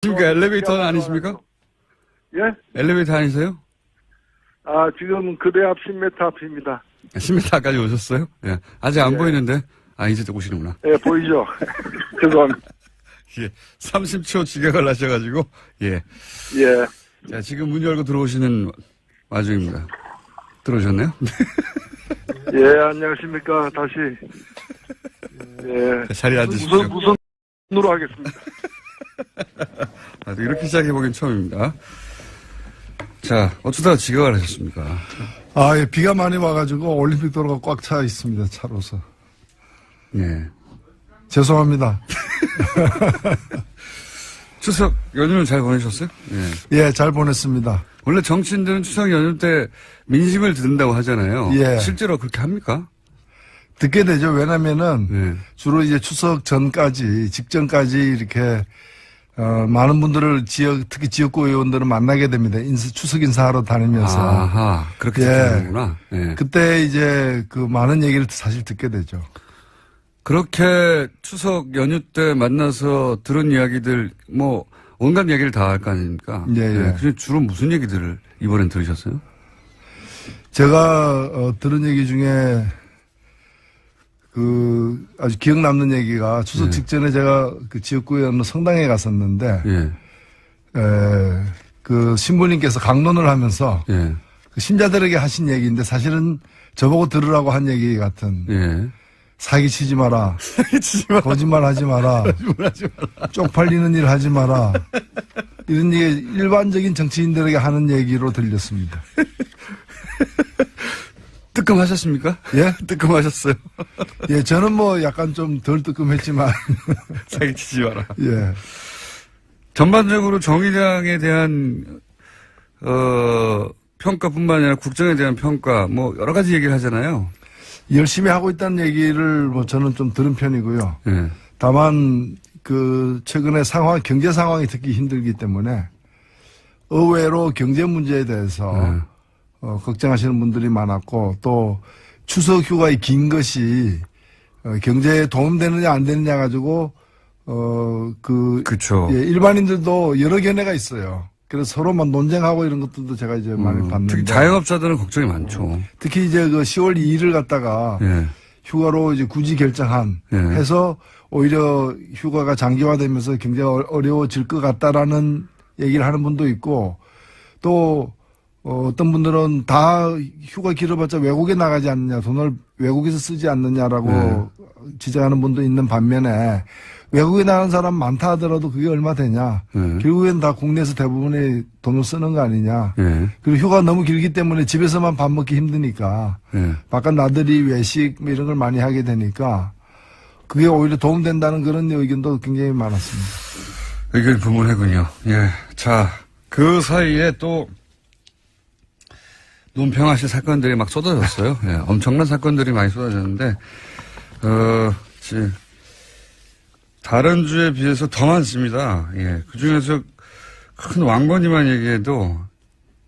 그러니까 엘리베이터는 아니십니까? 예? 엘리베이터 아니세요? 아, 지금 그대 앞 10m 앞입니다. 10m까지 오셨어요? 예. 아직 안 예. 보이는데? 아, 이제 오시는구나. 예, 보이죠? 죄송합니다. 예. 30초 지각을 하셔가지고, 예. 예. 자, 지금 문 열고 들어오시는 와중입니다. 들어오셨나요? 예, 안녕하십니까. 다시. 예. 자리에 앉으십시오. 무선으로 하겠습니다. 아, 이렇게 시작해보긴 처음입니다. 자, 어쩌다가 지각을 하셨습니까? 아, 예, 비가 많이 와가지고 올림픽 도로가 꽉 차 있습니다. 차로서. 예. 죄송합니다. 추석 연휴는 잘 보내셨어요? 예. 예, 잘 보냈습니다. 원래 정치인들은 추석 연휴 때 민심을 듣는다고 하잖아요. 예. 실제로 그렇게 합니까? 듣게 되죠. 왜냐면은 예. 주로 이제 추석 전까지, 직전까지 이렇게, 많은 분들을 특히 지역구 의원들을 만나게 됩니다. 추석 인사하러 다니면서. 아하, 그렇게 되는구나. 예. 그때 이제 그 많은 얘기를 사실 듣게 되죠. 그렇게 추석 연휴 때 만나서 들은 이야기들, 뭐, 온갖 얘기를 다 할 거 아닙니까? 예, 예. 그중에 주로 무슨 얘기들을 이번엔 들으셨어요? 제가, 들은 얘기 중에 아주 기억 남는 얘기가 추석 예. 직전에 제가 그 지역구에 어느 성당에 갔었는데, 예. 그 신부님께서 강론을 하면서 예. 그 신자들에게 하신 얘기인데 사실은 저보고 들으라고 한 얘기 같은 예. 사기치지 마라. 거짓말 하지 마라. 쪽팔리는 일 하지 마라. 이런 얘기 일반적인 정치인들에게 하는 얘기로 들렸습니다. 뜨끔하셨습니까? 예? 뜨끔하셨어요. 예, 저는 뭐 약간 좀 덜 뜨끔했지만. 사기치지 마라. 예. 전반적으로 정의당에 대한, 평가뿐만 아니라 국정에 대한 평가, 뭐, 여러 가지 얘기를 하잖아요. 열심히 하고 있다는 얘기를 뭐 저는 좀 들은 편이고요. 예. 다만 그 최근에 경제 상황이 특히 힘들기 때문에 의외로 경제 문제에 대해서 걱정하시는 분들이 많았고 또 추석 휴가의 긴 것이 경제에 도움되느냐 안 되느냐 가지고 그쵸. 예, 일반인들도 여러 견해가 있어요. 그래서 서로만 논쟁하고 이런 것들도 제가 이제 많이 봤는데 특히 자영업자들은 걱정이 많죠. 특히 이제 그 10월 2일을 갖다가 예. 휴가로 이제 굳이 결정한 예. 해서 오히려 휴가가 장기화되면서 굉장히 어려워질 것 같다라는 얘기를 하는 분도 있고 또 어떤 분들은 다 휴가 길어봤자 외국에 나가지 않느냐 돈을 외국에서 쓰지 않느냐라고 지적하는 분도 있는 반면에 외국에 나가는 사람 많다 하더라도 그게 얼마 되냐. 결국엔 다 국내에서 대부분의 돈을 쓰는 거 아니냐. 그리고 휴가 너무 길기 때문에 집에서만 밥 먹기 힘드니까 바깥 나들이 외식 뭐 이런 걸 많이 하게 되니까 그게 오히려 도움된다는 그런 의견도 굉장히 많았습니다. 의견 분분하군요. 예. 자, 그 사이에 또 논평하실 사건들이 막 쏟아졌어요. 예. 엄청난 사건들이 많이 쏟아졌는데, 다른 주에 비해서 더 많습니다. 예. 그 중에서 큰 왕건이만 얘기해도,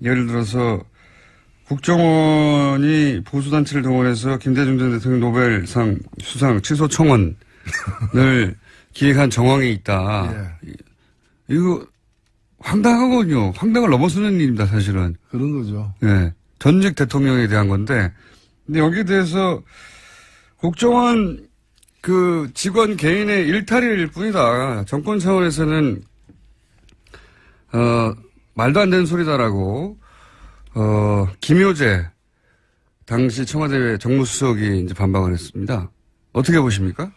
예를 들어서, 국정원이 보수단체를 동원해서 김대중 전 대통령 노벨상 수상 취소 청원을 기획한 정황이 있다. 예. 이거 황당하거든요. 황당을 넘어서는 일입니다, 사실은. 그런 거죠. 예. 전직 대통령에 대한 건데, 근데 여기에 대해서 국정원 그 직원 개인의 일탈일 뿐이다. 정권 차원에서는, 말도 안 되는 소리다라고, 김효재, 당시 청와대 정무수석이 이제 반박을 했습니다. 어떻게 보십니까?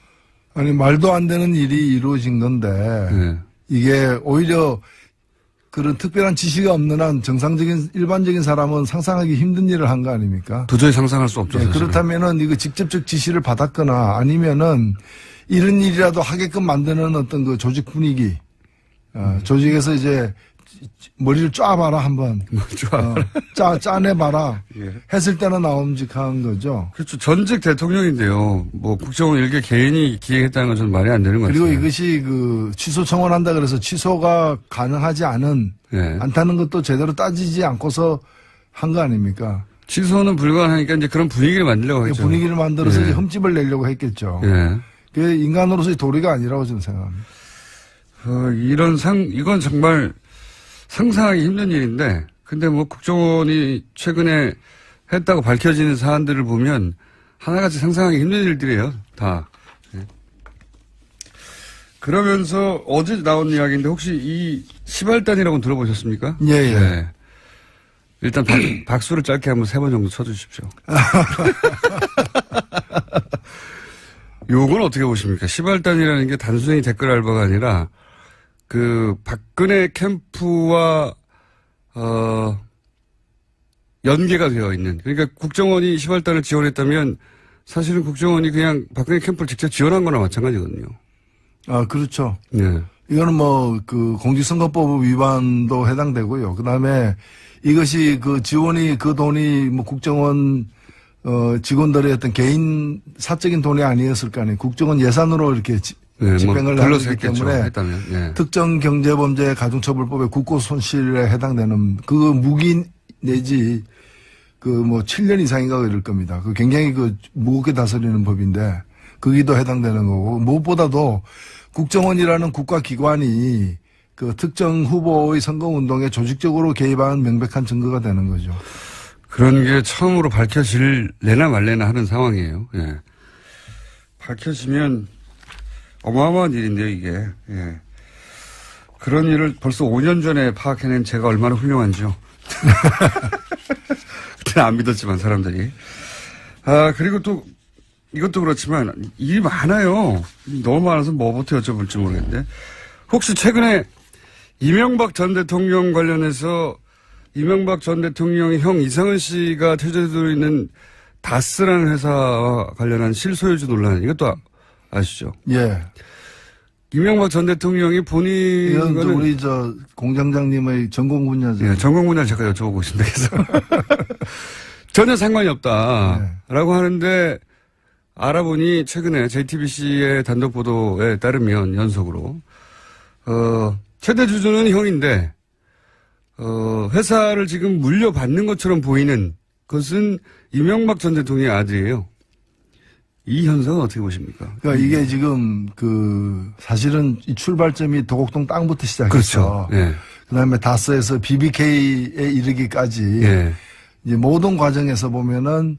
아니, 말도 안 되는 일이 이루어진 건데, 네. 이게 오히려 그런 특별한 지시가 없는 한 정상적인 일반적인 사람은 상상하기 힘든 일을 한 거 아닙니까? 도저히 상상할 수 없죠. 네, 사실은. 그렇다면은 이거 직접적 지시를 받았거나 아니면은 이런 일이라도 하게끔 만드는 어떤 그 조직 분위기, 조직에서 이제 머리를 쫙봐라 한번. 짜내봐라. 예. 했을 때는 나옴직한 거죠. 그렇죠. 전직 대통령인데요. 뭐 국정원 일개 개인이 기획했다는 건 저는 말이 안 되는 것 같아요. 그리고 이것이 그 취소 청원한다 그래서 취소가 가능하지 않다는 것도 제대로 따지지 않고서 한 거 아닙니까? 취소는 불가능하니까 이제 그런 분위기를 만들려고 했죠. 분위기를 만들어서 이제 흠집을 내려고 했겠죠. 예. 그게 인간으로서의 도리가 아니라고 저는 생각합니다. 이건 정말 상상하기 힘든 일인데, 근데 뭐 국정원이 최근에 했다고 밝혀지는 사안들을 보면 하나같이 상상하기 힘든 일들이에요, 다. 네. 그러면서 어제 나온 이야기인데 혹시 이 시발단이라고 들어보셨습니까? 예, 예. 네. 일단 박수를 짧게 한번 3번 정도 쳐주십시오. 요건 어떻게 보십니까? 시발단이라는 게 단순히 댓글 알바가 아니라 그 박근혜 캠프와 연계가 되어 있는, 그러니까 국정원이 시발단을 지원했다면 사실은 국정원이 그냥 박근혜 캠프를 직접 지원한 거나 마찬가지거든요. 아, 그렇죠. 네. 이거는 뭐, 공직선거법 위반도 해당되고요. 그 다음에 이것이 지원이 그 돈이 뭐 국정원, 직원들의 어떤 개인 사적인 돈이 아니었을 거 아니에요. 국정원 예산으로 이렇게 집행을 하기 때문에 했다면, 네. 특정 경제범죄 가중처벌법의 국고손실에 해당되는 무기 내지 7년 이상인가 그럴 겁니다. 굉장히 무겁게 다스리는 법인데 거기도 해당되는 거고, 무엇보다도 국정원이라는 국가기관이 특정 후보의 선거운동에 조직적으로 개입한 명백한 증거가 되는 거죠. 그런 게 처음으로 밝혀질래나 말래나 하는 상황이에요. 예. 밝혀지면 어마어마한 일인데요, 이게. 예. 그런 일을 벌써 5년 전에 파악해낸 제가 얼마나 훌륭한지요. 그때는 안 믿었지만, 사람들이. 그리고 또, 이것도 그렇지만, 일이 많아요. 너무 많아서 뭐부터 여쭤볼지 모르겠는데. 혹시 최근에 이명박 전 대통령 관련해서 이명박 전 대통령의 형 이상은 씨가 퇴조되어 있는 다스라는 회사와 관련한 실소유주 논란, 이것도 아시죠? 예. 이명박 전 대통령이 이건 우리 공장장님의 전공 분야죠. 예, 전공 분야를 제가 여쭤보고 있습니다. 그래서 전혀 상관이 없다라고 하는데 알아보니 최근에 JTBC의 단독 보도에 따르면 연속으로 최대 주주는 형인데 회사를 지금 물려받는 것처럼 보이는 것은 이명박 전 대통령의 아들이에요. 이 현상은 어떻게 보십니까? 그러니까 이게 지금 사실은 이 출발점이 도곡동 땅부터 시작해서 그렇죠. 예. 그다음에 다스에서 BBK에 이르기까지 예. 이제 모든 과정에서 보면은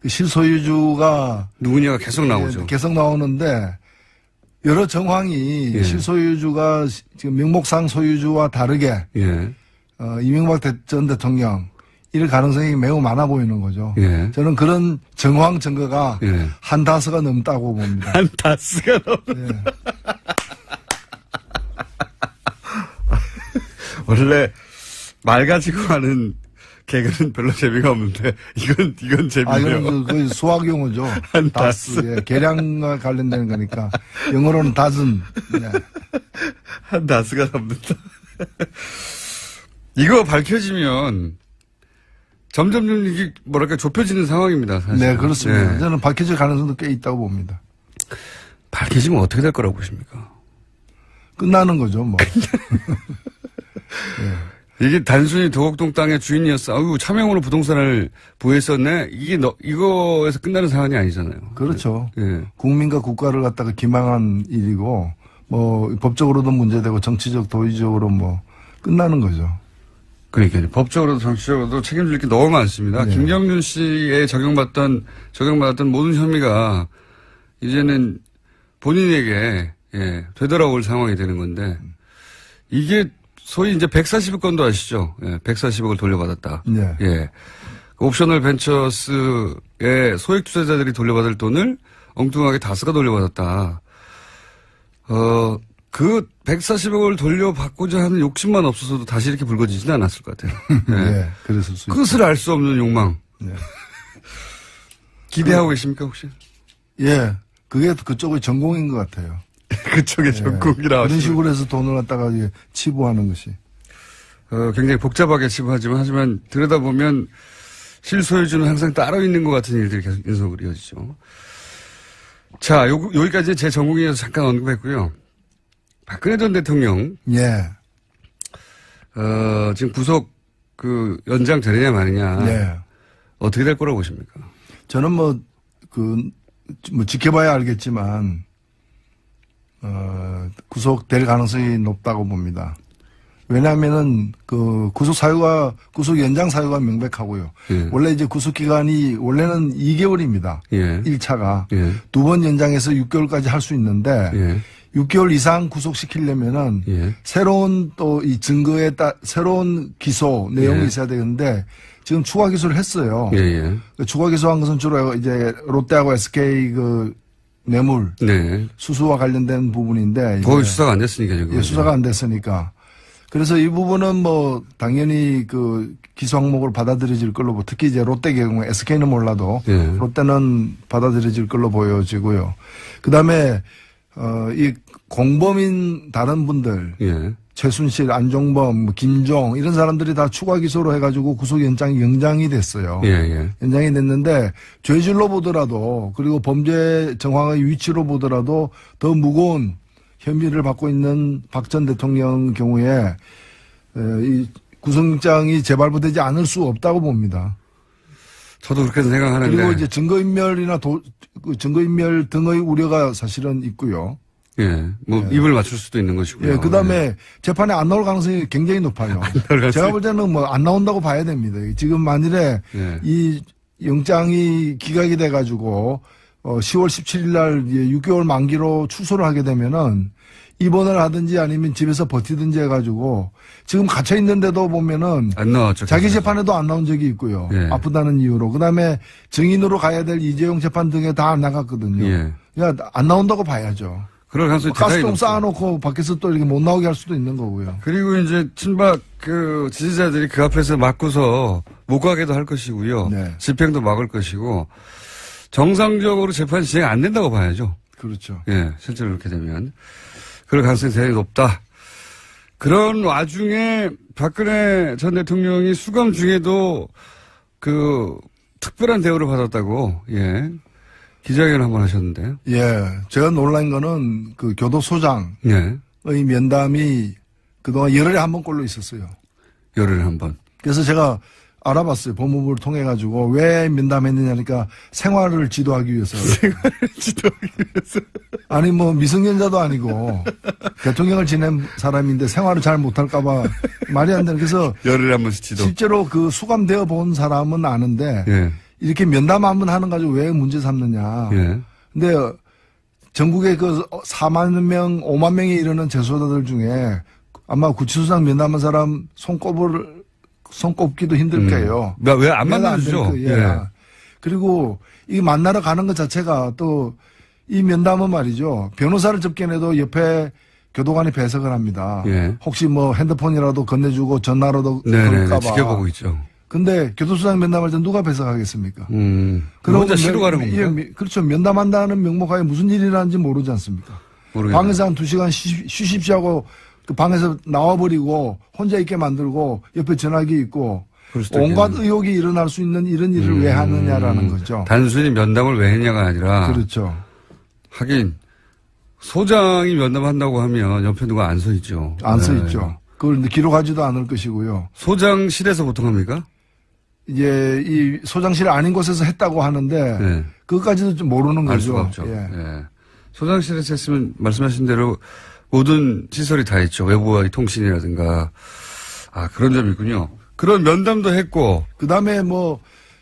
실소유주가 누구냐가 계속 나오죠. 계속 나오는데 여러 정황이 예. 실소유주가 지금 명목상 소유주와 다르게 예. 이명박 전 대통령 이럴 가능성이 매우 많아 보이는 거죠. 예. 저는 그런 정황 증거가 예. 한 다스가 넘다고 봅니다. 한 다스가 넘는다. 예. 원래 말 가지고 하는 개그는 별로 재미가 없는데 이건 재미네요. 이건 거의 수학 용어죠. 한 다스. 예, 계량과 관련되는 거니까 영어로는 다슨. 예. 한 다스가 넘는다. 이거 밝혀지면 점점 이게 좁혀지는 상황입니다. 사실. 네, 그렇습니다. 네. 저는 밝혀질 가능성도 꽤 있다고 봅니다. 밝혀지면 어떻게 될 거라고 보십니까? 끝나는 거죠, 뭐. 이게 단순히 도곡동 땅의 주인이었어. 아이고, 차명으로 부동산을 보유했었네. 이거에서 끝나는 사안이 아니잖아요. 그렇죠. 예. 국민과 국가를 갖다가 기망한 일이고, 법적으로도 문제되고, 정치적, 도의적으로 끝나는 거죠. 그러니까요. 법적으로도 정치적으로도 책임질 게 너무 많습니다. 네. 김경준 씨에 적용받았던 모든 혐의가 이제는 본인에게 되돌아올 상황이 되는 건데 이게 소위 이제 140억 건도 아시죠? 140억을 돌려받았다. 네. 예. 옵셔널 벤처스의 소액 투자자들이 돌려받을 돈을 엉뚱하게 다스가 돌려받았다. 그 140억을 돌려받고자 하는 욕심만 없어서도 다시 이렇게 불거지지는 않았을 것 같아요. 네. 그랬을 수 있죠. 끝을 알 수 없는 욕망. 네. 기대하고 계십니까, 혹시? 예. 그게 그쪽의 전공인 것 같아요. 그쪽의 전공이라. 그런 식으로 해서 돈을 갖다가 치부하는 것이. 굉장히 복잡하게 치부하지만, 하지만 들여다보면 실소유주는 항상 따로 있는 것 같은 일들이 계속 연속으로 이어지죠. 자, 여기까지 제 전공이어서 잠깐 언급했고요. 박근혜 전 대통령. 예. 지금 구속 연장 되느냐 마느냐. 네. 어떻게 될 거라고 보십니까? 저는 지켜봐야 알겠지만, 구속될 가능성이 높다고 봅니다. 왜냐하면은 구속 연장 사유가 명백하고요. 예. 원래 이제 구속 기간이 원래는 2개월입니다. 예. 1차가 예. 2번 연장해서 6개월까지 할 수 있는데 예. 6개월 이상 구속시키려면은 예. 새로운 또 이 증거에 새로운 기소 내용이 예. 있어야 되는데 지금 추가 기소를 했어요. 예. 예. 추가 기소한 것은 주로 이제 롯데하고 SK 뇌물 네. 수수와 관련된 부분인데 거의 수사가 안 됐으니까 지금. 예, 수사가 안 됐으니까. 그래서 이 부분은 뭐 당연히 기소 항목을 받아들여질 걸로 특히 이제 롯데 경우에 SK는 몰라도 예. 롯데는 받아들여질 걸로 보여지고요. 그다음에 이 공범인 다른 분들 예. 최순실, 안종범, 김종 이런 사람들이 다 추가 기소로 해가지고 구속 연장이 됐어요. 예. 예. 연장이 됐는데 죄질로 보더라도 그리고 범죄 정황의 위치로 보더라도 더 무거운 혐의를 받고 있는 박 전 대통령 경우에 이 구속영장이 재발부되지 않을 수 없다고 봅니다. 저도 그렇게 생각하는데. 그리고 이제 증거인멸이나 증거인멸 등의 우려가 사실은 있고요. 예. 뭐 입을 맞출 수도 있는 것이고요. 예, 그다음에 재판에 안 나올 가능성이 굉장히 높아요. 제가 볼 때는 뭐 안 나온다고 봐야 됩니다. 지금 만일에 예. 이 영장이 기각이 돼가지고 10월 17일 날 6개월 만기로 출소를 하게 되면은 입원을 하든지 아니면 집에서 버티든지 해가지고 지금 갇혀 있는데도 보면은 안 나왔죠. 자기 재판에도 안 나온 적이 있고요. 예. 아프다는 이유로. 그다음에 증인으로 가야 될 이재용 재판 등에 다 안 나갔거든요. 예. 그러니까 안 나온다고 봐야죠. 그럴 가능성이 대단히 가스통 높죠. 쌓아놓고 밖에서 또 이렇게 못 나오게 할 수도 있는 거고요. 그리고 이제 친박 지지자들이 그 앞에서 막고서 못 가게도 할 것이고요. 네. 집행도 막을 것이고 정상적으로 재판이 진행 안 된다고 봐야죠. 그렇죠. 예, 실제로 그렇게 되면 그럴 가능성이 대단히 높다. 그런 와중에 박근혜 전 대통령이 수감 중에도 특별한 대우를 받았다고 기자회견을 한번 하셨는데. 예. 제가 놀란 거는 교도소장의 예. 면담이 그동안 열흘에 한 번꼴로 있었어요. 열흘에 한 번. 그래서 제가 알아봤어요. 법무부를 통해가지고 왜 면담했느냐니까 생활을 지도하기 위해서. 생활을 지도하기 위해서. 아니 뭐 미성년자도 아니고 대통령을 지낸 사람인데 생활을 잘 못할까봐 말이 안 되는. 그래서 열흘에 한 번씩 지도. 실제로 수감되어 본 사람은 아는데 예. 이렇게 면담 한 번 하는 가지고 왜 문제 삼느냐. 예. 근데 전국에 4만 명, 5만 명에 이르는 재소자들 중에 아마 구치소장 면담한 사람 손꼽기도 힘들 거예요. 왜 안 만나주죠? 예. 그리고 이 만나러 가는 것 자체가 또 이 면담은 말이죠. 변호사를 접견해도 옆에 교도관이 배석을 합니다. 예. 혹시 뭐 핸드폰이라도 건네주고 전화로도 네네. 그럴까봐. 지켜보고 있죠. 근데 교도소장 면담할 때 누가 배석하겠습니까? 그럼 혼자 쉬러 가는 겁니까? 예, 그렇죠. 면담한다는 명목하에 무슨 일이 일어나는지 모르지 않습니까? 모르겠네요. 방에서 한 2시간 쉬십시오 하고 그 방에서 나와버리고 혼자 있게 만들고 옆에 전화기 있고 그럴 수도 온갖 있겠네요. 의혹이 일어날 수 있는 이런 일을 왜 하느냐라는 거죠. 단순히 면담을 왜 했냐가 아니라. 그렇죠. 하긴 소장이 면담한다고 하면 옆에 누가 안 서 있죠. 안 써 있죠. 그걸 기록하지도 않을 것이고요. 소장실에서 보통 합니까? 이제 이 소장실 아닌 곳에서 했다고 하는데 네. 그것까지도 좀 모르는 알 거죠. 수가 없죠. 예. 예. 소장실에서 했으면 말씀하신 대로 모든 시설이 다 있죠. 외부와의 통신이라든가. 그런 점이 있군요. 그런 면담도 했고. 그다음에 뭐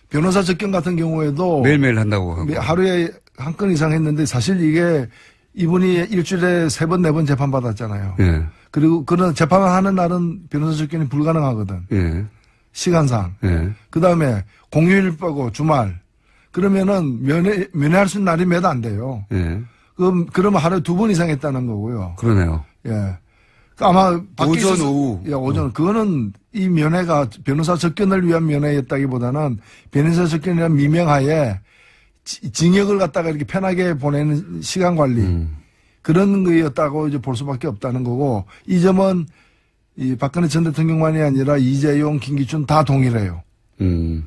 변호사 접견 같은 경우에도 매일매일 한다고 하고. 하루에 한 건 이상 했는데 사실 이게 이분이 일주일에 3번, 4번 재판 받았잖아요. 예. 그리고 그런 재판을 하는 날은 변호사 접견이 불가능하거든. 예. 시간상. 예. 그 다음에 공휴일 빼고 주말. 그러면은 면회할 수 있는 날이 몇 안 돼요. 예. 그러면 하루에 2번 이상 했다는 거고요. 그러네요. 예. 아마 밖에 오전, 있어서- 오후. 예, 오전. 그거는 이 면회가 변호사 접견을 위한 면회였다기보다는 변호사 접견이라는 미명하에 징역을 갖다가 이렇게 편하게 보내는 시간 관리. 그런 거였다고 이제 볼 수밖에 없다는 거고, 이 점은 이 박근혜 전 대통령만이 아니라 이재용, 김기춘 다 동일해요.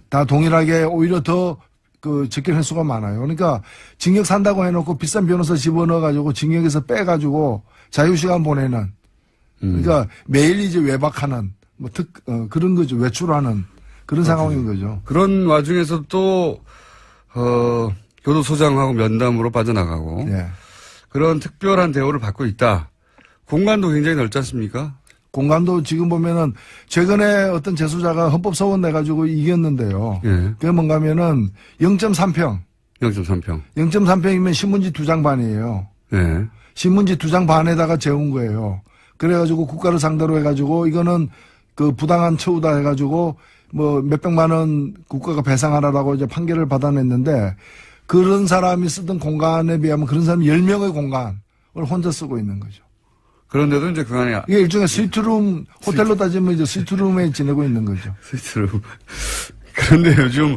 다 동일하게 오히려 더 접견 횟수가 많아요. 그러니까 징역 산다고 해놓고 비싼 변호사 집어넣어가지고 징역에서 빼가지고 자유시간 보내는. 그러니까 매일 이제 외박하는, 그런 거죠. 외출하는 그런 상황인 거죠. 그런 와중에서 또, 교도소장하고 면담으로 빠져나가고. 예. 그런 특별한 대우를 받고 있다. 공간도 굉장히 넓지 않습니까? 공간도 지금 보면은 최근에 어떤 재수자가 헌법소원 내가지고 이겼는데요. 예. 그게 뭔가 하면은 0.3평. 0.3평. 0.3평이면 신문지 2장 반이에요. 예. 신문지 2장 반에다가 재운 거예요. 그래가지고 국가를 상대로 해가지고 이거는 그 부당한 처우다 해가지고 뭐 몇백만 원 국가가 배상하라라고 이제 판결을 받아냈는데 그런 사람이 쓰던 공간에 비하면 그런 사람이 10명의 공간을 혼자 쓰고 있는 거죠. 그런데도 이제 그 안에 이게 일종의 스위트룸, 호텔로 따지면 이제 스위트룸에 지내고 있는 거죠. 스위트룸. 그런데 요즘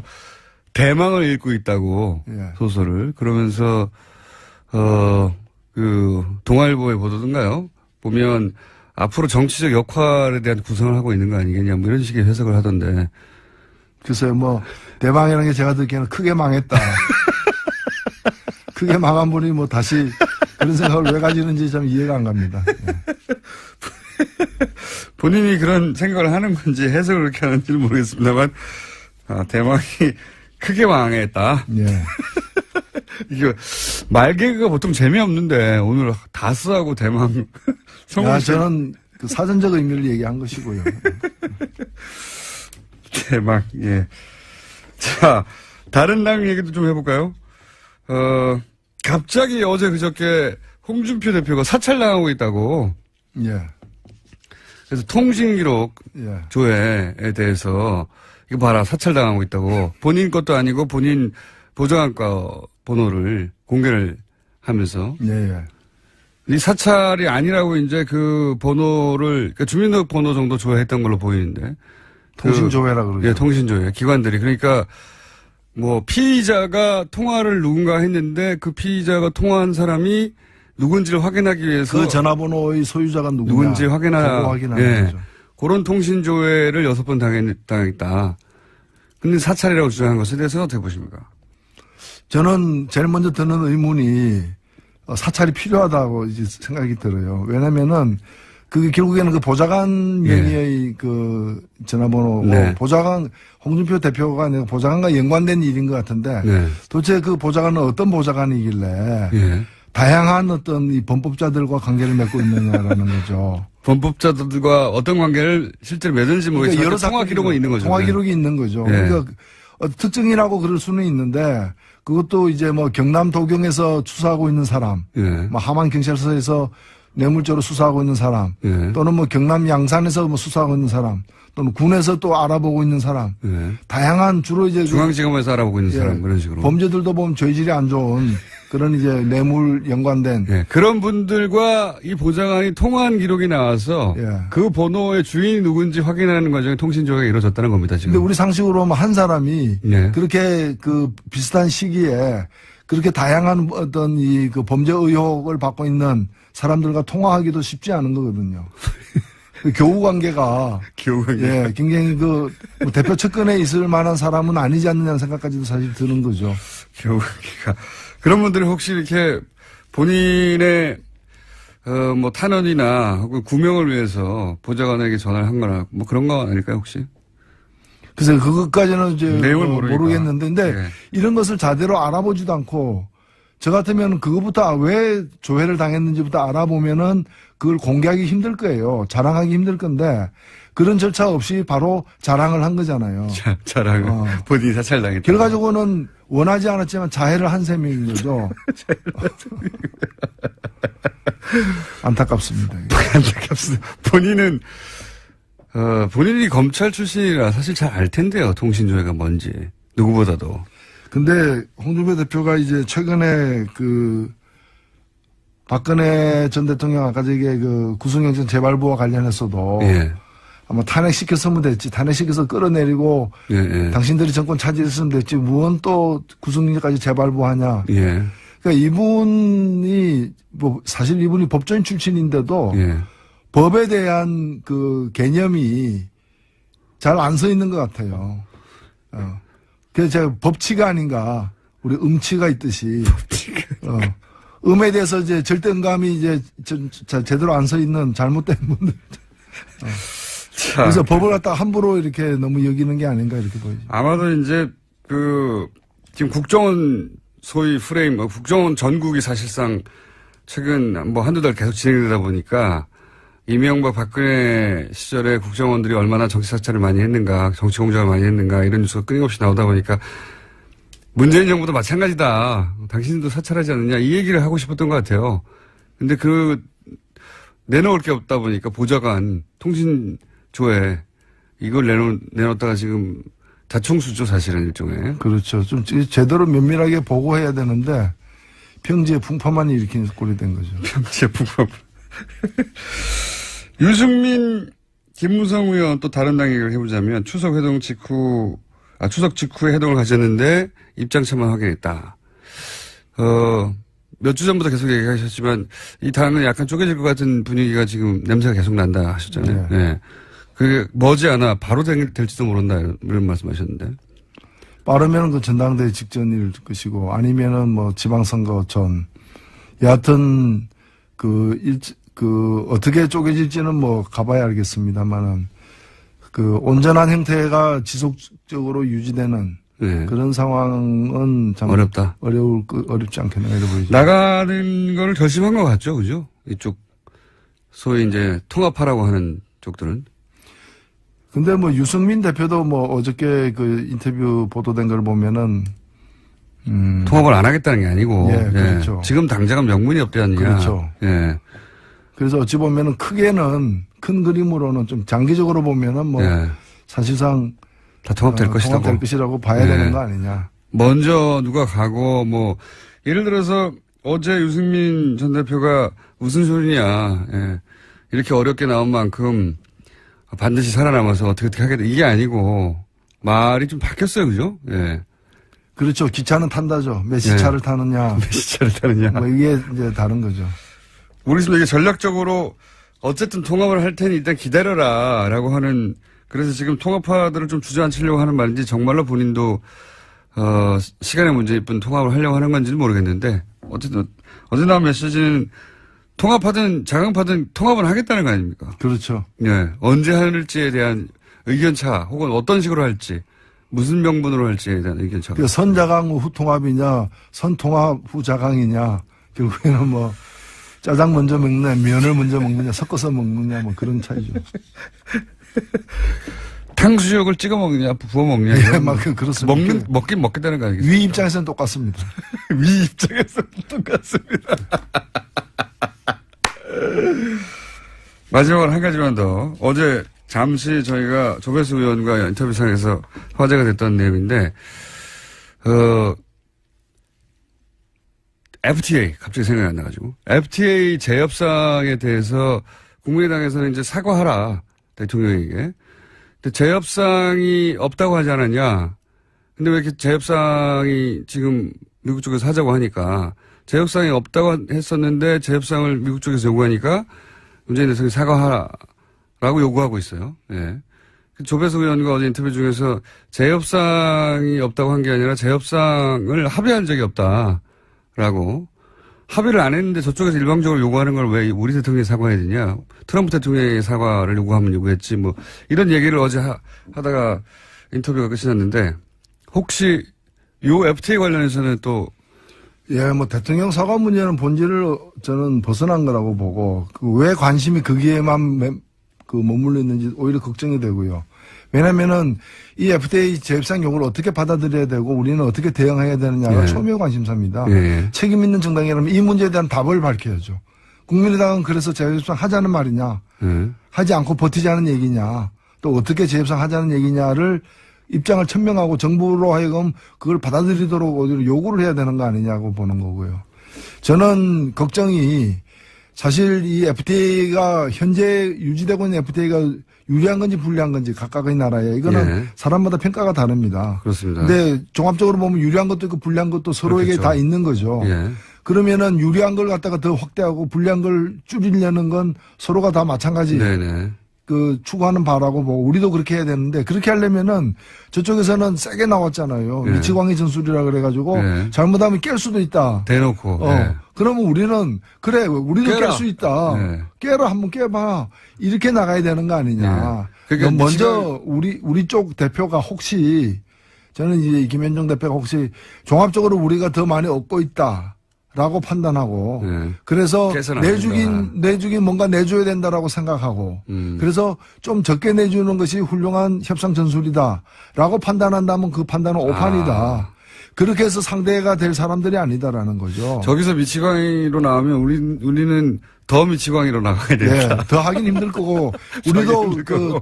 대망을 읽고 있다고 예. 소설을 그러면서 그 동아일보의 보도든가요? 보면 앞으로 정치적 역할에 대한 구성을 하고 있는 거 아니겠냐 뭐 이런 식의 해석을 하던데. 글쎄요, 뭐 대망이라는 게 제가 듣기에는 크게 망했다. 크게 망한 분이 뭐 다시 그런 생각을 왜 가지는지 참 이해가 안 갑니다. 예. 본인이 그런 생각을 하는 건지 해석을 그렇게 하는지는 모르겠습니다만 대망이 크게 망했다. 예. 이게 말개그가 보통 재미없는데 오늘 다스하고 대망 야, 저는 그 사전적 의미를 얘기한 것이고요. 대망. 예. 자, 다른 당 얘기도 좀 해볼까요? 갑자기 어제 그저께 홍준표 대표가 사찰당하고 있다고. 예. 그래서 통신기록 예. 조회에 대해서 이거 봐라 사찰당하고 있다고. 본인 것도 아니고 본인 보좌관과 번호를 공개를 하면서. 예, 예. 이 사찰이 아니라고 이제 그 번호를, 그러니까 주민등록번호 정도 조회했던 걸로 보이는데. 통신조회라 그러죠. 예, 통신조회. 기관들이. 그러니까 뭐 피의자가 통화를 누군가 했는데 그 피의자가 통화한 사람이 누군지를 확인하기 위해서. 그 전화번호의 소유자가 누군지 확인하는 예. 거죠. 그런 통신조회를 6번 당했다. 근데 사찰이라고 주장한 것에 대해서는 어떻게 보십니까? 저는 제일 먼저 드는 의문이 사찰이 필요하다고 이제 생각이 들어요. 왜냐면은 그 결국에는 그 보좌관 명의의 그 전화번호고 네. 보좌관 홍준표 대표가 아니라 보좌관과 연관된 일인 것 같은데 네. 도대체 그 보좌관은 어떤 보좌관이길래 예. 다양한 어떤 이 범법자들과 관계를 맺고 있느냐라는 거죠. 범법자들과 어떤 관계를 실제로 맺은지 모르겠지만 여러 통화 사건이 기록은 있는 거죠. 통화 네. 기록이 있는 거죠. 네. 그러니까 특징이라고 그럴 수는 있는데 그것도 이제 뭐 경남 도경에서 수사하고 있는 사람, 예. 뭐 하만 경찰서에서 뇌물죄로 수사하고 있는 사람, 예. 또는 뭐 경남 양산에서 뭐 수사하고 있는 사람, 또는 군에서 또 알아보고 있는 사람, 예. 다양한 주로 이제 중앙지검에서 알아보고 있는 예, 사람 그런 식으로. 범죄들도 보면 죄질이 안 좋은 그런 이제 뇌물 연관된 예. 그런 분들과 이 보좌관이 통화한 기록이 나와서 예. 그 번호의 주인이 누군지 확인하는 과정에 통신조회가 이루어졌다는 겁니다. 지금. 근데 우리 상식으로 보면 한 사람이 예. 그렇게 그 비슷한 시기에 그렇게 다양한 어떤 이 그 범죄 의혹을 받고 있는 사람들과 통화하기도 쉽지 않은 거거든요. 그 교우 관계가 예, 굉장히 그뭐 대표 측근에 있을 만한 사람은 아니지 않느냐는 생각까지도 사실 드는 거죠. 교우관계가. 그런 분들이 혹시 이렇게 본인의 뭐 탄원이나 혹은 구명을 위해서 보좌관에게 전화를 한 거나 뭐 그런 거 아닐까요 혹시? 그래서 그것까지는 이제 내용을 모르니까. 모르겠는데 근데 네. 이런 것을 제대로 알아보지도 않고 저 같으면 그거부터 왜 조회를 당했는지부터 알아보면은 그걸 공개하기 힘들 거예요. 자랑하기 힘들 건데 그런 절차 없이 바로 자랑을 한 거잖아요. 자랑을 본인이 사찰당했다. 결과적으로는 원하지 않았지만 자해를 한 셈인 거죠. 안타깝습니다. 안타깝습니다. 본인은 본인이 검찰 출신이라 사실 잘 알 텐데요. 통신조회가 뭔지 누구보다도. 근데 홍준표 대표가 이제 최근에 그 박근혜 전 대통령 아까 저게 그 구속영장 재발부와 관련해서도 예. 아마 탄핵시켰으면 됐지. 탄핵시켜서 끌어내리고 예, 예. 당신들이 정권 차지했으면 됐지. 무언 또 구속영장까지 재발부하냐. 예. 그러니까 이분이 뭐 사실 이분이 법조인 출신인데도 예. 법에 대한 그 개념이 잘 안 서 있는 것 같아요. 그래서 제가 법치가 아닌가. 우리 음치가 있듯이. 음에 대해서 이제 절대 음감이 이제 제대로 안 서 있는 잘못된 분들. 그래서 법을 갖다가 함부로 이렇게 너무 여기는 게 아닌가 이렇게 보이죠. 아마도 이제 지금 국정원 소위 프레임, 국정원 전국이 사실상 최근 뭐 한두 달 계속 진행되다 보니까 이명박 박근혜 시절에 국정원들이 얼마나 정치 사찰을 많이 했는가, 정치 공작을 많이 했는가 이런 뉴스가 끊임없이 나오다 보니까 문재인 정부도 마찬가지다. 당신들도 사찰하지 않느냐 이 얘기를 하고 싶었던 것 같아요. 근데 내놓을 게 없다 보니까 보좌관 통신조에 이걸 내놓다가 지금 자충수죠 사실은 일종의. 그렇죠. 좀 제대로 면밀하게 보고해야 되는데 평지에 풍파만 일으키는 꼴이 된 거죠. 평지에 풍파. 유승민, 김무성 의원 또 다른 당 얘기를 해보자면 추석 직후에 회동을 가졌는데 입장차만 확인했다. 몇 주 전부터 계속 얘기하셨지만 이 당은 약간 쪼개질 것 같은 분위기가 지금 냄새가 계속 난다 하셨잖아요. 네. 네. 그게 머지않아 바로 될지도 모른다 이런 말씀하셨는데. 빠르면 그 전당대회 직전일 것이고 아니면은 뭐 지방선거 전. 여하튼 어떻게 쪼개질지는 뭐 가봐야 알겠습니다만은 온전한 형태가 지속적으로 유지되는 네. 그런 상황은 참 어렵다. 어렵지 않겠나 이래 보이죠. 나가는 거를 결심한 것 같죠, 그죠? 이쪽 소위 이제 통합하라고 하는 쪽들은. 근데 뭐 유승민 대표도 뭐 어저께 그 인터뷰 보도된 걸 보면은 통합을 안 하겠다는 게 아니고. 예, 그렇죠. 지금 당장은 명분이 없지 않느냐. 그렇죠. 예. 그래서 어찌 보면은 크게는 큰 그림으로는 좀 장기적으로 보면은 뭐 예. 사실상 다 통합될 것이라고. 통합될 것이라고 봐야 예. 되는 거 아니냐. 먼저 누가 가고 뭐 예를 들어서 어제 유승민 전 대표가 무슨 소리냐. 예. 이렇게 어렵게 나온 만큼 반드시 살아남아서 어떻게 하겠다. 이게 아니고 말이 좀 바뀌었어요. 그죠? 예. 그렇죠. 기차는 탄다죠. 몇 시차를 타느냐. 몇 시차를 타느냐. 뭐 이게 이제 다른 거죠. 모르겠습니다. 이게 전략적으로 어쨌든 통합을 할 테니 일단 기다려라 라고 하는 그래서 지금 통합파들을 좀 주저앉히려고 하는 말인지 정말로 본인도 시간의 문제일 뿐 통합을 하려고 하는 건지는 모르겠는데 어쨌든 어제 나온 메시지는 통합하든 자강파든 통합은 하겠다는 거 아닙니까? 그렇죠. 예. 언제 할지에 대한 의견차 혹은 어떤 식으로 할지 무슨 명분으로 할지에 대한 의견차. 그 선자강 후 통합이냐 선통합 후 자강이냐 결국에는 뭐 짜장 먼저 먹느냐 면을 먼저 먹느냐 섞어서 먹느냐 뭐 그런 차이죠. 탕수육을 찍어 먹느냐 부어 먹느냐. 예, 막 그렇습니다. 먹긴 먹겠다는 거 아니겠어요? 위 입장에서는 똑같습니다. 위 입장에서는 똑같습니다. 마지막으로 한 가지만 더. 어제 잠시 저희가 조배수 의원과 인터뷰상에서 화제가 됐던 내용인데, FTA, 갑자기 생각이 안 나가지고. FTA 재협상에 대해서 국민의당에서는 이제 사과하라. 대통령에게. 근데 재협상이 없다고 하지 않았냐. 근데 왜 이렇게 재협상이 지금 미국 쪽에서 하자고 하니까 재협상이 없다고 했었는데 재협상을 미국 쪽에서 요구하니까 문재인 대통령이 사과하라고 요구하고 있어요. 예. 조배석 의원과 어제 인터뷰 중에서 재협상이 없다고 한 게 아니라 재협상을 합의한 적이 없다라고 합의를 안 했는데 저쪽에서 일방적으로 요구하는 걸 왜 우리 대통령이 사과해야 되냐. 트럼프 대통령의 사과를 요구하면 요구했지 뭐 이런 얘기를 어제 하다가 인터뷰가 끝이 났는데 혹시 요 FTA 관련해서는 또 예, 뭐 대통령 사과 문제는 본질을 저는 벗어난 거라고 보고 왜 관심이 거기에만 머물러 있는지 오히려 걱정이 되고요. 왜냐면은 이 FTA 재협상 요구를 어떻게 받아들여야 되고 우리는 어떻게 대응해야 되느냐가 예. 초미의 관심사입니다. 예. 책임 있는 정당이라면 이 문제에 대한 답을 밝혀야죠. 국민의당은 그래서 재협상 하자는 말이냐, 하지 않고 버티자는 얘기냐, 또 어떻게 재협상 하자는 얘기냐를 입장을 천명하고 정부로 하여금 그걸 받아들이도록 오히려 요구를 해야 되는 거 아니냐고 보는 거고요. 저는 걱정이 사실 이 FTA가 현재 유지되고 있는 FTA가 유리한 건지 불리한 건지 각각의 나라에 이거는 예. 사람마다 평가가 다릅니다. 그렇습니다. 근데 종합적으로 보면 유리한 것도 있고 불리한 것도 서로에게 그렇겠죠. 다 있는 거죠. 예. 그러면은 유리한 걸 갖다가 더 확대하고 불리한 걸 줄이려는 건 서로가 다 마찬가지. 네네. 추구하는 바라고 보고 우리도 그렇게 해야 되는데 그렇게 하려면은 저쪽에서는 세게 나왔잖아요. 네. 미치광이 전술이라 그래가지고 네. 잘못하면 깰 수도 있다. 대놓고. 네. 그러면 우리는 그래 우리도 깨라. 깰 수 있다. 네. 깨라 한번 깨봐. 이렇게 나가야 되는 거 아니냐. 네. 그러니까 먼저 우리 쪽 대표가 혹시 저는 이제 김현정 대표가 혹시 종합적으로 우리가 더 많이 얻고 있다. 라고 판단하고 네. 그래서 깨서는 안 내주긴 뭔가 내줘야 된다라고 생각하고 그래서 좀 적게 내주는 것이 훌륭한 협상 전술이다라고 판단한다면 그 판단은 오판이다. 그렇게 해서 상대가 될 사람들이 아니다라는 거죠. 저기서 미치광이로 나오면 우리는 더 미치광이로 나가야 된다. 네, 더 하긴 힘들 거고 우리도 그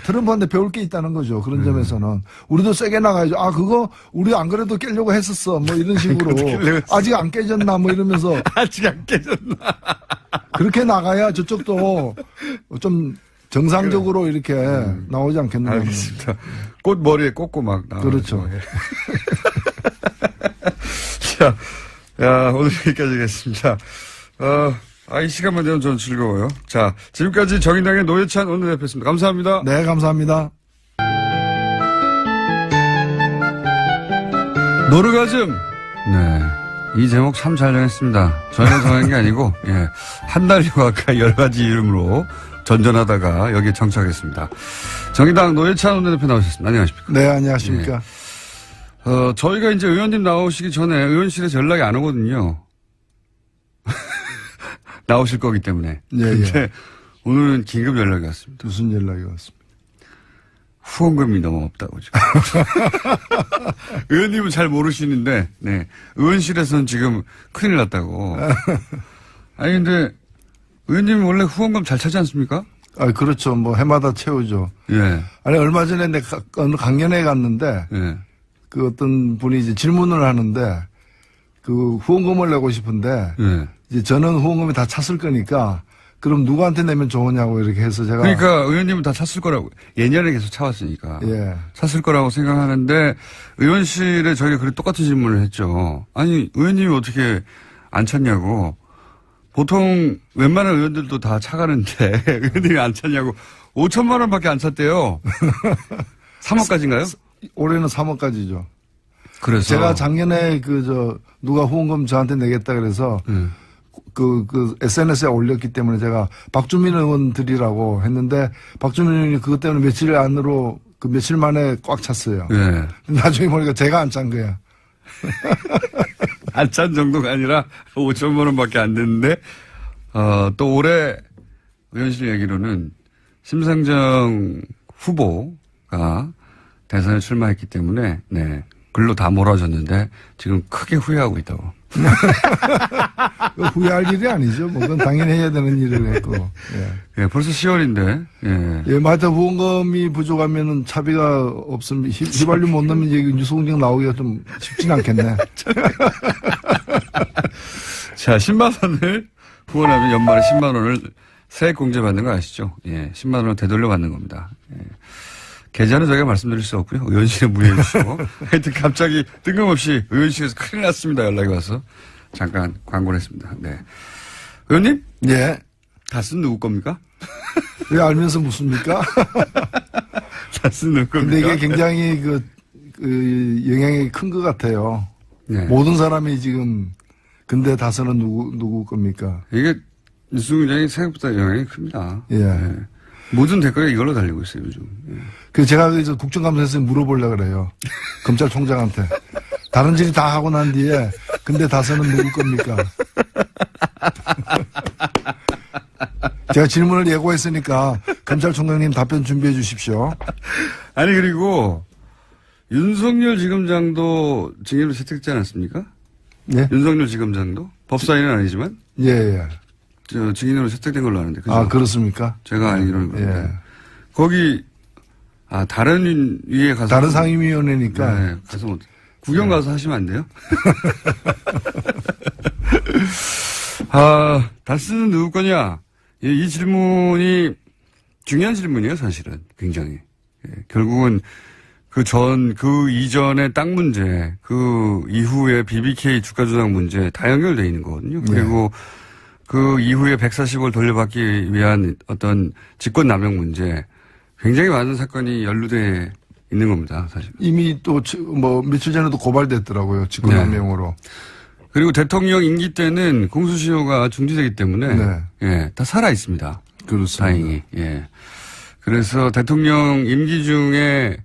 트럼프한테 배울 게 있다는 거죠. 그런 점에서는 우리도 세게 나가야죠. 아 그거 우리 안 그래도 깨려고 했었어. 뭐 이런 식으로 아직 안 깨졌나 뭐 이러면서 아직 안 깨졌나. 그렇게 나가야 저쪽도 좀 정상적으로 이렇게 나오지 않겠나. 알겠습니다. 꽃 머리에 꽂고 막 나와요. 그렇죠. 자, 야, 오늘 여기까지 하겠습니다. 이 시간만 되면 저는 즐거워요. 자, 지금까지 정의당의 노회찬 원내대표였습니다. 감사합니다. 네, 감사합니다. 노르가즘. 네. 이 제목 참 잘 정했습니다. 저희가 정한 게 아니고, 예. 한 달여 가까이 여러 가지 이름으로 전전하다가 여기에 정착했습니다. 정의당 노회찬 원내대표 나오셨습니다. 안녕하십니까. 네, 안녕하십니까. 저희가 이제 의원님 나오시기 전에 의원실에서 연락이 안 오거든요. 나오실 거기 때문에. 예, 근데 예. 오늘은 긴급 연락이 왔습니다. 무슨 연락이 왔습니까? 후원금이 너무 없다고 지금. 의원님은 잘 모르시는데, 네. 의원실에서는 지금 큰일 났다고. 아니, 근데 의원님이 원래 후원금 잘 차지 않습니까? 아, 그렇죠. 뭐 해마다 채우죠. 예. 아니, 얼마 전에 내가 어느 강연회 갔는데, 예. 그 어떤 분이 이제 질문을 하는데, 그 후원금을 내고 싶은데, 예. 이제 저는 후원금이 다 찼을 거니까, 그럼 누구한테 내면 좋으냐고 이렇게 해서 제가. 그러니까 의원님은 다 찼을 거라고. 예년에 계속 차왔으니까. 예. 찼을 거라고 생각하는데, 의원실에 저희가 그래 똑같은 질문을 했죠. 아니, 의원님이 어떻게 안 찼냐고. 보통 웬만한 의원들도 다 차가는데, 의원님이 안 찼냐고. 5천만 원밖에 안 찼대요. 3억까지인가요? 올해는 3억까지죠. 그래서. 제가 작년에 누가 후원금 저한테 내겠다 그래서, SNS에 올렸기 때문에 제가 박주민 의원 드리라고 했는데, 박주민 의원이 그것 때문에 며칠 안으로, 며칠 만에 꽉 찼어요. 네. 나중에 보니까 제가 안 찬 거야. 안 찬 정도가 아니라 5천만 원밖에 안 됐는데, 또 올해 의원실 얘기로는 심상정 후보가 대선에 출마했기 때문에, 네. 글로 다 몰아줬는데 지금 크게 후회하고 있다고. 후회할 일이 아니죠. 뭐 그건 당연히 해야 되는 일을 했고. 예. 예, 벌써 10월인데. 예. 예, 하여튼 후원금이 부족하면은 차비가 없으면 휘발유 못 넣으면 이제 유승증 나오기가 좀 쉽진 않겠네. 자, 10만 원을 후원하면 연말에 10만 원을 세액 공제 받는 거 아시죠? 예, 10만 원을 되돌려 받는 겁니다. 예. 계좌는 저희가 말씀드릴 수 없고요. 의원실에 문의해 주시고. 하여튼 갑자기 뜬금없이 의원실에서 큰일 났습니다. 연락이 와서. 잠깐 광고를 했습니다. 네. 의원님? 예. 다스는 누구 겁니까? 왜 알면서 묻습니까? 다스는 누구 겁니까? 근데 이게 굉장히 영향이 큰 것 같아요. 네. 모든 사람이 지금, 근데 다스는 누구 겁니까? 이게 뉴스 굉장히 생각보다 영향이 큽니다. 예. 네. 모든 댓글이 이걸로 달리고 있어요, 요즘. 예. 그 제가 국정감사에서 물어보려고 그래요. 검찰총장한테. 다른 질의 다 하고 난 뒤에 근데 다스는 누구 겁니까? 제가 질문을 예고했으니까 검찰총장님 답변 준비해 주십시오. 아니 그리고 윤석열 지검장도 징계로 채택되지 않았습니까? 네. 윤석열 지검장도? 법사위는 아니지만 예, 예. 증인으로 채택된 걸로 아는데. 그죠? 아, 그렇습니까? 제가 알기로는 그런데. 예. 거기, 다른 위에 가서. 다른 상임위원회니까. 네, 가서 뭐, 구경 가서 하시면 안 돼요? 다스는 누구 거냐? 이 질문이 중요한 질문이에요, 사실은. 굉장히. 예, 결국은 그 이전의 땅 문제, 그 이후에 BBK 주가 조작 문제 다 연결되어 있는 거거든요. 그리고 그 이후에 140을 돌려받기 위한 어떤 직권 남용 문제 굉장히 많은 사건이 연루돼 있는 겁니다, 사실. 이미 또 며칠 전에도 고발됐더라고요, 직권 남용으로. 그리고 대통령 임기 때는 공소시효가 중지되기 때문에 예, 다 살아 있습니다. 그렇습니다. 다행히. 예. 그래서 대통령 임기 중에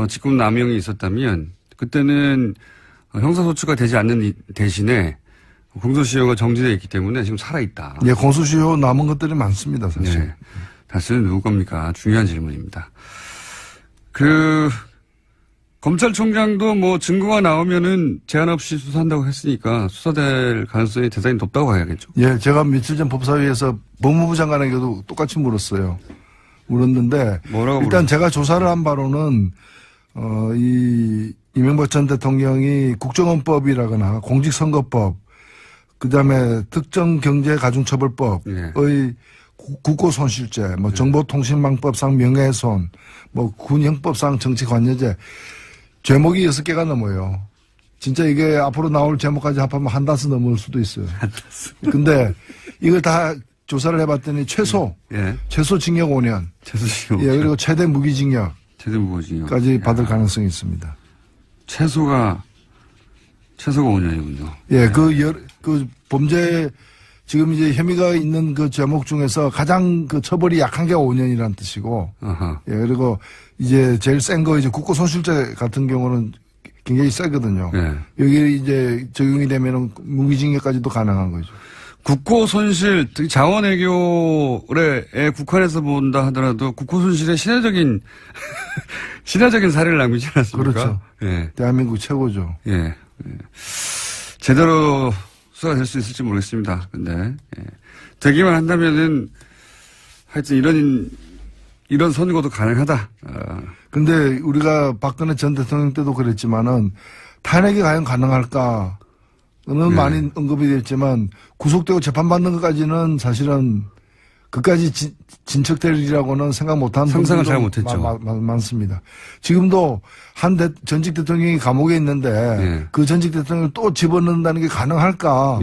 직권 남용이 있었다면 그때는 형사소추가 되지 않는 대신에 공소시효가 정지되어 있기 때문에 지금 살아있다. 예, 공소시효 남은 것들이 많습니다, 사실. 네. 다시는 누구 겁니까? 중요한 질문입니다. 검찰총장도 뭐 증거가 나오면은 제한 없이 수사한다고 했으니까 수사될 가능성이 대단히 높다고 봐야겠죠. 예, 제가 며칠 전 법사위에서 법무부 장관에게도 똑같이 물었어요. 물었는데 뭐라고 일단 제가 조사를 한 바로는 이 이명박 전 대통령이 국정원법이라거나 공직선거법 그다음에 특정경제가중처벌법의 예. 국고손실죄, 뭐 정보통신망법상 명예훼손, 뭐 군형법상 정치관여죄 제목이 6개가 넘어요. 진짜 이게 앞으로 나올 제목까지 합하면 한 다스 넘을 수도 있어요. 근데 이걸 다 조사를 해봤더니 최소 징역 5년. 최소 징역. 예, 그리고 최대 무기징역까지 최대 무기징역. 받을 가능성이 있습니다. 최소가 5년이군요. 예, 그 범죄 지금 이제 혐의가 있는 그 제목 중에서 가장 그 처벌이 약한 게 5년이라는 뜻이고. 아하. 예, 그리고 이제 제일 센 거 이제 국고손실죄 같은 경우는 굉장히 세거든요. 네. 여기 이제 적용이 되면은 무기징역까지도 가능한 거죠. 국고손실, 특히 자원외교에 국한해서 본다 하더라도 국고손실의 신화적인 사례를 남기지 않았습니까? 그렇죠. 예. 대한민국 최고죠. 예. 제대로 수사가 될 수 있을지 모르겠습니다. 근데, 되기만 한다면은 하여튼 이런 선거도 가능하다. 근데 우리가 박근혜 전 대통령 때도 그랬지만은 탄핵이 과연 가능할까는 많이 언급이 됐지만 구속되고 재판받는 것까지는 사실은 그까지 진척되리라고는 생각 못한 상상을 분들도 잘 못했죠. 많습니다. 지금도 전직 대통령이 감옥에 있는데 그 전직 대통령을 또 집어넣는다는 게 가능할까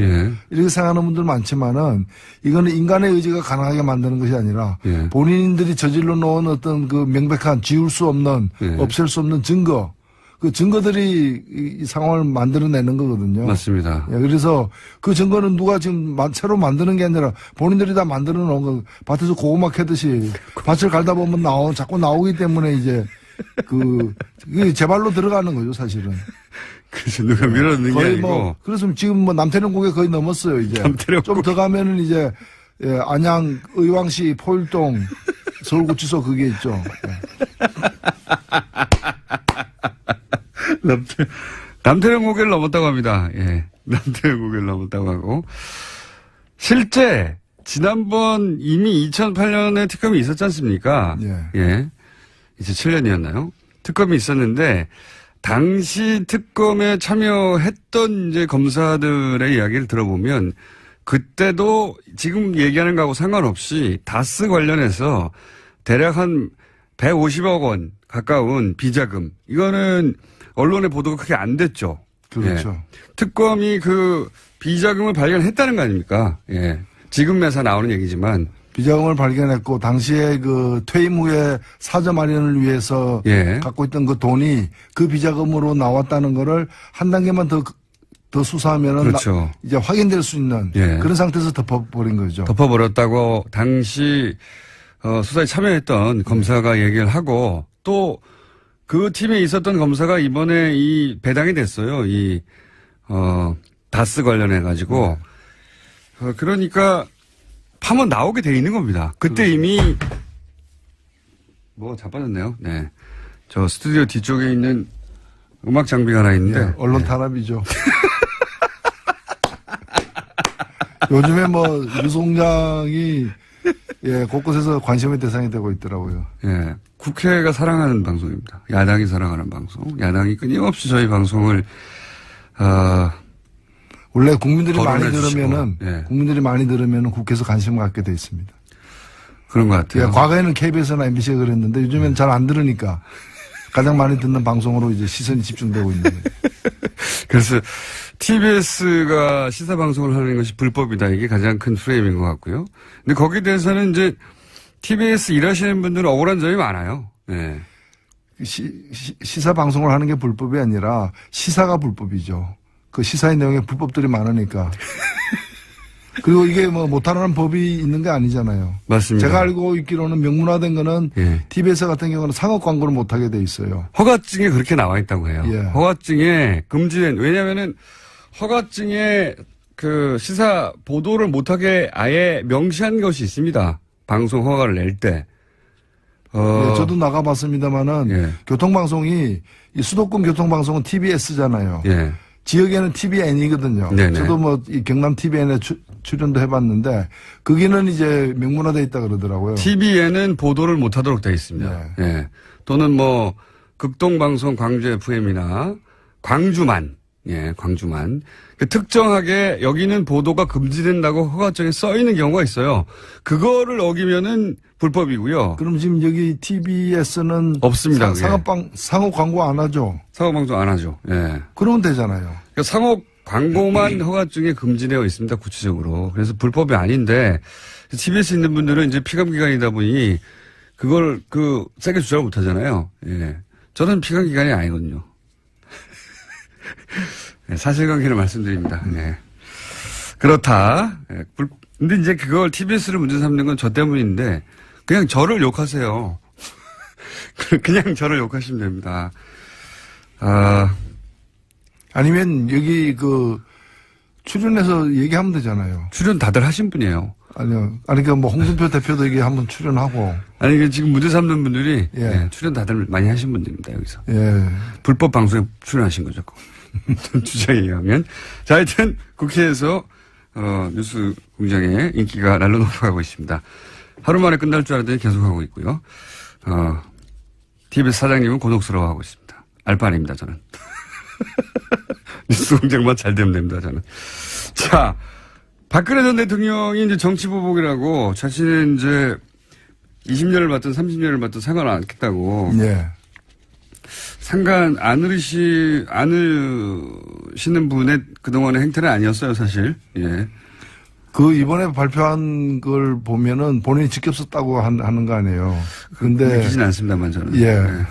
이렇게 생각하는 분들 많지만은 이거는 인간의 의지가 가능하게 만드는 것이 아니라 본인들이 저질러 놓은 어떤 그 명백한 지울 수 없는 없앨 수 없는 증거 그 증거들이 이 상황을 만들어내는 거거든요. 맞습니다. 예, 그래서 그 증거는 누가 지금 새로 만드는 게 아니라 본인들이 다 만들어 놓은 거 밭에서 고구마 캐듯이 밭을 갈다 보면 자꾸 나오기 때문에 이제 그게 제 발로 들어가는 거죠, 사실은. 그래서 누가 밀어넣는 게 아니고. 그래서 지금 뭐 남태령 고개 거의 넘었어요, 이제. 좀 더 가면은 이제 안양 의왕시 포일동 서울구치소 그게 있죠. 예. 남태령 고개를 넘었다고 합니다. 예. 남태령 고개를 넘었다고 하고. 실제, 지난번 이미 2008년에 특검이 있었지 않습니까? 예. 2007년이었나요? 특검이 있었는데, 당시 특검에 참여했던 이제 검사들의 이야기를 들어보면, 그때도 지금 얘기하는 거하고 상관없이 다스 관련해서 대략 한 150억 원 가까운 비자금. 이거는 언론의 보도가 크게 안 됐죠. 그렇죠. 예. 특검이 그 비자금을 발견했다는 거 아닙니까? 예. 지금 매사 나오는 얘기지만. 비자금을 발견했고, 당시에 그 퇴임 후에 사저 마련을 위해서 갖고 있던 그 돈이 그 비자금으로 나왔다는 거를 한 단계만 더 수사하면은 그렇죠. 이제 확인될 수 있는 그런 상태에서 덮어버린 거죠. 덮어버렸다고 당시 수사에 참여했던 검사가 얘기를 하고 또 그 팀에 있었던 검사가 이번에 이 배당이 됐어요. 다스 관련해가지고. 그러니까 파면 나오게 돼 있는 겁니다. 그때 그렇죠. 이미 자빠졌네요. 네. 저 스튜디오 뒤쪽에 있는 음악 장비가 하나 있는데. 언론 탄압이죠. 요즘에 유 총장이 곳곳에서 관심의 대상이 되고 있더라고요. 예. 국회가 사랑하는 방송입니다. 야당이 사랑하는 방송. 야당이 끊임없이 저희 방송을, 원래 국민들이 많이 들으면은 국회에서 관심을 갖게 돼 있습니다. 그런 것 같아요. 과거에는 KBS나 MBC가 그랬는데 요즘엔 잘 안 들으니까 가장 많이 듣는 방송으로 이제 시선이 집중되고 있는 거예요. 그래서 TBS가 시사 방송을 하는 것이 불법이다. 이게 가장 큰 프레임인 것 같고요. 근데 거기에 대해서는 이제 TBS 일하시는 분들은 억울한 점이 많아요. 네. 시사 방송을 하는 게 불법이 아니라 시사가 불법이죠. 그 시사의 내용에 불법들이 많으니까. 그리고 이게 못하라는 법이 있는 게 아니잖아요. 맞습니다. 제가 알고 있기로는 명문화된 거는 TBS 같은 경우는 상업 광고를 못하게 돼 있어요. 허가증에 그렇게 나와 있다고 해요. 허가증에 금지된, 왜냐면은 허가증에 그 시사 보도를 못하게 아예 명시한 것이 있습니다. 방송 허가를 낼 때. 네, 저도 나가봤습니다만은 예. 교통방송이 이 수도권 교통방송은 TBS잖아요. 예. 지역에는 TVN이거든요. 네네. 저도 뭐 이 경남 TVN에 출연도 해봤는데 거기는 이제 명문화돼 있다 그러더라고요. TV에는 보도를 못하도록 되어 있습니다. 네. 예. 또는 뭐 극동방송 광주 FM이나 광주만, 예, 광주만 그 특정하게 여기는 보도가 금지된다고 허가증에 써 있는 경우가 있어요. 그거를 어기면은 불법이고요. 그럼 지금 여기 TBS는 없습니다, 그게. 상호 광고 안 하죠? 상호방송 안 하죠. 예. 그러면 되잖아요. 그러니까 상호 광고만 허가증에 금지되어 있습니다. 구체적으로. 그래서 불법이 아닌데 TBS 있는 분들은 이제 피감기관이다 보니 그걸 세게 주장을 못 하잖아요. 예. 저는 피감기관이 아니거든요. 네, 사실관계를 말씀드립니다. 네. 그렇다. 예, 근데 이제 그걸 TBS를 문제 삼는 건 저 때문인데 그냥 저를 욕하세요. 그냥 저를 욕하시면 됩니다. 아니면 여기 출연해서 얘기하면 되잖아요. 출연 다들 하신 분이에요. 아니요. 아니, 그러니까 뭐 홍준표 대표도 이게 한번 출연하고. 아니, 지금 문제 삼는 분들이 예. 예, 출연 다들 많이 하신 분들입니다, 여기서. 예. 불법 방송에 출연하신 거죠. 주장에 의하면. 자, 하여튼 국회에서 뉴스 공장의 인기가 날로 높아가고 있습니다. 하루 만에 끝날 줄 알았더니 계속하고 있고요. TBS 사장님은 곤혹스러워하고 있습니다. 알바 아닙니다, 저는. 뉴스 공장만 잘 되면 됩니다, 저는. 자, 박근혜 전 대통령이 이제 정치보복이라고 자신은 이제 20년을 받든 30년을 받든 상관 않겠다고. 예. 상관 않으시는 분의 그동안의 행태는 아니었어요, 사실. 예. 이번에 발표한 걸 보면은 본인이 직접 썼다고 하는 거 아니에요. 근데. 믿기진 않습니다만, 저는. 예. 예.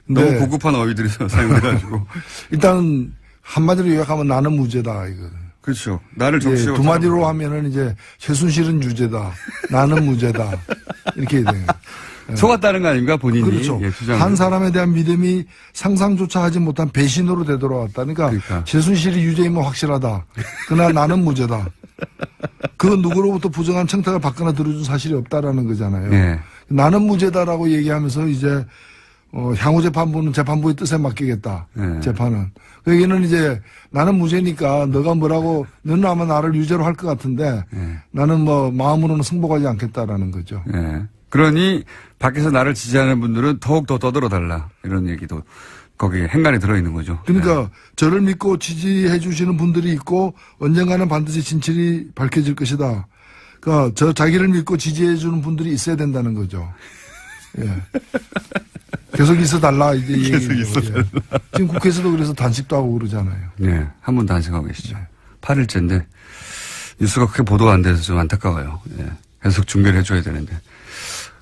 너무 고급한 어휘들이 사용돼가지고. 일단, 한마디로 요약하면 나는 무죄다, 이거. 그렇죠. 나를 예, 정치적으로. 두 마디로 하면은 이제 최순실은 유죄다. 나는 무죄다. 이렇게 돼요. 속았다는 거 아닙니까, 본인이. 그렇죠. 예, 한 사람에 대한 믿음이 상상조차 하지 못한 배신으로 되돌아왔다. 그러니까 최순실이 유죄이면 확실하다. 그러나 나는 무죄다. 그 누구로부터 부정한 청탁을 받거나 들어준 사실이 없다라는 거잖아요. 예. 나는 무죄다라고 얘기하면서 이제 향후 재판부는 재판부의 뜻에 맡기겠다. 예. 재판은. 그 얘기는 이제 나는 무죄니까 너가 뭐라고 너는 아마 나를 유죄로 할 것 같은데 예. 나는 뭐 마음으로는 승복하지 않겠다라는 거죠. 예. 그러니 밖에서 나를 지지하는 분들은 더욱 더 떠들어달라. 이런 얘기도 거기에 행간에 들어있는 거죠. 그러니까 저를 믿고 지지해 주시는 분들이 있고 언젠가는 반드시 진실이 밝혀질 것이다. 그러니까 자기를 믿고 지지해 주는 분들이 있어야 된다는 거죠. 예. 계속 있어달라 이제 계속 있어달라. 예. 지금 국회에서도 그래서 단식도 하고 그러잖아요. 네, 한 번 단식하고 계시죠. 8일째인데 뉴스가 크게 보도가 안 돼서 좀 안타까워요. 예. 계속 중계를 해줘야 되는데.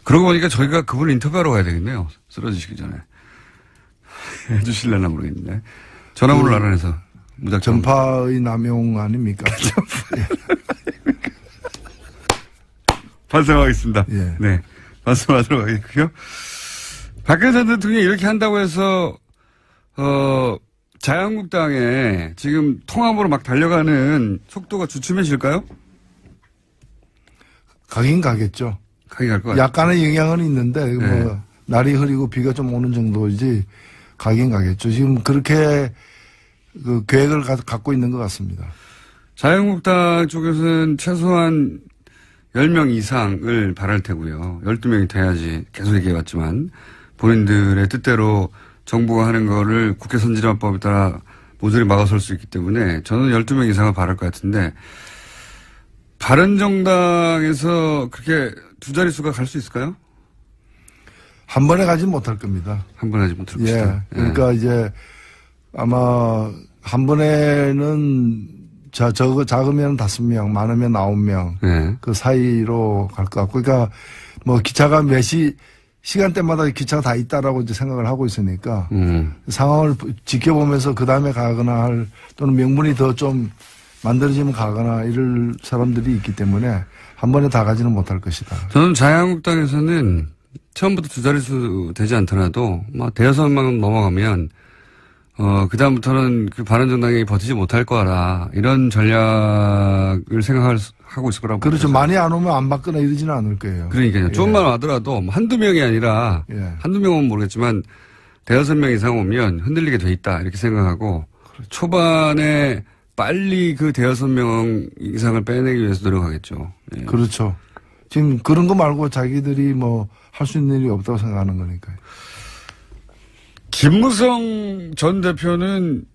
그러고 보니까 저희가 그분을 인터뷰하러 가야 되겠네요. 쓰러지시기 전에. 해주실려나 모르겠는데. 전화번호를 알아내서 무작정. 전파의 남용 아닙니까? 예. 반성하겠습니다. 예. 네. 반성하도록 하겠고요. 박근혜 전 대통령이 이렇게 한다고 해서, 자유한국당에 지금 통합으로 막 달려가는 속도가 주춤해질까요? 가긴 가겠죠. 가긴 갈 것 같아요. 약간의 영향은 있는데, 네. 뭐, 날이 흐리고 비가 좀 오는 정도이지, 가긴 가겠죠. 지금 그렇게 계획을 갖고 있는 것 같습니다. 자유한국당 쪽에서는 최소한 10명 이상을 바랄 테고요. 12명이 돼야지 계속 얘기해왔지만 본인들의 뜻대로 정부가 하는 거를 국회 선진화법에 따라 모조리 막아설 수 있기 때문에 저는 12명 이상을 바랄 것 같은데 바른정당에서 그렇게 두 자릿수가 갈 수 있을까요? 한 번에 가진 못할 겁니다. 한 번 하지 못할 예. 것이다. 그러니까 이제 아마 한 번에는 작으면 5명, 많으면 9명. 예. 그 사이로 갈 것 같고. 그러니까 뭐 기차가 시간대마다 기차가 다 있다라고 이제 생각을 하고 있으니까 상황을 지켜보면서 그 다음에 가거나 또는 명분이 더 좀 만들어지면 가거나 이럴 사람들이 있기 때문에 한 번에 다 가지는 못할 것이다. 저는 자유한국당에서는 처음부터 두 자릿수 되지 않더라도 뭐 대여섯 명 넘어가면 그다음부터는 그 바른정당이 버티지 못할 거라 이런 전략을 생각하고 있을 거라고. 그렇죠. 보여요. 많이 안 오면 안 받거나 이러지는 않을 거예요. 그러니까요. 예. 조금만 와더라도 한두 명이 아니라 예. 한두 명은 모르겠지만 대여섯 명 이상 오면 흔들리게 돼 있다 이렇게 생각하고 그렇죠. 초반에 빨리 그 대여섯 명 이상을 빼내기 위해서 노력하겠죠. 예. 그렇죠. 지금 그런 거 말고 자기들이 뭐 할 수 있는 일이 없다고 생각하는 거니까요. 김무성 전 대표는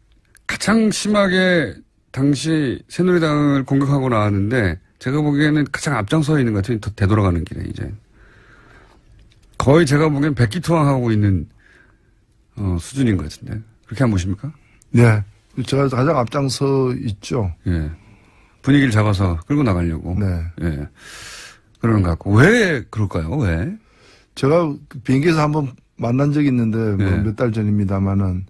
가장 심하게 당시 새누리당을 공격하고 나왔는데 제가 보기에는 가장 앞장서 있는 것 같아요. 되돌아가는 길에 이제. 거의 제가 보기엔 백기투항하고 있는 수준인 것 같은데. 그렇게 안 보십니까? 네. 제가 가장 앞장서 있죠. 예. 분위기를 잡아서 끌고 나가려고. 네. 예. 그러는 것 같고. 왜 그럴까요? 왜? 제가 비행기에서 한번 만난 적이 있는데 네. 몇 달 전입니다만은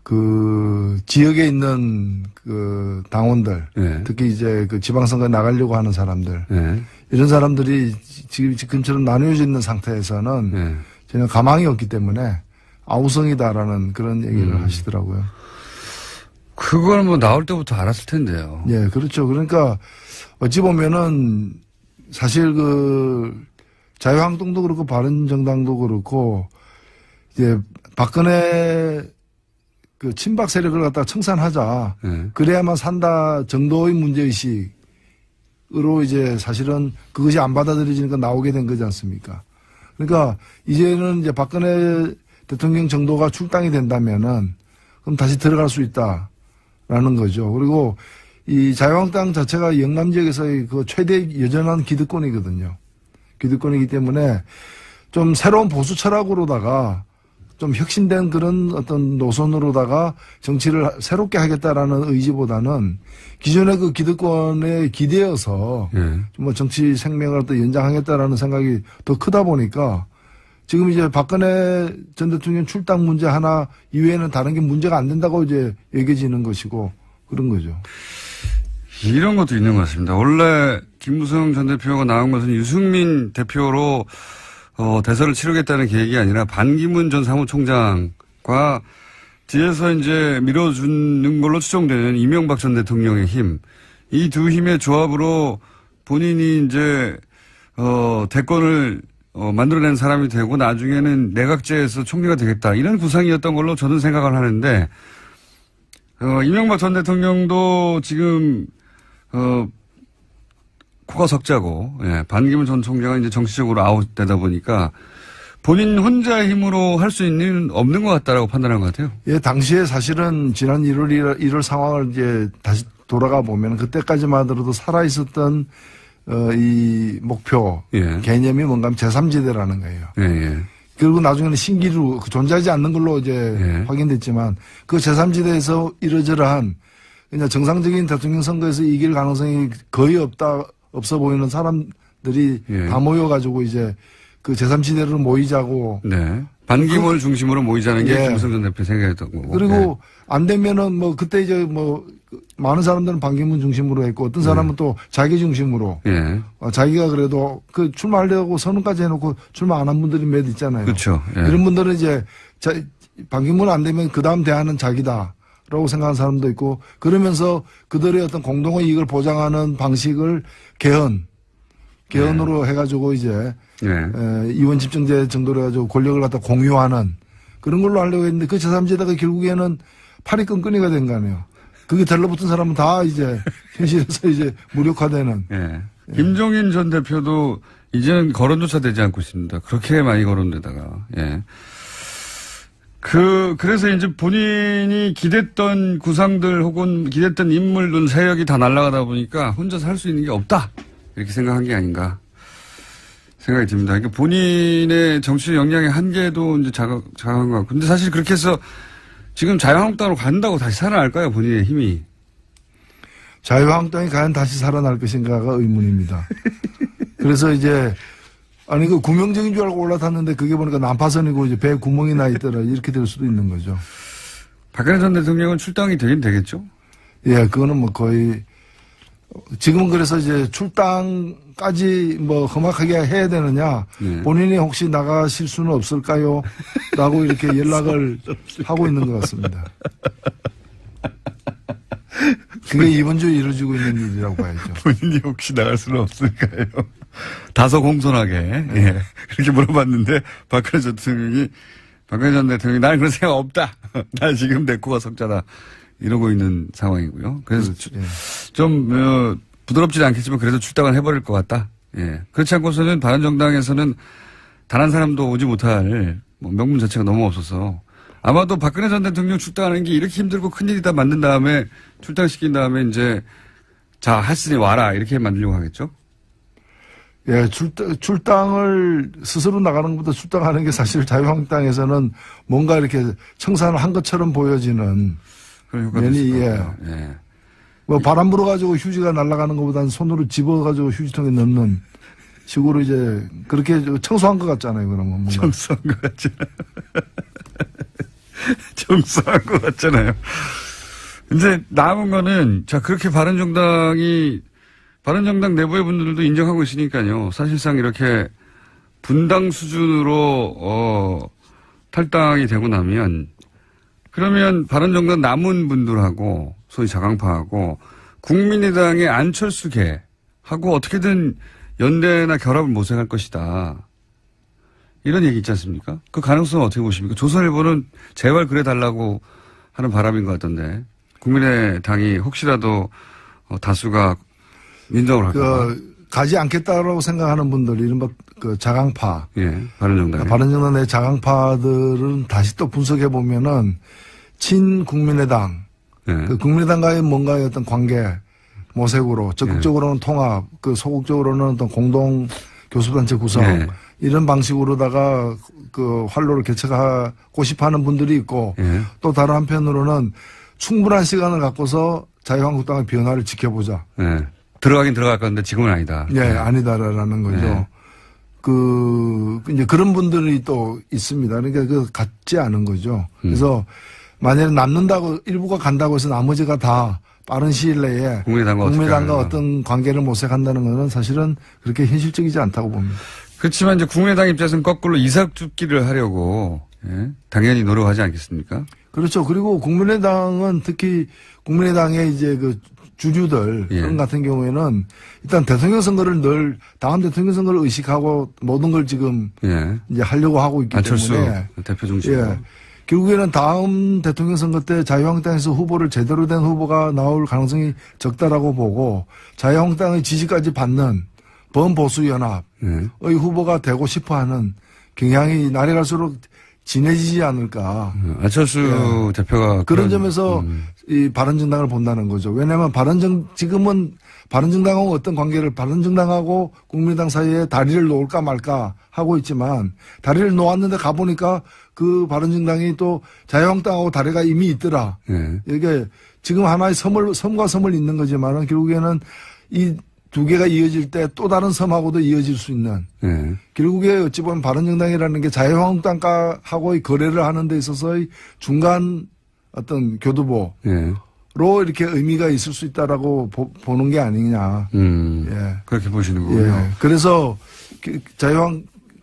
그 지역에 있는 그 당원들 네. 특히 이제 그 지방선거에 나가려고 하는 사람들 예. 이런 사람들이 지금처럼 나뉘어져 있는 상태에서는 예. 전혀 가망이 없기 때문에 아우성이다라는 그런 얘기를 하시더라고요. 그걸 뭐 나올 때부터 알았을 텐데요. 예, 그렇죠. 그러니까 어찌 보면은 사실 그 자유한국당도 그렇고 바른정당도 그렇고 이제 박근혜 그 친박 세력을 갖다가 청산하자. 예. 그래야만 산다 정도의 문제의식으로 이제 사실은 그것이 안 받아들여지니까 나오게 된 거지 않습니까? 그러니까 이제는 이제 박근혜 대통령 정도가 출당이 된다면은 그럼 다시 들어갈 수 있다라는 거죠. 그리고 이 자유한국당 자체가 영남 지역에서의 그 최대 여전한 기득권이거든요. 기득권이기 때문에 좀 새로운 보수 철학으로다가 좀 혁신된 그런 어떤 노선으로다가 정치를 새롭게 하겠다라는 의지보다는 기존의 그 기득권에 기대어서 예. 뭐 정치 생명을 또 연장하겠다라는 생각이 더 크다 보니까 지금 이제 박근혜 전 대통령 출당 문제 하나 이외에는 다른 게 문제가 안 된다고 이제 여겨지는 것이고 그런 거죠. 이런 것도 있는 것 같습니다. 원래 김무성 전 대표가 나온 것은 유승민 대표로 대선을 치르겠다는 계획이 아니라 반기문 전 사무총장과 뒤에서 이제 밀어주는 걸로 추정되는 이명박 전 대통령의 힘, 이 두 힘의 조합으로 본인이 이제 대권을 만들어낸 사람이 되고 나중에는 내각제에서 총리가 되겠다 이런 구상이었던 걸로 저는 생각을 하는데 이명박 전 대통령도 지금 코가 석자고, 예, 반기문 전 총장은 이제 정치적으로 아웃되다 보니까 본인 혼자의 힘으로 할 수 있는 없는 것 같다라고 판단한 것 같아요. 예, 당시에 사실은 지난 1월 상황을 이제 다시 돌아가 보면 그때까지만 하더라도 살아있었던 이 목표, 예. 개념이 뭔가 하면 제3지대라는 거예요. 예, 예. 그리고 나중에는 신기루, 존재하지 않는 걸로 이제 예. 확인됐지만 그 제3지대에서 이러저러한 그냥 정상적인 대통령 선거에서 이길 가능성이 거의 없어 보이는 사람들이 예. 다 모여가지고 이제 그 제3지대로 모이자고. 네. 반기문을 중심으로 모이자는 게 예. 김무성 전 대표 생각이었던 거고. 그리고 안 되면은 뭐 그때 이제 뭐 많은 사람들은 반기문 중심으로 했고 어떤 사람은 또 자기 중심으로. 예. 자기가 그래도 그 출마하려고 선언까지 해놓고 출마 안 한 분들이 몇 있잖아요. 그렇죠. 예. 이런 분들은 이제 반기문 안 되면 그 다음 대안은 자기다라고 생각하는 사람도 있고 그러면서 그들의 어떤 공동의 이익을 보장하는 방식을 개헌으로 해가지고 이제 예. 이원 집정제 정도로 해가지고 권력을 갖다 공유하는 그런 걸로 하려고 했는데 그 제3지대가 결국에는 팔이 끈끈이가 된 거 아니에요. 그게 달라붙은 사람은 다 이제 현실에서 이제 무력화되는. 예. 김종인 전 대표도 이제는 거론조차 되지 않고 있습니다. 그렇게 많이 거론되다가. 예. 그래서 이제 본인이 기댔던 구상들 혹은 기댔던 인물들 세력이 다 날아가다 보니까 혼자서 할 수 있는 게 없다. 이렇게 생각한 게 아닌가 생각이 듭니다. 그러니까 본인의 정치 역량의 한계도 이제 자각한 것 같고. 근데 사실 그렇게 해서 지금 자유한국당으로 간다고 다시 살아날까요? 본인의 힘이. 자유한국당이 과연 다시 살아날 것인가가 의문입니다. 그래서 이제 아니 그 구명정인 줄 알고 올라탔는데 그게 보니까 난파선이고 이제 배에 구멍이 나 있더라 이렇게 될 수도 있는 거죠. 박근혜 전 대통령은 출당이 되긴 되겠죠? 예, 그거는 뭐 거의 지금은 그래서 이제 출당까지 뭐 험악하게 해야 되느냐. 예. 본인이 혹시 나가실 수는 없을까요? 라고 이렇게 연락을 하고 있는 것 같습니다. 그게 이번 주에 이루어지고 있는 일이라고 봐야죠. 본인이 혹시 나갈 수는 없을까요? 다소 공손하게 예. 그렇게 물어봤는데 박근혜 전 대통령이 나는 그런 생각 없다. 나 지금 내 코가 석자다. 이러고 있는 상황이고요. 그래서 예. 좀 부드럽지는 않겠지만 그래도 출당을 해버릴 것 같다. 예. 그렇지 않고서는 바른정당에서는 단 한 사람도 오지 못할 뭐 명분 자체가 너무 없어서 아마도 박근혜 전 대통령 출당하는 게 이렇게 힘들고 큰일이다 만든 다음에 출당시킨 다음에 이제 자 했으니 와라 이렇게 만들려고 하겠죠. 예, 출당을 스스로 나가는 것보다 출당하는 게 사실 자유한국당에서는 뭔가 이렇게 청산을 한 것처럼 보여지는 그런 효과도 면이, 있을 것 예. 같아요. 예. 뭐 바람 불어가지고 휴지가 날아가는 것보다는 손으로 집어가지고 휴지통에 넣는 식으로 이제 그렇게 청소한 것 같잖아요. 그러면 뭔가. 청소한 것 같잖아요. 청소한 것 같잖아요. 이제 남은 거는 자 그렇게 바른정당 내부의 분들도 인정하고 있으니까요. 사실상 이렇게 분당 수준으로 탈당이 되고 나면 그러면 바른정당 남은 분들하고 소위 자강파하고 국민의당의 안철수계하고 어떻게든 연대나 결합을 모색할 것이다. 이런 얘기 있지 않습니까? 그 가능성은 어떻게 보십니까? 조선일보는 제발 그래달라고 하는 바람인 것 같던데 국민의당이 혹시라도 다수가 민정을 할까? 가지 않겠다고 생각하는 분들, 이른바 그 자강파. 예, 바른정당. 바른정당 내 자강파들은 다시 또 분석해 보면은 친국민의당, 예. 그 국민의당과의 뭔가의 어떤 관계 모색으로 적극적으로는 통합, 그 소극적으로는 어떤 공동 교섭단체 구성 예. 이런 방식으로다가 그 활로를 개척하고 싶어하는 분들이 있고 예. 또 다른 한편으로는 충분한 시간을 갖고서 자유한국당의 변화를 지켜보자. 예. 들어가긴 들어갈 건데 지금은 아니다. 예, 아니다라는 거죠. 네. 이제 그런 분들이 또 있습니다. 그러니까 그 같지 않은 거죠. 그래서 만약에 남는다고 일부가 간다고 해서 나머지가 다 빠른 시일 내에 국민의당과 어떤 관계를 모색한다는 것은 사실은 그렇게 현실적이지 않다고 봅니다. 그렇지만 이제 국민의당 입장에서는 거꾸로 이삭줍기를 하려고 예? 당연히 노력하지 않겠습니까? 그렇죠. 그리고 국민의당은 특히 국민의당의 이제 그 주주들 예. 그런 같은 경우에는 일단 대통령 선거를 다음 대통령 선거를 의식하고 모든 걸 지금 예. 이제 하려고 하고 있기 안철수 때문에 대표 중심으로. 예. 결국에는 다음 대통령 선거 때 자유한국당에서 후보를 제대로 된 후보가 나올 가능성이 적다라고 보고 자유한국당의 지지까지 받는 범보수연합의 후보가 되고 싶어하는 경향이 날이 갈수록 진해지지 않을까. 안철수 대표가 그런 점에서 이 바른정당을 본다는 거죠. 왜냐하면 지금은 바른정당하고 어떤 관계를 바른정당하고 국민의당 사이에 다리를 놓을까 말까 하고 있지만 다리를 놓았는데 가보니까 그 바른정당이 또 자유한국당하고 다리가 이미 있더라. 이게 지금 하나의 섬과 섬을 잇는 거지만은 결국에는 이 두 개가 이어질 때 또 다른 섬하고도 이어질 수 있는. 결국에 어찌 보면 바른정당이라는 게 자유한국당하고의 거래를 하는 데 있어서의 중간 어떤 교두보로 이렇게 의미가 있을 수 있다라고 보는 게 아니냐. 예. 그렇게 보시는 거군요. 예. 그래서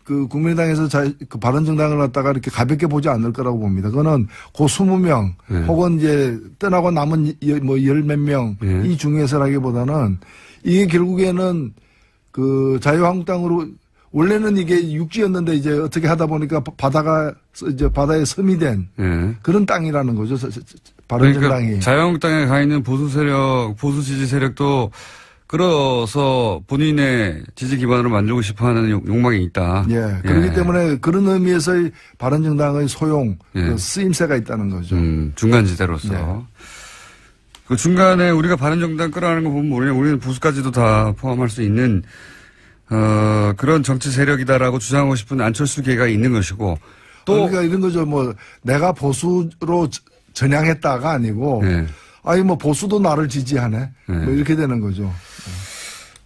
국민의당에서 그 바른정당을 갖다가 이렇게 가볍게 보지 않을 거라고 봅니다. 그거는 그 20명 혹은 이제 떠나고 남은 뭐 열 몇 명 이 중에서라기보다는 이게 결국에는 그 자유한국당으로 원래는 이게 육지였는데 이제 어떻게 하다 보니까 바다에 섬이 된 그런 땅이라는 거죠. 바른정당이. 그러니까 자유한국당에 가 있는 보수 지지 세력도 끌어서 본인의 지지 기반으로 만들고 싶어하는 욕망이 있다. 예. 그렇기 때문에 그런 의미에서의 바른정당의 소용, 그 쓰임새가 있다는 거죠. 중간지대로서. 네. 그 중간에 우리가 바른정당 끌어가는 거 보면 우리는 보수까지도 다 포함할 수 있는 그런 정치 세력이다라고 주장하고 싶은 안철수계가 있는 것이고 또 그러니까 이런 거죠. 뭐 내가 보수로 전향했다가 아니고 뭐 보수도 나를 지지하네. 뭐 이렇게 되는 거죠.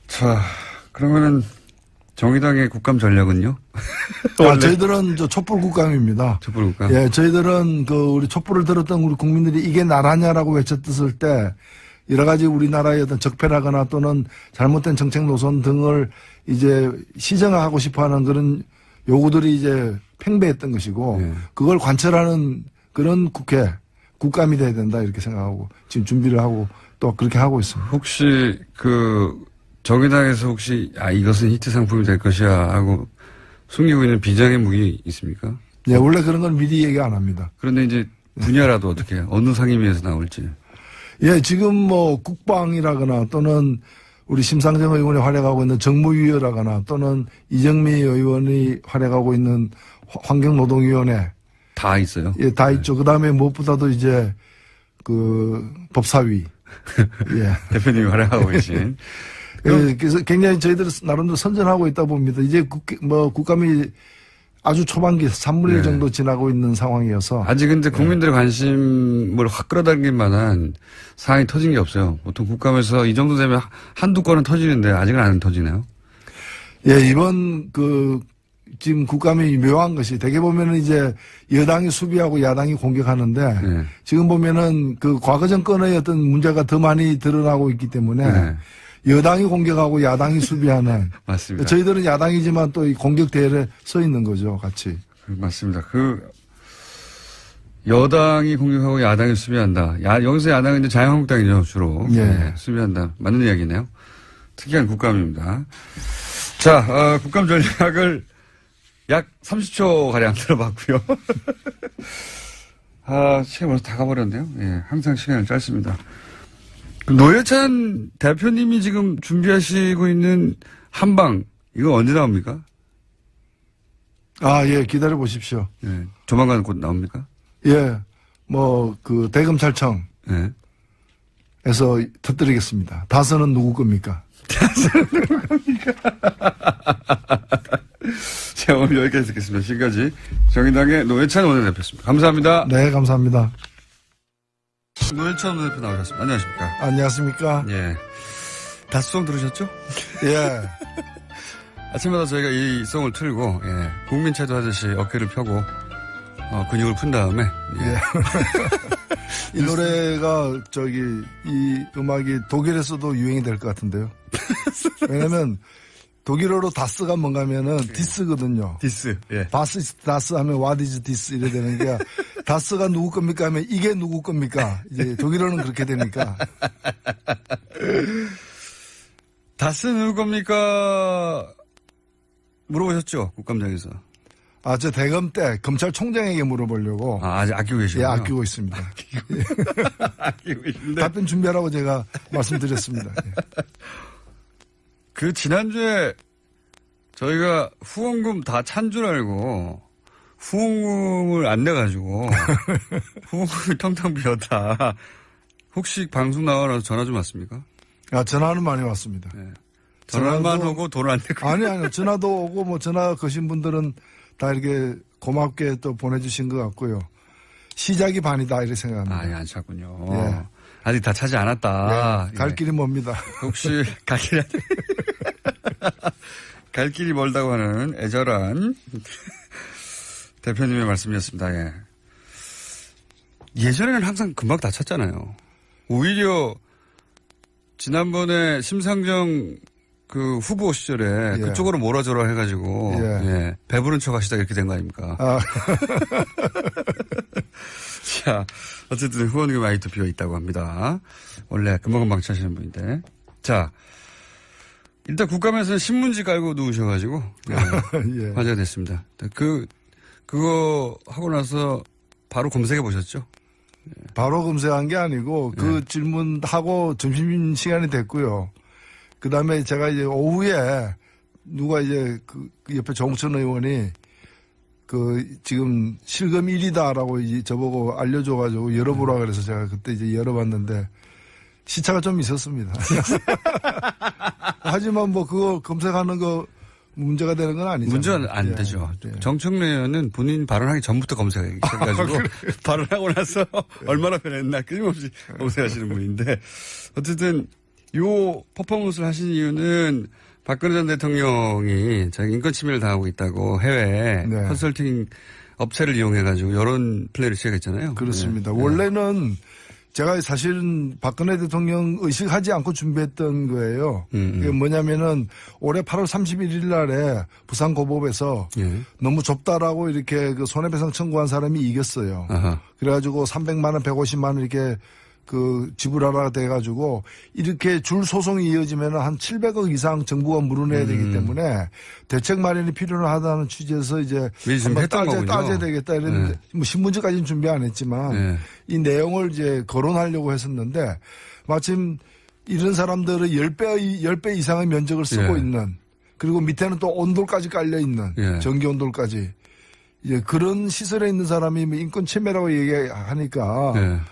자, 그러면은 정의당의 국감 전략은요? 저희들은 촛불 국감입니다. 촛불 국감. 예, 저희들은 우리 촛불을 들었던 우리 국민들이 이게 나라냐라고 외쳤을 때 여러 가지 우리나라의 어떤 적폐라거나 또는 잘못된 정책 노선 등을 이제 시정하고 싶어 하는 그런 요구들이 이제 팽배했던 것이고 네. 그걸 관철하는 그런 국감이 돼야 된다 이렇게 생각하고 지금 준비를 하고 또 그렇게 하고 있습니다. 혹시 정의당에서 혹시 이것은 히트 상품이 될 것이야 하고 숨기고 있는 비장의 무기 있습니까? 예, 원래 그런 건 미리 얘기 안 합니다. 그런데 이제 분야라도 어떻게 해요? 어느 상임위에서 나올지. 예, 지금 뭐 국방이라거나 또는 우리 심상정 의원이 활약하고 있는 정무위원회라거나 또는 이정미 의원이 활약하고 있는 환경노동위원회. 다 있어요. 예, 다 있죠. 그 다음에 무엇보다도 이제 법사위. 예. 대표님이 활약하고 계신. 예, 그래서 굉장히 저희들 나름대로 선전하고 있다 봅니다. 이제 국감이 아주 초반기 3분의 1 네. 정도 지나고 있는 상황이어서. 아직 근데 국민들의 관심을 확 끌어당길 만한 사안이 터진 게 없어요. 보통 국감에서 이 정도 되면 한두 건은 터지는데 아직은 안 터지나요? 예, 이번 지금 국감이 묘한 것이 되게 보면은 이제 여당이 수비하고 야당이 공격하는데 네. 지금 보면은 과거 정권의 어떤 문제가 더 많이 드러나고 있기 때문에 네. 여당이 공격하고 야당이 수비하는 맞습니다. 저희들은 야당이지만 또 이 공격 대열에 서 있는 거죠, 같이. 맞습니다. 여당이 공격하고 야당이 수비한다. 여기서 야당은 이제 자유한국당이죠, 주로. 예. 네, 수비한다. 맞는 이야기네요. 특이한 국감입니다. 자, 국감 전략을 약 30초 가량 들어봤고요. 시간이 벌써 다 가버렸네요. 예, 항상 시간이 짧습니다. 노회찬 대표님이 지금 준비하시고 있는 한방, 이거 언제 나옵니까? 예, 기다려 보십시오. 예, 조만간 곧 나옵니까? 예, 대검찰청에서 예. 터뜨리겠습니다. 다스는 누구 겁니까? 자, 오늘 여기까지 듣겠습니다. 지금까지 정의당의 노회찬 원내대표였습니다. 감사합니다. 네, 감사합니다. 노회찬 원내대표 나오셨습니다. 안녕하십니까? 안녕하십니까? 예. 다수송 들으셨죠? 예. 아침마다 저희가 이 송을 틀고, 예. 국민체조 하듯이 어깨를 펴고, 근육을 푼 다음에, 예. 이 노래가 이 음악이 독일에서도 유행이 될 것 같은데요. 왜냐면 독일어로 다스가 뭔가 하면은 디스거든요. 디스, 예. 다스 하면 what is this 이래 되는 게 다스가 누구 겁니까 하면 이게 누구 겁니까? 이제 독일어는 그렇게 되니까. 다스 누구 겁니까? 물어보셨죠? 국감장에서. 저 대검 때 검찰총장에게 물어보려고. 아직 아끼고 계시군요. 예, 아끼고 있습니다. 아끼고 계신데. 답변 준비하라고 제가 말씀드렸습니다. 예. 지난주에 저희가 후원금 다 찬 줄 알고 후원금을 안 내가지고 후원금이 텅텅 비었다. 혹시 방송 나와서 전화 좀 왔습니까? 전화는 많이 왔습니다. 네. 전화만 오고 돈을 안 내고. 아니, 전화도 오고 전화 거신 분들은 다 이렇게 고맙게 또 보내주신 것 같고요. 시작이 반이다 이렇게 생각합니다. 예, 안 찼군요. 예. 아직 다 차지 않았다. 갈 길이 멉니다. 혹시 갈 길이 멀다고 하는 애절한 대표님의 말씀이었습니다. 예. 예전에는 항상 금방 다 찼잖아요. 오히려 지난번에 심상정 후보 시절에 그쪽으로 몰아줘라 해가지고 배부른 척 하시다 이렇게 된 거 아닙니까? 자, 어쨌든 후원금 많이 또 비어 있다고 합니다. 원래 금방금방 차시는 분인데. 자, 일단 국감에서는 신문지 깔고 누우셔가지고 예. 화제가 됐습니다. 그거 하고 나서 바로 검색해 보셨죠? 바로 검색한 게 아니고 질문하고 점심시간이 됐고요. 그 다음에 제가 이제 오후에 누가 이제 옆에 정우천 의원이 지금 실검 1위다라고 이제 저보고 알려줘가지고 열어보라 그래서 제가 그때 이제 열어봤는데 시차가 좀 있었습니다. 하지만 그거 검색하는 거 문제가 되는 건 아니죠. 문제는 안 되죠. 정청래 의원은 본인 발언하기 전부터 검색하기 시작해가지고 발언하고 나서 얼마나 변했나 끊임없이 검색하시는 분인데 어쨌든 요 퍼포먼스를 하신 이유는 박근혜 전 대통령이 자기 인권 침해를 당하고 있다고 해외 컨설팅 업체를 이용해가지고 여론 플레이를 시작했잖아요. 그렇습니다. 원래는 제가 사실은 박근혜 대통령 의식하지 않고 준비했던 거예요. 그게 뭐냐면은 올해 8월 31일 날에 부산고법에서 예. 너무 좁다라고 이렇게 그 손해배상 청구한 사람이 이겼어요. 아하. 그래가지고 300만 원, 150만 원 이렇게 그 지불하라 돼가지고 이렇게 줄 소송이 이어지면 한 700억 이상 정부가 물어내야 되기 때문에 대책 마련이 필요하다는 취지에서 이제 미리 준비했던 거군요. 따져야 되겠다 이랬는데 뭐 신문지까지는 준비 안 했지만 이 내용을 이제 거론하려고 했었는데 마침 이런 사람들은 10배 이상의 면적을 쓰고 있는 그리고 밑에는 또 온돌까지 깔려 있는 전기 온돌까지 그런 시설에 있는 사람이 뭐 인권 침해라고 얘기하니까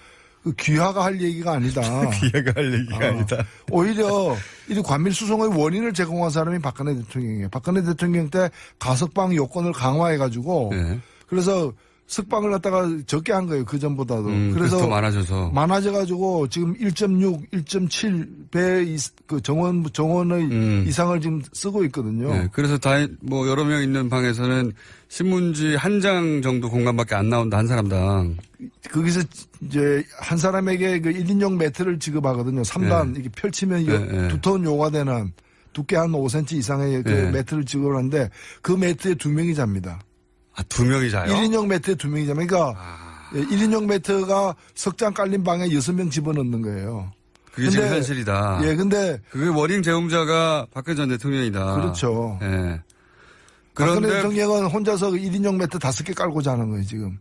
그 귀하가 할 얘기가 아니다. 귀하가 할 얘기가 아니다. 오히려 이 관밀수송의 원인을 제공한 사람이 박근혜 대통령이에요. 박근혜 대통령 때 가석방 요건을 강화해가지고 그래서 석방을 갖다가 적게 한 거예요. 그 전보다도. 그래서 더 많아져가지고 지금 1.6, 1.7배 그 정원의 이상을 지금 쓰고 있거든요. 네, 그래서 뭐 여러 명 있는 방에서는 신문지 한 장 정도 공간밖에 안 나온다, 한 사람당. 거기서 이제 한 사람에게 그 1인용 매트를 지급하거든요. 3단 이렇게 펼치면 두터운 요가 되는 두께 한 5cm 이상의 그 매트를 지급하는데 그 매트에 2명이 잡니다. 아, 2명이 자요? 1인용 매트에 2명이 자면 그러니까 1인용 매트가 석장 깔린 방에 6명 집어넣는 거예요. 그게 지금 현실이다. 예, 근데 그게 원인 제공자가 박근혜 전 대통령이다. 그렇죠. 예. 박근혜 대통령은 혼자서 1인용 매트 5개 깔고 자는 거예요, 지금.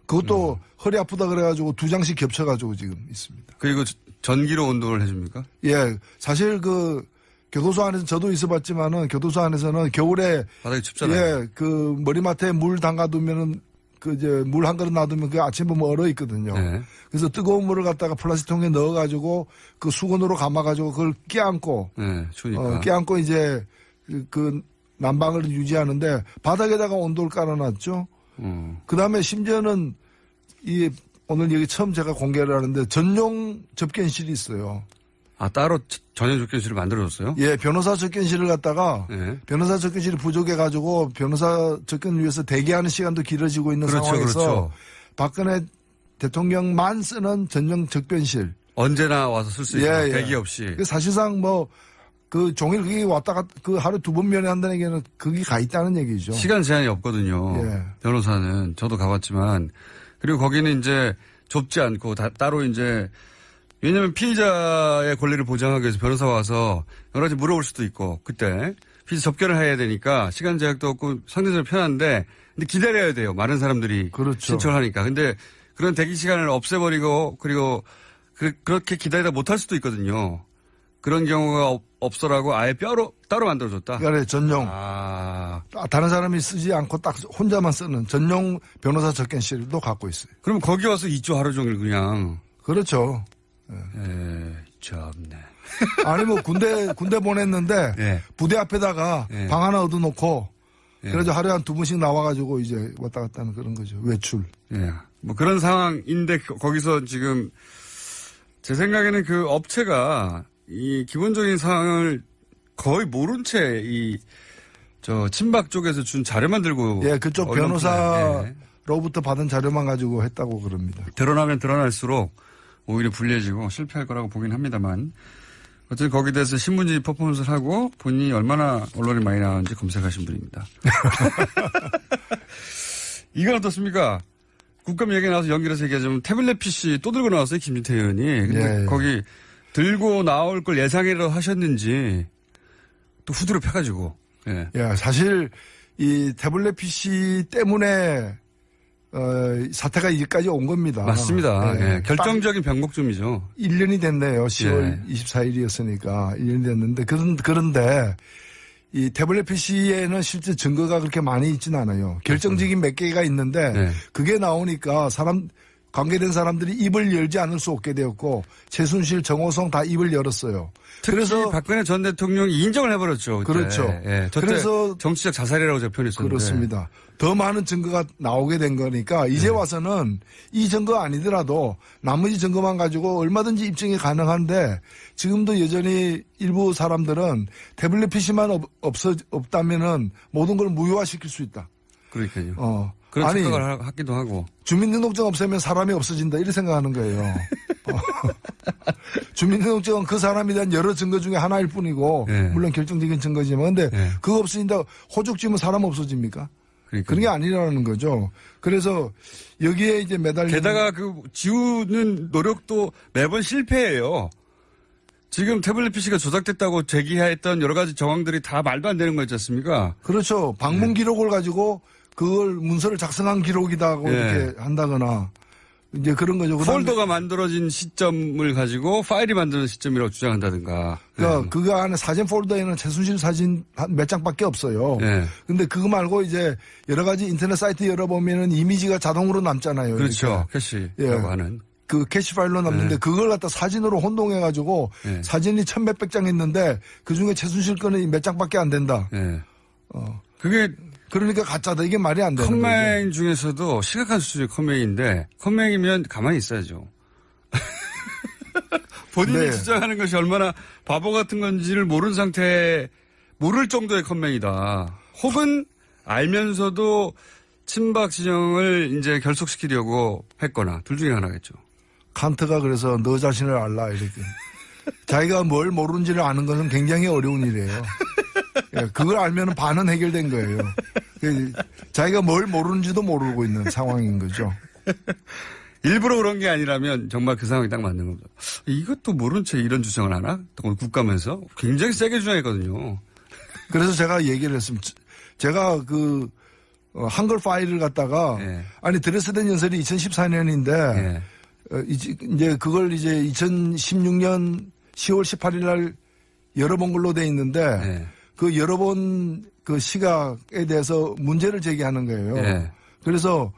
그것도 허리 아프다 그래가지고 2장씩 겹쳐가지고 지금 있습니다. 그리고 전기로 온도를 해줍니까? 예, 사실 그 교도소 안에서 저도 있어봤지만은 교도소 안에서는 겨울에 바닥이 춥잖아요. 예, 그 머리맡에 물 담가두면은 그 이제 물 한 그릇 놔두면 그 아침 보면 얼어 있거든요. 그래서 뜨거운 물을 갖다가 플라스틱 통에 넣어가지고 그 수건으로 감아가지고 그걸 끼안고, 추우니까. 끼안고 이제 그 난방을 유지하는데 바닥에다가 온도를 깔아놨죠. 그 다음에 심지어는 이 오늘 여기 처음 제가 공개를 하는데 전용 접견실이 있어요. 아, 따로 전용 접견실을 만들어줬어요? 예, 변호사 접견실을 갖다가 변호사 접견실이 부족해가지고 변호사 접견 위해서 대기하는 시간도 길어지고 있는 상황에서 박근혜 대통령만 쓰는 전용 접견실. 언제나 와서 쓸 수 있어요. 대기 없이. 사실상 뭐 그 종일 거기 왔다가 그 하루 2번 면회한다는 얘기는 거기 가 있다는 얘기죠. 시간 제한이 없거든요. 변호사는 저도 가봤지만 그리고 거기는 이제 좁지 않고 따로 이제 왜냐하면 피의자의 권리를 보장하기 위해서 변호사가 와서 여러 가지 물어볼 수도 있고 그때 피의자 접견을 해야 되니까 시간 제약도 없고 상대적으로 편한데 근데 기다려야 돼요. 많은 사람들이 신청을 하니까. 근데 그런 대기 시간을 없애버리고 그리고 그렇게 기다리다 못할 수도 있거든요. 그런 경우가 없어라고 아예 따로 만들어줬다. 그래 전용. 다른 사람이 쓰지 않고 딱 혼자만 쓰는 전용 변호사 접견실도 갖고 있어요. 그럼 거기 와서 있죠 하루 종일 그냥. 그렇죠. 참네. 아니 뭐 군대 보냈는데 부대 앞에다가 방 하나 얻어놓고 그래서 하루에 한 2번씩 나와가지고 이제 왔다 갔다 하는 그런 거죠. 외출. 뭐 그런 상황인데 거기서 지금 제 생각에는 그 업체가 이 기본적인 상황을 거의 모른 채 친박 쪽에서 준 자료만 들고. 그쪽 변호사로부터 받은 자료만 가지고 했다고 그럽니다. 드러나면 드러날수록 오히려 불리해지고 실패할 거라고 보긴 합니다만. 어쨌든 거기에 대해서 신문지 퍼포먼스를 하고 본인이 얼마나 언론에 많이 나왔는지 검색하신 분입니다. 이건 어떻습니까? 국감 얘기 나와서 연결해서 얘기하자면 태블릿 PC 또 들고 나왔어요. 김진태 의원이. 근데 거기 들고 나올 걸 예상이라도 하셨는지 또 후드로 펴가지고. 사실 이 태블릿 PC 때문에 사태가 여기까지 온 겁니다. 맞습니다. 결정적인 변곡점이죠. 1년이 됐네요. 10월 24일이었으니까 1년이 됐는데 그런데 이 태블릿 PC에는 실제 증거가 그렇게 많이 있지는 않아요. 결정적인 몇 개가 있는데 그게 나오니까 관계된 사람들이 입을 열지 않을 수 없게 되었고 최순실, 정호성 다 입을 열었어요. 그래서 박근혜 전 대통령이 인정을 해버렸죠. 그때. 그렇죠. 그래서 정치적 자살이라고 제가 표현했었는데. 그렇습니다. 더 많은 증거가 나오게 된 거니까 이제 와서는 이 증거 아니더라도 나머지 증거만 가지고 얼마든지 입증이 가능한데 지금도 여전히 일부 사람들은 태블릿 PC만 없다면은 모든 걸 무효화시킬 수 있다. 그러니까요. 그런 생각을 하기도 하고. 주민등록증 없애면 사람이 없어진다 이렇게 생각하는 거예요. 주민등록증은 그 사람에 대한 여러 증거 중에 하나일 뿐이고 네. 물론 결정적인 증거지만 근데 네. 그거 없어진다 호적 지우면 사람 없어집니까? 그러니까. 그런 게 아니라는 거죠. 그래서 여기에 이제 매달리는 게다가 그 지우는 노력도 매번 실패해요. 지금 태블릿 PC가 조작됐다고 제기했던 여러 가지 정황들이 다 말도 안 되는 거였지 않습니까? 그렇죠. 방문 기록을 가지고 그걸 문서를 작성한 기록이다고 네. 이렇게 한다거나 이제 그런 거죠. 그다음에 폴더가 만들어진 시점을 가지고 파일이 만드는 시점이라고 주장한다든가. 그러니까 그 안에 사진 폴더에는 최순실 사진 한 몇 장밖에 없어요. 네. 근데 그거 말고 이제 여러 가지 인터넷 사이트 열어보면은 이미지가 자동으로 남잖아요. 그렇죠. 이렇게. 캐시라고 예. 하는. 그 캐시 파일로 남는데 네. 그걸 갖다 사진으로 혼동해가지고 네. 사진이 1,몇백 장 있는데 그 중에 최순실 거는 몇 장밖에 안 된다. 예. 어. 그게 그러니까 가짜다. 이게 말이 안 되는 거죠. 컴맹 중에서도 심각한 수준의 컴맹인데 컴맹이면 가만히 있어야죠. 본인이 네. 주장하는 것이 얼마나 바보 같은 건지를 모르는 상태에 모를 정도의 컴맹이다. 혹은 알면서도 친박 진영을 이제 결속시키려고 했거나 둘 중에 하나겠죠. 칸트가 그래서 너 자신을 알라 이렇게. 자기가 뭘 모르는지를 아는 것은 굉장히 어려운 일이에요. 예, 그걸 알면 반은 해결된 거예요. 자기가 뭘 모르는지도 모르고 있는 상황인 거죠. 일부러 그런 게 아니라면 정말 그 상황이 딱 맞는 겁니다. 이것도 모른 채 이런 주장을 하나? 또 국감에서 굉장히 세게 주장했거든요. 그래서 제가 얘기를 했습니다. 제가 그 한글 파일을 갖다가 예. 아니 드레스덴 연설이 2014년인데 예. 이제 그걸 이제 2016년 10월 18일 날 열어본 걸로 돼 있는데 예. 그 여러 번 그 시각에 대해서 문제를 제기하는 거예요. 예. 그래서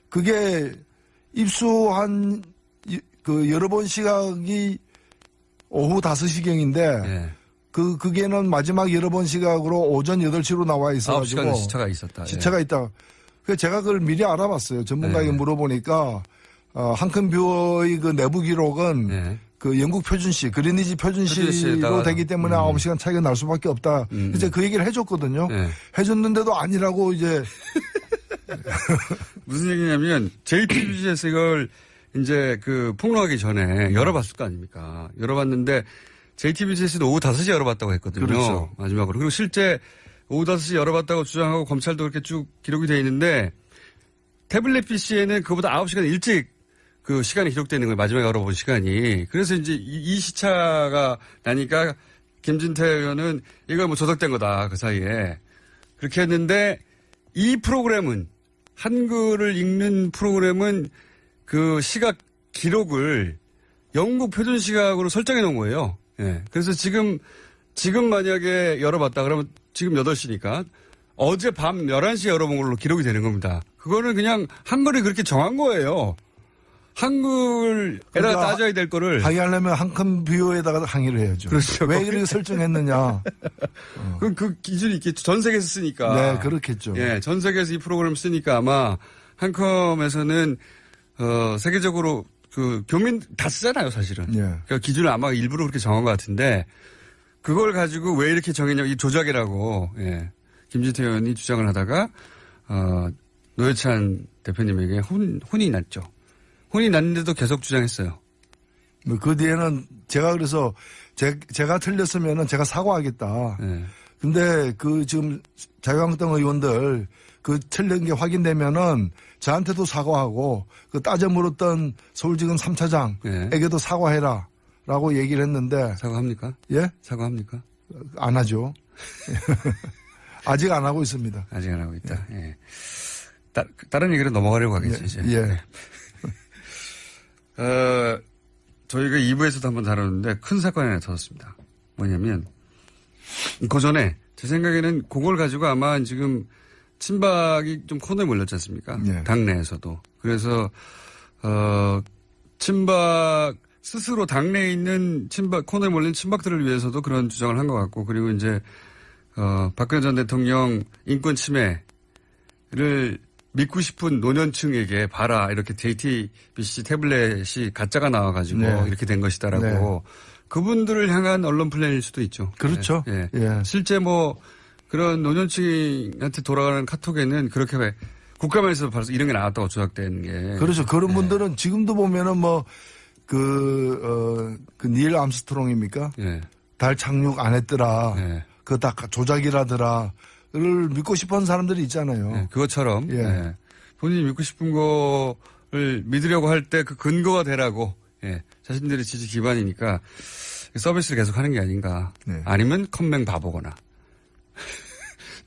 그게 입수한 그 여러 번 시각이 오후 5시경인데 예. 그게는 마지막 여러 번 시각으로 오전 8시로 나와 있어가지고 9시간 시차가 있었다. 시차가 있다. 그래서 제가 그걸 미리 알아봤어요. 전문가에게 네. 물어보니까 한큰뷰의 그 내부 기록은 예. 그 영국 표준시, 그리니지 표준시로 표준시에다가 되기 때문에 9시간 차이가 날 수밖에 없다. 이제 그 얘기를 해줬거든요. 네. 해줬는데도 아니라고 이제 무슨 얘기냐면 JTBC에서 이걸 이제 그 폭로하기 전에 열어봤을 거 아닙니까? 열어봤는데 JTBC에서도 오후 5시 열어봤다고 했거든요. 그렇죠. 마지막으로. 그리고 실제 오후 5시 열어봤다고 주장하고 검찰도 그렇게 쭉 기록이 돼 있는데 태블릿 PC에는 그보다 9시간 일찍 그 시간이 기록되어 있는 거예요. 마지막에 열어본 시간이. 그래서 이제 이 시차가 나니까 김진태 의원은 이거 뭐 조작된 거다. 그 사이에. 그렇게 했는데 이 프로그램은 한글을 읽는 프로그램은 그 시각 기록을 영국 표준 시각으로 설정해 놓은 거예요. 예. 그래서 지금 만약에 열어봤다 그러면 지금 8시니까 어제 밤 11시에 열어본 걸로 기록이 되는 겁니다. 그거는 그냥 한글이 그렇게 정한 거예요. 한글에다가 그러니까 따져야 될 거를. 항의하려면 한큰뷰에다가 항의를 해야죠. 그렇죠. 왜 이렇게 설정했느냐. 그 기준이 있겠죠. 전 세계에서 쓰니까. 네, 그렇겠죠. 예, 전 세계에서 이 프로그램을 쓰니까 아마 한컴에서는 세계적으로 그 교민 다 쓰잖아요, 사실은. 예. 그러니까 기준을 아마 일부러 그렇게 정한 것 같은데 그걸 가지고 왜 이렇게 정했냐고 이 조작이라고 예. 김진태 의원이 주장을 하다가 노회찬 대표님에게 혼이 났죠. 혼이 났는데도 계속 주장했어요. 뭐 그 뒤에는 제가 그래서 제가 틀렸으면은 제가 사과하겠다. 예. 근데 그 지금 자유한국당 의원들 그 틀린 게 확인되면은 저한테도 사과하고 그 따져 물었던 서울지검 3차장에게도 사과해라 라고 얘기를 했는데 사과합니까? 예? 사과합니까? 안 하죠. 아직 안 하고 있습니다. 아직 안 하고 있다. 예. 다른 얘기로 넘어가려고 하겠지, 이제. 예. 저희가 2부에서도 한번 다뤘는데 큰 사건이 하나 터졌습니다. 뭐냐면, 그 전에 제 생각에는 그걸 가지고 아마 지금 친박이 좀 코너에 몰렸지 않습니까? 예. 당내에서도. 그래서, 친박, 스스로 당내에 있는 코너에 몰린 친박들을 위해서도 그런 주장을 한 것 같고, 그리고 이제, 박근혜 전 대통령 인권 침해를 믿고 싶은 노년층에게 봐라. 이렇게 JTBC 태블릿이 가짜가 나와가지고 네. 이렇게 된 것이다라고. 네. 그분들을 향한 언론 플랜일 수도 있죠. 그렇죠. 예. 예. 실제 뭐 그런 노년층한테 돌아가는 카톡에는 그렇게 국감에서 벌써 이런 게 나왔다고 조작된 게. 그렇죠. 그런 예. 분들은 지금도 보면은 뭐 닐 암스트롱입니까? 예. 달 착륙 안 했더라. 예. 그거 다 조작이라더라. 를 믿고 싶어 하는 사람들이 있잖아요. 예. 그것처럼. 예. 예. 본인이 믿고 싶은 거를 믿으려고 할 때 그 근거가 되라고. 예. 자신들의 지지 기반이니까 서비스를 계속 하는 게 아닌가. 네. 아니면 컴맹 바보거나.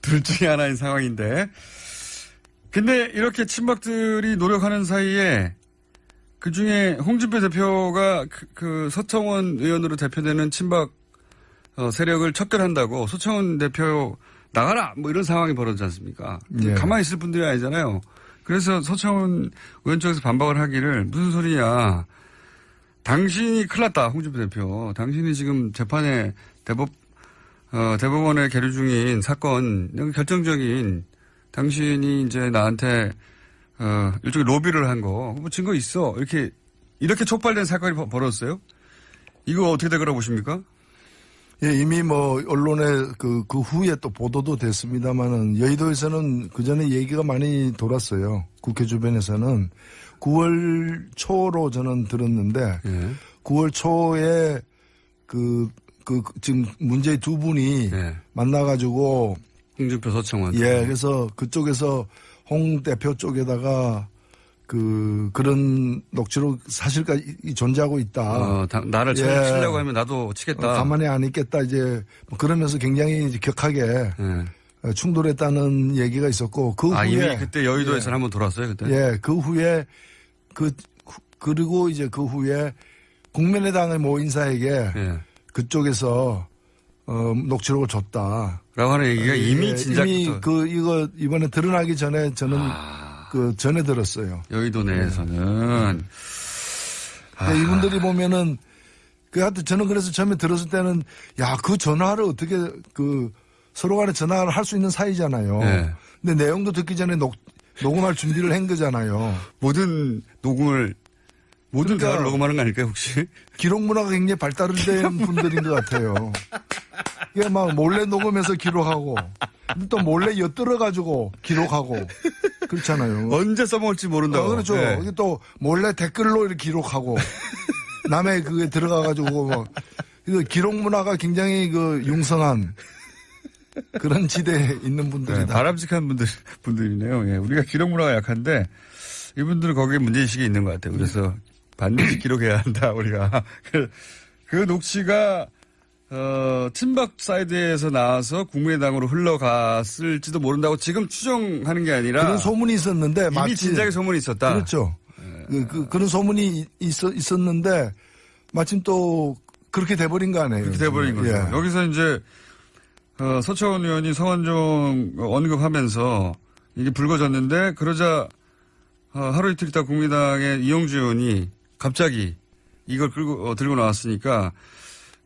둘 중에 하나인 상황인데. 근데 이렇게 친박들이 노력하는 사이에 그 중에 홍준표 대표가 그 서청원 의원으로 대표되는 친박 세력을 척결한다고 서청원 대표 나가라! 뭐 이런 상황이 벌어지지 않습니까? 예. 가만히 있을 분들이 아니잖아요. 그래서 서청원 의원 쪽에서 반박을 하기를 무슨 소리냐. 당신이 큰일 났다. 홍준표 대표. 당신이 지금 재판에 대법원에 계류 중인 사건, 결정적인 당신이 이제 나한테 일종의 로비를 한 거, 뭐 증거 있어. 이렇게 촉발된 사건이 벌어졌어요? 이거 어떻게 되거라 보십니까? 예, 이미 뭐 언론에 그 후에 또 보도도 됐습니다만은 여의도에서는 그 전에 얘기가 많이 돌았어요. 국회 주변에서는 9월 초로 저는 들었는데 예. 9월 초에 지금 문제의 두 분이 예. 만나가지고 홍준표 서청원. 예, 그래서 그쪽에서 홍 대표 쪽에다가 그런 녹취록 사실까지 존재하고 있다. 나를 치려고 하면 나도 치겠다. 가만히 안 있겠다. 이제 뭐 그러면서 굉장히 이제 격하게 예. 충돌했다는 얘기가 있었고 그 후에 이미 그때 여의도에서 한번 돌았어요, 그때. 예, 그 후에 그리고 이제 그 후에 국민의당의 모 인사에게 예. 그쪽에서 녹취록을 줬다. 라고 하는 얘기가 이미 진작부터. 이거 이번에 드러나기 전에 저는 전에 들었어요. 여의도 내에서는. 이분들이 보면은 하여튼 저는 그래서 처음에 들었을 때는 그 전화를 어떻게 서로 간에 전화를 할 수 있는 사이잖아요. 네. 근데 내용도 듣기 전에 녹음할 준비를 한 거잖아요. 모든 그러니까 대화를 녹음하는 거 아닐까요, 혹시? 기록 문화가 굉장히 발달된 분들인 것 같아요. 이게 막 몰래 녹음해서 기록하고 또 몰래 엿들어가지고 기록하고 그렇잖아요. 언제 써먹을지 모른다고. 그렇죠. 네. 이게 또 몰래 댓글로 이렇게 기록하고 남의 그게 들어가가지고 막 이거 기록 문화가 굉장히 융성한 그런 지대에 있는 분들이다. 네, 바람직한 분들이네요. 예, 우리가 기록 문화가 약한데 이분들은 거기에 문제의식이 있는 것 같아요. 그래서 반드시 기록해야 한다, 우리가. 그 녹취가, 친박 사이드에서 나와서 국민의당으로 흘러갔을지도 모른다고 지금 추정하는 게 아니라. 그런 소문이 있었는데. 이미 진작에 소문이 있었다. 그렇죠. 그런 소문이 있었는데 마침 또 그렇게 돼버린 거 아니에요. 그렇게 돼버린 거죠. 예. 여기서 이제, 서청원 의원이 성완종 언급하면서 이게 불거졌는데 그러자 하루 이틀 있다 국민당의 이용주 의원이 갑자기 이걸 들고 나왔으니까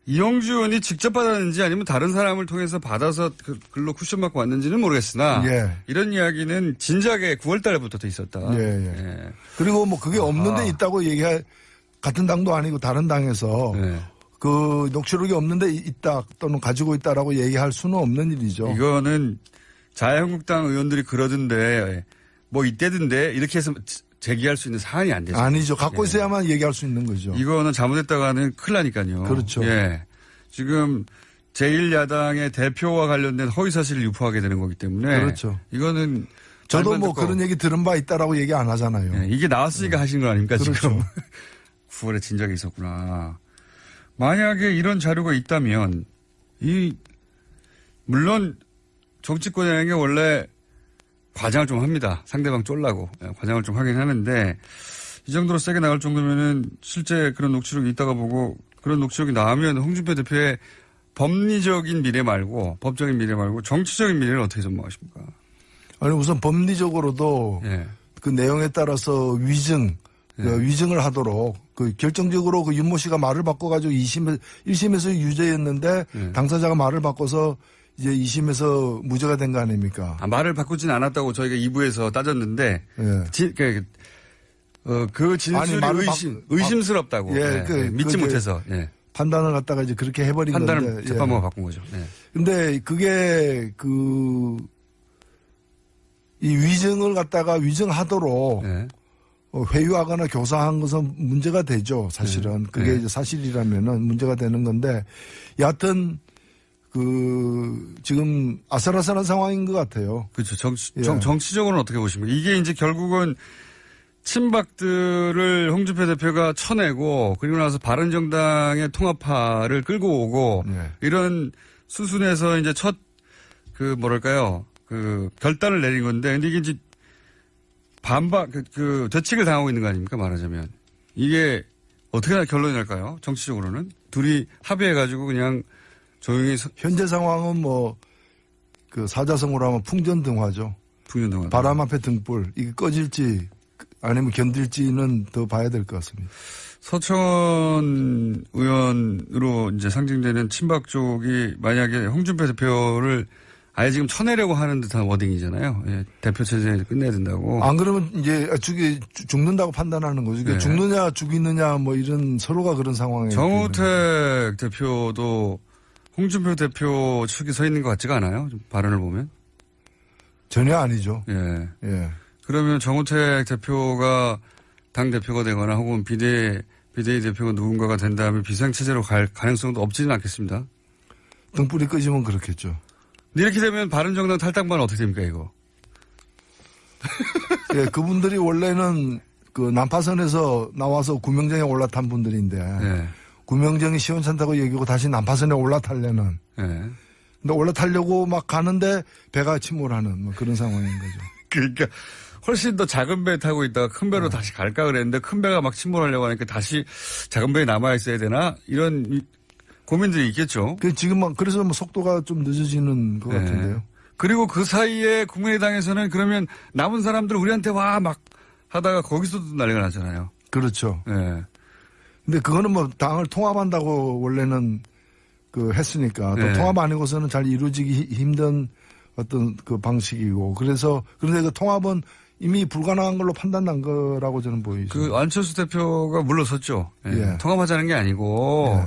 이용주 의원이 직접 받았는지 아니면 다른 사람을 통해서 받아서 글로 쿠션 받고 왔는지는 모르겠으나 예. 이런 이야기는 진작에 9월 달부터 돼 있었다. 예. 예. 그리고 뭐 그게 없는데 있다고 같은 당도 아니고 다른 당에서 예. 그 녹취록이 없는데 있다 또는 가지고 있다라고 얘기할 수는 없는 일이죠. 이거는 자유한국당 의원들이 그러던데 뭐 이때던데 이렇게 해서 제기할 수 있는 사안이 안 되죠. 아니죠. 갖고 있어야만 얘기할 수 있는 거죠. 이거는 잘못했다가는 큰일 나니까요. 그렇죠. 예. 지금 제1야당의 대표와 관련된 허위사실을 유포하게 되는 거기 때문에. 그렇죠. 이거는. 저도 뭐 그런 얘기 들은 바 있다라고 얘기 안 하잖아요. 예. 이게 나왔으니까 하신 거 아닙니까, 그렇죠. 지금. 9월에 진작에 있었구나. 만약에 이런 자료가 있다면, 물론 정치권이라는 게 원래 과장을 좀 합니다. 상대방 쫄라고. 과장을 좀 하긴 하는데 이 정도로 세게 나갈 정도면은 실제 그런 녹취록이 있다가 보고 그런 녹취록이 나오면 홍준표 대표의 법리적인 미래 말고 법적인 미래 말고 정치적인 미래를 어떻게 전망하십니까? 아니 우선 법리적으로도 예. 그 내용에 따라서 위증을 하도록 결정적으로 윤모 씨가 말을 바꿔가지고 1심에서 유죄였는데 당사자가 말을 바꿔서 이제 2심에서 무죄가 된 거 아닙니까? 말을 바꾸진 않았다고 저희가 2부에서 따졌는데, 예. 그 진술이 의심스럽다고. 예, 믿지 못해서. 예. 판단을 갖다가 이제 그렇게 해버린 판단을 건데. 재판부가 바꾼 거죠. 예. 근데 그게 이 위증을 갖다가 위증하도록, 예. 회유하거나 교사한 것은 문제가 되죠. 사실은. 그게 이제 사실이라면은 문제가 되는 건데 여하튼 지금 아슬아슬한 상황인 것 같아요. 그렇죠. 정치적으로는 어떻게 보십니까? 이게 이제 결국은 친박들을 홍준표 대표가 쳐내고 그리고 나서 바른정당의 통합파를 끌고 오고 이런 수순에서 이제 첫 결단을 내린 건데 근데 이게 이제 되책을 당하고 있는 거 아닙니까? 말하자면. 이게 어떻게 결론이 날까요? 정치적으로는. 둘이 합의해가지고 그냥 조용히. 현재 상황은 사자성어로 하면 풍전등화죠. 풍전등화. 바람 앞에 등불. 이게 꺼질지 아니면 견딜지는 더 봐야 될 것 같습니다. 서청원 의원으로 이제 상징되는 친박 쪽이 만약에 홍준표 대표를 아예 지금 쳐내려고 하는 듯한 워딩이잖아요. 예, 대표 체제를 끝내야 된다고. 안 그러면 이제 죽는다고 판단하는 거죠. 그러니까 죽느냐 죽이느냐 뭐 이런 서로가 그런 상황에. 정우택 대표도 홍준표 대표 측에 서 있는 것 같지가 않아요? 좀 발언을 보면. 전혀 아니죠. 예. 예. 그러면 정우택 대표가 당 대표가 되거나 혹은 비대위 대표가 누군가가 된다면 비상체제로 갈 가능성도 없지는 않겠습니다. 등불이 꺼지면 그렇겠죠. 이렇게 되면 바른정당 탈당반은 어떻게 됩니까, 이거? 예, 그분들이 원래는 난파선에서 나와서 구명정에 올라탄 분들인데, 구명정이 시원찮다고 여기고 다시 난파선에 올라타려는. 근데 올라타려고 막 가는데 배가 침몰하는 뭐 그런 상황인 거죠. 그러니까 훨씬 더 작은 배 타고 있다가 큰 배로 다시 갈까 그랬는데 큰 배가 막 침몰하려고 하니까 다시 작은 배에 남아 있어야 되나? 이런 고민들이 있겠죠. 그래서 속도가 좀 늦어지는 것 같은데요. 그리고 그 사이에 국민의당에서는 그러면 남은 사람들 우리한테 와 막 하다가 거기서도 난리가 나잖아요. 그렇죠. 예. 근데 그거는 뭐 당을 통합한다고 원래는 했으니까 또 통합 아니고서는 잘 이루어지기 힘든 어떤 방식이고 그런데 그 통합은 이미 불가능한 걸로 판단난 거라고 저는 보이죠. 안철수 대표가 물러섰죠. 예. 통합하자는 게 아니고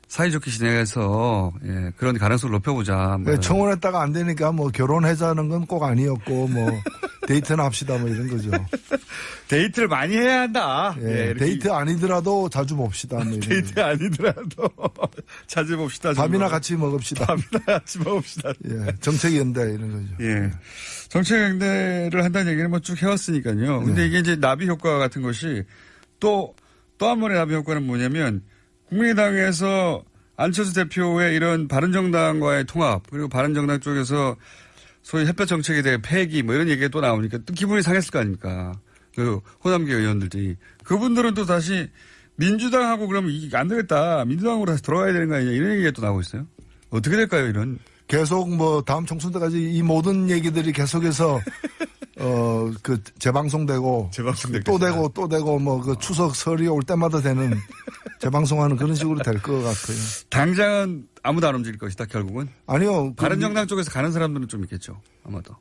사이좋게 지내서 그런 가능성을 높여보자. 청원했다가 안 되니까 뭐 결혼하자는 건 꼭 아니었고 뭐 데이트나 합시다 뭐 이런 거죠. 데이트를 많이 해야 한다. 데이트 아니더라도 자주 봅시다. 뭐 이런 데이트 거죠. 아니더라도 자주 봅시다. 밥이나 같이 먹읍시다. 정책연대 이런 거죠. 예. 정책연대를 한다는 얘기는 뭐 쭉 해왔으니까요. 근데 이게 이제 나비 효과 같은 것이 또 한 번의 나비 효과는 뭐냐면 국민의당에서 안철수 대표의 이런 바른정당과의 통합 그리고 바른정당 쪽에서 소위 햇볕 정책에 대해 폐기 뭐 이런 얘기가 또 나오니까 또 기분이 상했을 거 아닙니까? 호남계 의원들이. 그분들은 또 다시 민주당하고 그러면 이게 안 되겠다. 민주당으로 다시 돌아가야 되는 거 아니냐 이런 얘기가 또 나오고 있어요. 어떻게 될까요 이런? 계속 다음 총선 때까지 이 모든 얘기들이 계속해서 재방송되고 또 되고 추석 설이 올 때마다 되는 재방송하는 그런 식으로 될 것 같아요. 당장은 아무도 안 움직일 것이다 결국은. 아니요. 바른정당 쪽에서 가는 사람들은 좀 있겠죠. 아마도.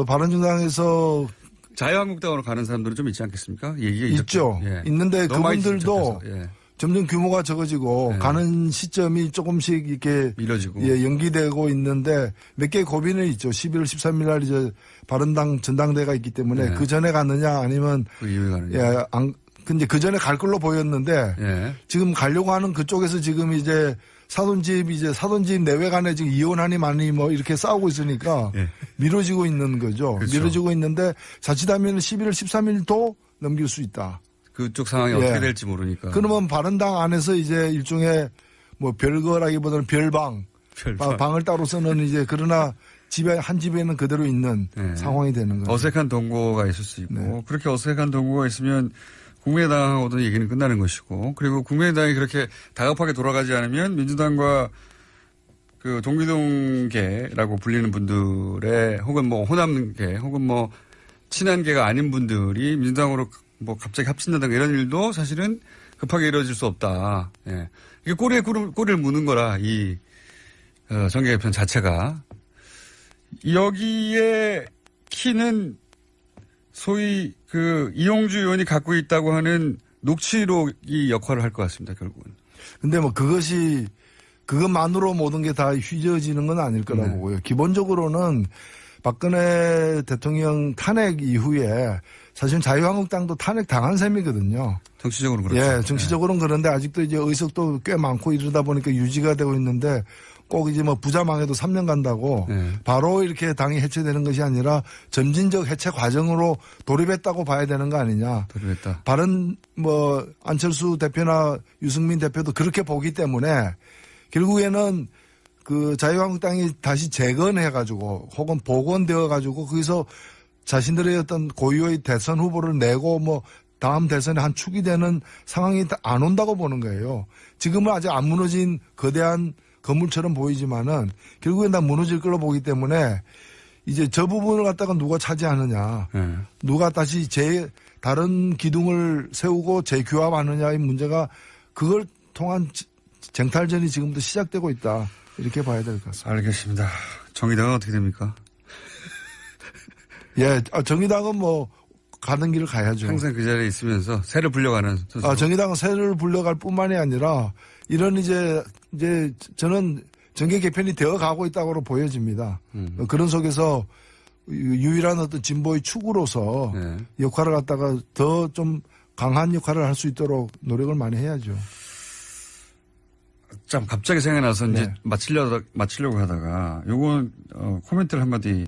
바른정당에서 자유한국당으로 가는 사람들은 좀 있지 않겠습니까? 얘기가 있죠. 있는데 그분들도 점점 규모가 적어지고 가는 시점이 조금씩 이렇게 미뤄지고 연기되고 있는데 몇 개의 고비는 있죠. 11월 13일 날 이제 바른당 전당대회가 있기 때문에 그 전에 가느냐 아니면 그 이후에 가느냐. 근데 그 전에 갈 걸로 보였는데 지금 가려고 하는 그쪽에서 지금 이제 사돈집 내외 간에 지금 이혼하니 마니 뭐 이렇게 싸우고 있으니까 미뤄지고 있는 거죠. 그렇죠. 미뤄지고 있는데 자칫하면 11월 13일도 넘길 수 있다. 그쪽 상황이 어떻게 될지 모르니까. 그러면 바른당 안에서 이제 일종의 뭐 별거라기보다는 별방. 방을 따로 쓰는 이제 그러나 한 집에는 그대로 있는 상황이 되는 거죠. 어색한 동거가 있을 수 있고 그렇게 어색한 동거가 있으면 국민의당하고도 얘기는 끝나는 것이고 그리고 국민의당이 그렇게 다급하게 돌아가지 않으면 민주당과 동기동계라고 불리는 분들의 혹은 뭐 호남계 혹은 뭐 친한계가 아닌 분들이 민주당으로 뭐 갑자기 합친다든가 이런 일도 사실은 급하게 이루어질 수 없다. 이게 꼬리에 꼬리를 무는 거라 이 정계 개편 자체가. 여기에 키는 소위 이용주 의원이 갖고 있다고 하는 녹취록이 역할을 할 것 같습니다. 결국은. 근데 뭐 그것만으로 모든 게 다 휘저어지는 건 아닐 거라고 보고요. 기본적으로는 박근혜 대통령 탄핵 이후에 사실은 자유한국당도 탄핵 당한 셈이거든요. 정치적으로 그렇죠. 예, 정치적으로는 그런데 아직도 이제 의석도 꽤 많고 이러다 보니까 유지가 되고 있는데 꼭 이제 뭐 부자망해도 3년 간다고 바로 이렇게 당이 해체되는 것이 아니라 점진적 해체 과정으로 돌입했다고 봐야 되는 거 아니냐. 돌입했다. 바른 뭐 안철수 대표나 유승민 대표도 그렇게 보기 때문에 결국에는 그 자유한국당이 다시 재건해가지고 혹은 복원되어가지고 거기서 자신들의 어떤 고유의 대선 후보를 내고 뭐 다음 대선에 한 축이 되는 상황이 안 온다고 보는 거예요. 지금은 아직 안 무너진 거대한 건물처럼 보이지만은 결국엔 다 무너질 걸로 보기 때문에 이제 저 부분을 갖다가 누가 차지하느냐, 누가 다시 다른 기둥을 세우고 재규합하느냐의 문제가 그걸 통한 쟁탈전이 지금부터 시작되고 있다. 이렇게 봐야 될 것 같습니다. 알겠습니다. 정의당은 어떻게 됩니까? 예, 정의당은 뭐 가는 길을 가야죠. 항상 그 자리에 있으면서 새를 불려가는 선수. 정의당은 새를 불려갈 뿐만이 아니라 이런 이제 저는 정계 개편이 되어 가고 있다고 보여집니다. 그런 속에서 유일한 어떤 진보의 축으로서 역할을 갖다가 더 좀 강한 역할을 할 수 있도록 노력을 많이 해야죠. 참 갑자기 생각나서 이제 마치려고 하다가 요건 코멘트를 한마디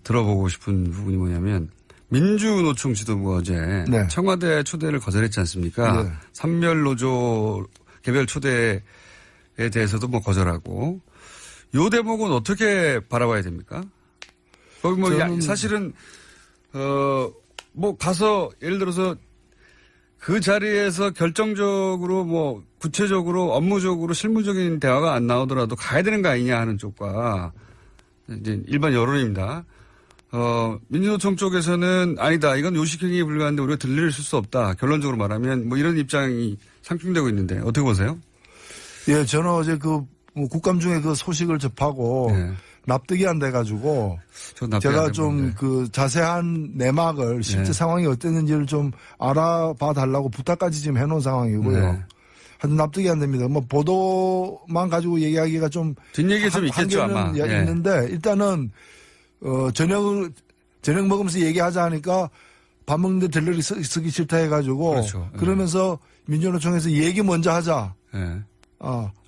들어보고 싶은 부분이 뭐냐면 민주노총 지도부가 어제 청와대 초대를 거절했지 않습니까? 산별노조 개별 초대에 대해서도 뭐 거절하고 요 대목은 어떻게 바라봐야 됩니까? 거기 뭐 사실은 뭐 가서 예를 들어서 그 자리에서 결정적으로 뭐 구체적으로 업무적으로 실무적인 대화가 안 나오더라도 가야 되는 거 아니냐 하는 쪽과 이제 일반 여론입니다. 민주노총 쪽에서는 아니다. 이건 요식행위에 불과한데 우리가 들릴 수 없다. 결론적으로 말하면 뭐 이런 입장이 상충되고 있는데 어떻게 보세요? 예, 저는 어제 그 국감 중에 그 소식을 접하고 납득이 안 돼가지고 제가 좀 그 자세한 내막을 실제 상황이 어땠는지를 좀 알아봐 달라고 부탁까지 지금 해놓은 상황이고요. 하여튼 납득이 안 됩니다. 뭐 보도만 가지고 얘기하기가 좀 뒷얘기 좀 있겠죠 아마. 있는데 일단은 저녁 먹으면서 얘기하자 하니까 밥 먹는데 들러리 쓰기 싫다 해가지고 그렇죠. 그러면서 민주노총에서 얘기 먼저 하자.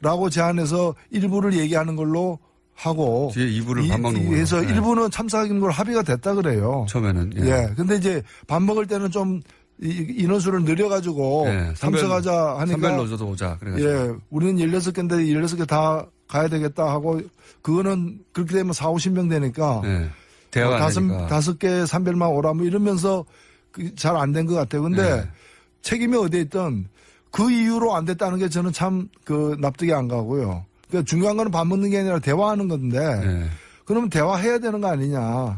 라고 제안해서 일부를 얘기하는 걸로 하고 뒤에 2부를 밥 먹는 거예요. 그래서 일부는 참석하는 걸 합의가 됐다 그래요. 처음에는. 근데 이제 밥 먹을 때는 좀 인원수를 늘려가지고 참석하자 하니까. 산별노조도 오자. 그래가지고. 우리는 16개인데 16개 다 가야 되겠다 하고 그거는 그렇게 되면 4, 50명 되니까. 대화가 안 되니까. 5개 산별만 오라 뭐 이러면서 잘 안 된 것 같아요. 근데 책임이 어디에 있든 그 이유로 안 됐다는 게 저는 참 그 납득이 안 가고요. 그러니까 중요한 거는 밥 먹는 게 아니라 대화하는 건데 그러면 대화해야 되는 거 아니냐.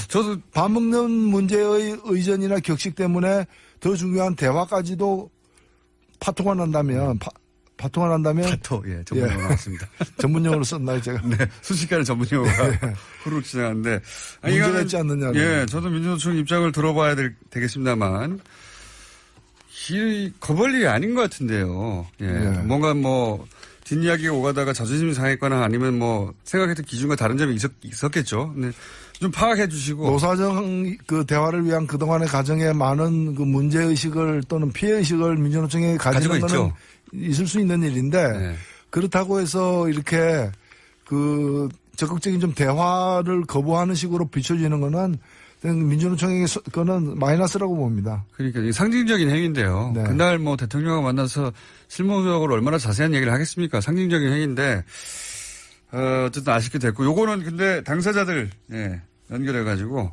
저도 밥 먹는 문제의 의전이나 격식 때문에 더 중요한 대화까지도 파토가 난다면 파토, 전문용어 나왔습니다. 전문용어로 썼나요, 제가? 네, 순식간에 전문용어가 후루룩 지나갔는데. 문제가 있지 않느냐. 저도 민주노총 입장을 들어봐야 되겠습니다만, 이 거벌일이 아닌 것 같은데요. 뭔가 뭐, 뒷이야기가 오가다가 자존심이 상했거나 아니면 뭐, 생각했던 기준과 다른 점이 있었겠죠. 네. 좀 파악해 주시고. 노사정 그 대화를 위한 그동안의 과정에 많은 그 문제의식을 또는 피해의식을 민주노총에 가지는 거는 있을 수 있는 일인데 그렇다고 해서 이렇게 그 적극적인 좀 대화를 거부하는 식으로 비춰지는 거는 민주노총에게 그거는 마이너스라고 봅니다. 그러니까 상징적인 행위인데요. 그날 뭐 대통령과 만나서 실무적으로 얼마나 자세한 얘기를 하겠습니까? 상징적인 행위인데 어쨌든 아쉽게 됐고 요거는 근데 당사자들 연결해가지고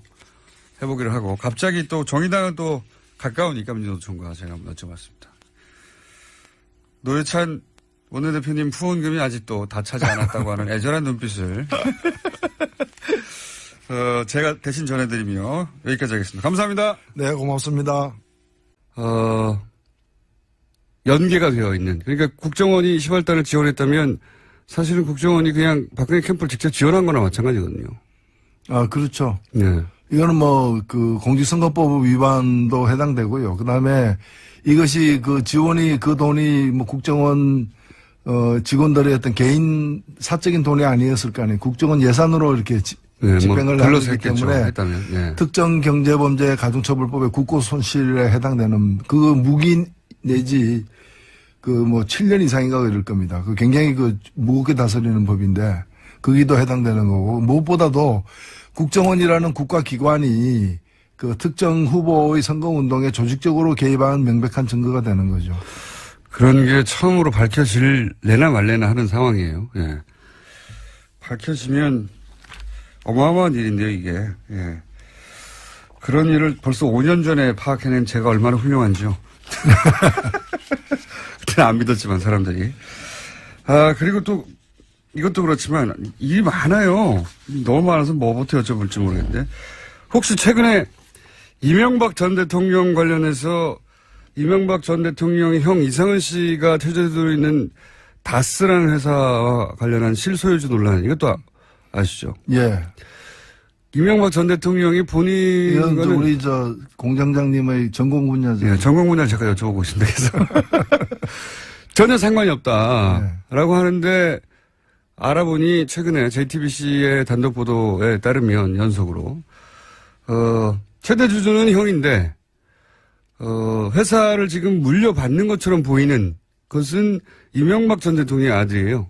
해보기로 하고 갑자기 또 정의당은 또 가까우니까 민주노총과 제가 한번 여쭤봤습니다. 노회찬 원내대표님 후원금이 아직도 다 차지 않았다고 하는 애절한 눈빛을 제가 대신 전해드리며 여기까지 하겠습니다. 감사합니다. 네, 고맙습니다. 연계가 되어 있는. 그러니까 국정원이 10월 달에 지원했다면 사실은 국정원이 그냥 박근혜 캠프를 직접 지원한 거나 마찬가지거든요. 그렇죠. 이거는 뭐 그 공직선거법 위반도 해당되고요. 그다음에 이것이 그 지원이 그 돈이 뭐 국정원 직원들의 어떤 개인 사적인 돈이 아니었을 거 아니에요. 국정원 예산으로 이렇게 예, 집행을 뭐 하기 했겠죠. 때문에 했다면. 예. 특정 경제범죄 가중처벌법의 국고손실에 해당되는 그 무기 내지 그 뭐 7년 이상인가 이럴 겁니다. 그 굉장히 그 무겁게 다스리는 법인데 거기도 해당되는 거고 무엇보다도 국정원이라는 국가기관이 그 특정 후보의 선거운동에 조직적으로 개입한 명백한 증거가 되는 거죠. 그런 게 처음으로 밝혀질래나 말래나 하는 상황이에요. 예. 밝혀지면 어마어마한 일인데요, 이게. 예. 그런 일을 벌써 5년 전에 파악해낸 제가 얼마나 훌륭한지요. 그때는 안 믿었지만, 사람들이. 아, 그리고 또, 이것도 그렇지만, 일이 많아요. 너무 많아서 뭐부터 여쭤볼지 모르겠는데. 혹시 최근에 이명박 전 대통령 관련해서 이명박 전 대통령의 형 이상은 씨가 퇴조되어 있는 다스라는 회사와 관련한 실소유주 논란, 이것도 아시죠? 예. 이명박 전 대통령이 본인. 이건 우리 저 공장장님의 전공 분야죠. 예, 전공 분야를 제가 여쭤보고 있습니다. 그래서. 전혀 상관이 없다라고 하는데 알아보니 최근에 JTBC의 단독 보도에 따르면 연속으로, 최대 주주는 형인데, 회사를 지금 물려받는 것처럼 보이는 것은 이명박 전 대통령의 아들이에요.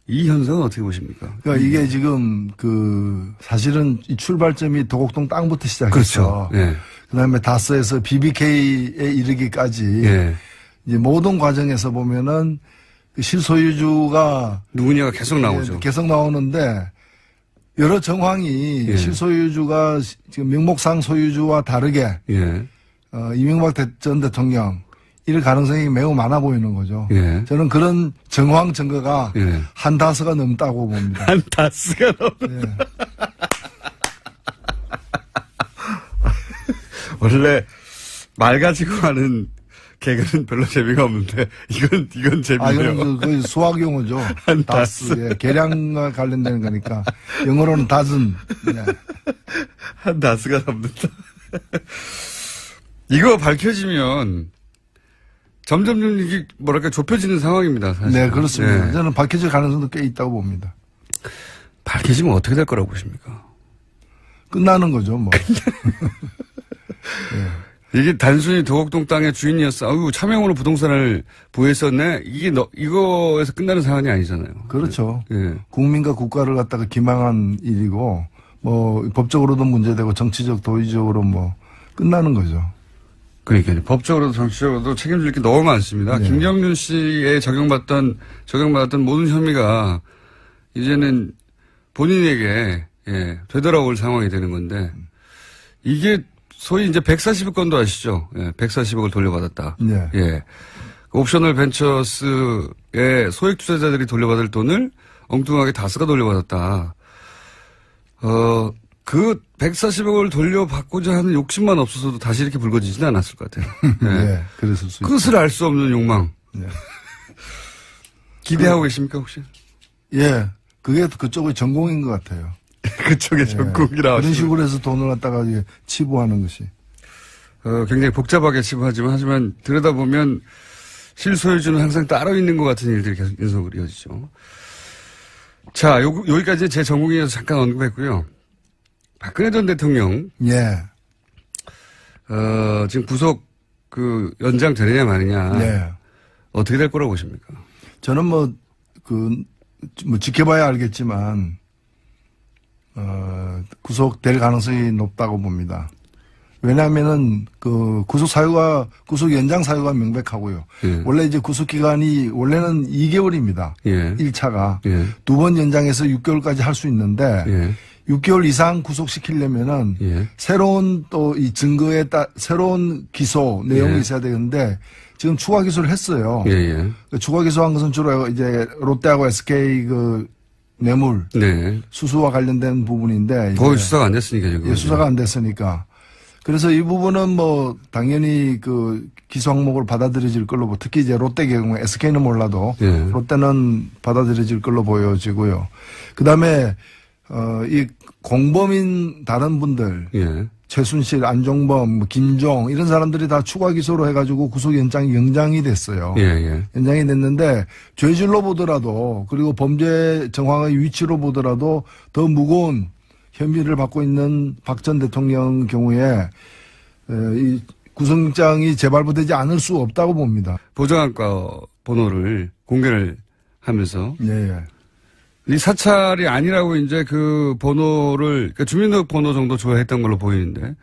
이 현상은 어떻게 보십니까? 그러니까 이게 지금 그 사실은 이 출발점이 도곡동 땅부터 시작해서 그렇죠. 예. 그다음에 다스에서 BBK에 이르기까지 예. 이제 모든 과정에서 보면은 그 실소유주가 누구냐가 계속 나오죠. 계속 나오는데 여러 정황이 예. 실소유주가 지금 명목상 소유주와 다르게 예. 이명박 전 대통령 이럴 가능성이 매우 많아 보이는 거죠. 예. 저는 그런 정황 증거가 예. 한 다스가 넘다고 봅니다. 한 다스가 넘. 예. 원래 말 가지고 하는 개그는 별로 재미가 없는데 이건 재미네요. 이건 거의 수학 용어죠. 한 다스. 예. 계량과 관련되는 거니까 영어로는 다즌. 예. 한 다스가 넘는다. 이거 밝혀지면 점점 이게 뭐랄까 좁혀지는 상황입니다. 사실. 네, 그렇습니다. 네. 저는 밝혀질 가능성도 꽤 있다고 봅니다. 밝혀지면 어떻게 될 거라고 보십니까? 끝나는 거죠, 뭐. 이게 단순히 도곡동 땅의 주인이었어. 아유, 차명으로 부동산을 보유했었네. 이거에서 끝나는 사안이 아니잖아요. 그렇죠. 예. 국민과 국가를 갖다가 기망한 일이고, 뭐, 법적으로도 문제되고, 정치적, 도의적으로 뭐, 끝나는 거죠. 그러니까 법적으로도 정치적으로도 책임질 게 너무 많습니다. 네. 김경준 씨에 적용받았던 모든 혐의가 이제는 본인에게 되돌아올 상황이 되는 건데 이게 소위 이제 140억 건도 아시죠? 140억을 돌려받았다. 네. 예. 옵셔널 벤처스의 소액 투자자들이 돌려받을 돈을 엉뚱하게 다스가 돌려받았다. 그 140억을 돌려받고자 하는 욕심만 없어서도 다시 이렇게 불거지지는 않았을 것 같아요. 네. 그랬을 수 있죠. 끝을 알 수 없는 욕망. 네. 기대하고 계십니까, 혹시? 예. 그게 그쪽의 전공인 것 같아요. 그쪽의 전공이라. 그런 식으로 해서 돈을 갖다가 이제 치부하는 것이. 굉장히 복잡하게 치부하지만 들여다보면 실소유주는 항상 따로 있는 것 같은 일들이 계속 연속으로 이어지죠. 자, 여기까지 제 전공에서 잠깐 언급했고요. 박근혜 전 대통령. 예. 지금 구속 연장 되느냐 마느냐. 네. 어떻게 될 거라고 보십니까? 저는 뭐 지켜봐야 알겠지만, 구속될 가능성이 높다고 봅니다. 왜냐하면은 구속 연장 사유가 명백하고요. 예. 원래 이제 구속 기간이 원래는 2개월입니다. 예. 1차가. 예. 2번 연장해서 6개월까지 할 수 있는데, 예. 6개월 이상 구속시키려면은 예. 새로운 또 이 증거에 새로운 기소 내용이 예. 있어야 되는데 지금 추가 기소를 했어요. 예. 그 추가 기소한 것은 주로 이제 롯데하고 SK 뇌물 네. 수수와 관련된 부분인데 거의 수사가 안 됐으니까 지금. 예, 수사가 안 됐으니까 그래서 이 부분은 뭐 당연히 기소 항목을 받아들여질 걸로 특히 이제 롯데 경우에 SK는 몰라도 예. 롯데는 받아들여질 걸로 보여지고요. 그다음에 이 공범인 다른 분들 예. 최순실, 안종범, 뭐 김종 이런 사람들이 다 추가 기소로 해가지고 구속 연장이 됐어요. 예, 예. 연장이 됐는데 죄질로 보더라도 그리고 범죄 정황의 위치로 보더라도 더 무거운 혐의를 받고 있는 박 전 대통령 경우에 이 구속영장이 재발부되지 않을 수 없다고 봅니다. 보좌관과 번호를 공개를 하면서 네. 이 사찰이 아니라고 이제 그 번호를 그러니까 주민등록 번호 정도 조회했던 걸로 보이는데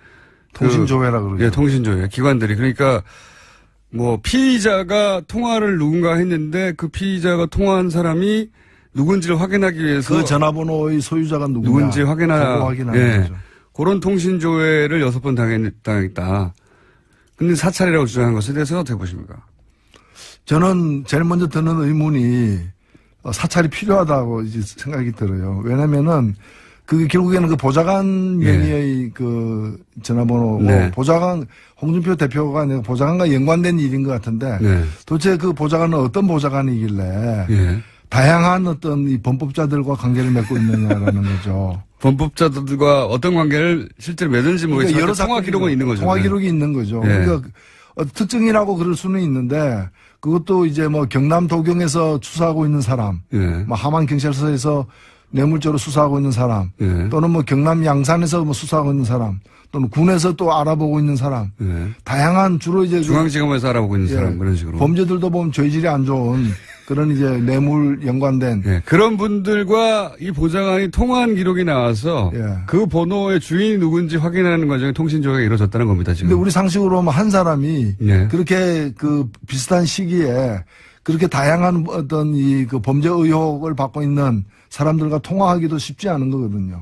통신조회라 그러죠. 예, 통신조회 기관들이 그러니까 뭐 피의자가 통화를 누군가 했는데 그 피의자가 통화한 사람이 누군지를 확인하기 위해서 그 전화번호의 소유자가 누군지 확인하는 예, 거죠. 그런 통신조회를 6번 당했다. 근데 사찰이라고 주장한 것에 대해서 어떻게 보십니까? 저는 제일 먼저 드는 의문이 사찰이 필요하다고 이제 생각이 들어요. 왜냐면은 그 결국에는 그 보좌관 명의의 그 전화번호고 네. 보좌관 홍준표 대표가 아니라 보좌관과 연관된 일인 것 같은데 네. 도대체 그 보좌관은 어떤 보좌관이길래 예. 다양한 어떤 이 범법자들과 관계를 맺고 있느냐라는 거죠. 범법자들과 어떤 관계를 실제로 맺은지 모르겠지만 여러 통화 기록은 있는 거죠. 통화 기록이 있는 거죠. 네. 그러니까 특징이라고 그럴 수는 있는데 그것도 이제 뭐 경남 도경에서 수사하고 있는 사람, 예. 뭐 함안 경찰서에서 뇌물죄로 수사하고 있는 사람, 예. 또는 뭐 경남 양산에서 뭐 수사하고 있는 사람, 또는 군에서 또 알아보고 있는 사람, 예. 다양한 주로 이제 중앙지검에서 알아보고 있는 사람 그런 식으로. 범죄들도 보면 죄질이 안 좋은 그런 이제 뇌물 연관된 예. 그런 분들과 이 보좌관이 통화한 기록이 나와서 예. 그 번호의 주인이 누군지 확인하는 과정에 통신조회가 이루어졌다는 겁니다. 지금. 근데 우리 상식으로 하면 한 사람이 예. 그렇게 그 비슷한 시기에 그렇게 다양한 어떤 이 그 범죄 의혹을 받고 있는 사람들과 통화하기도 쉽지 않은 거거든요.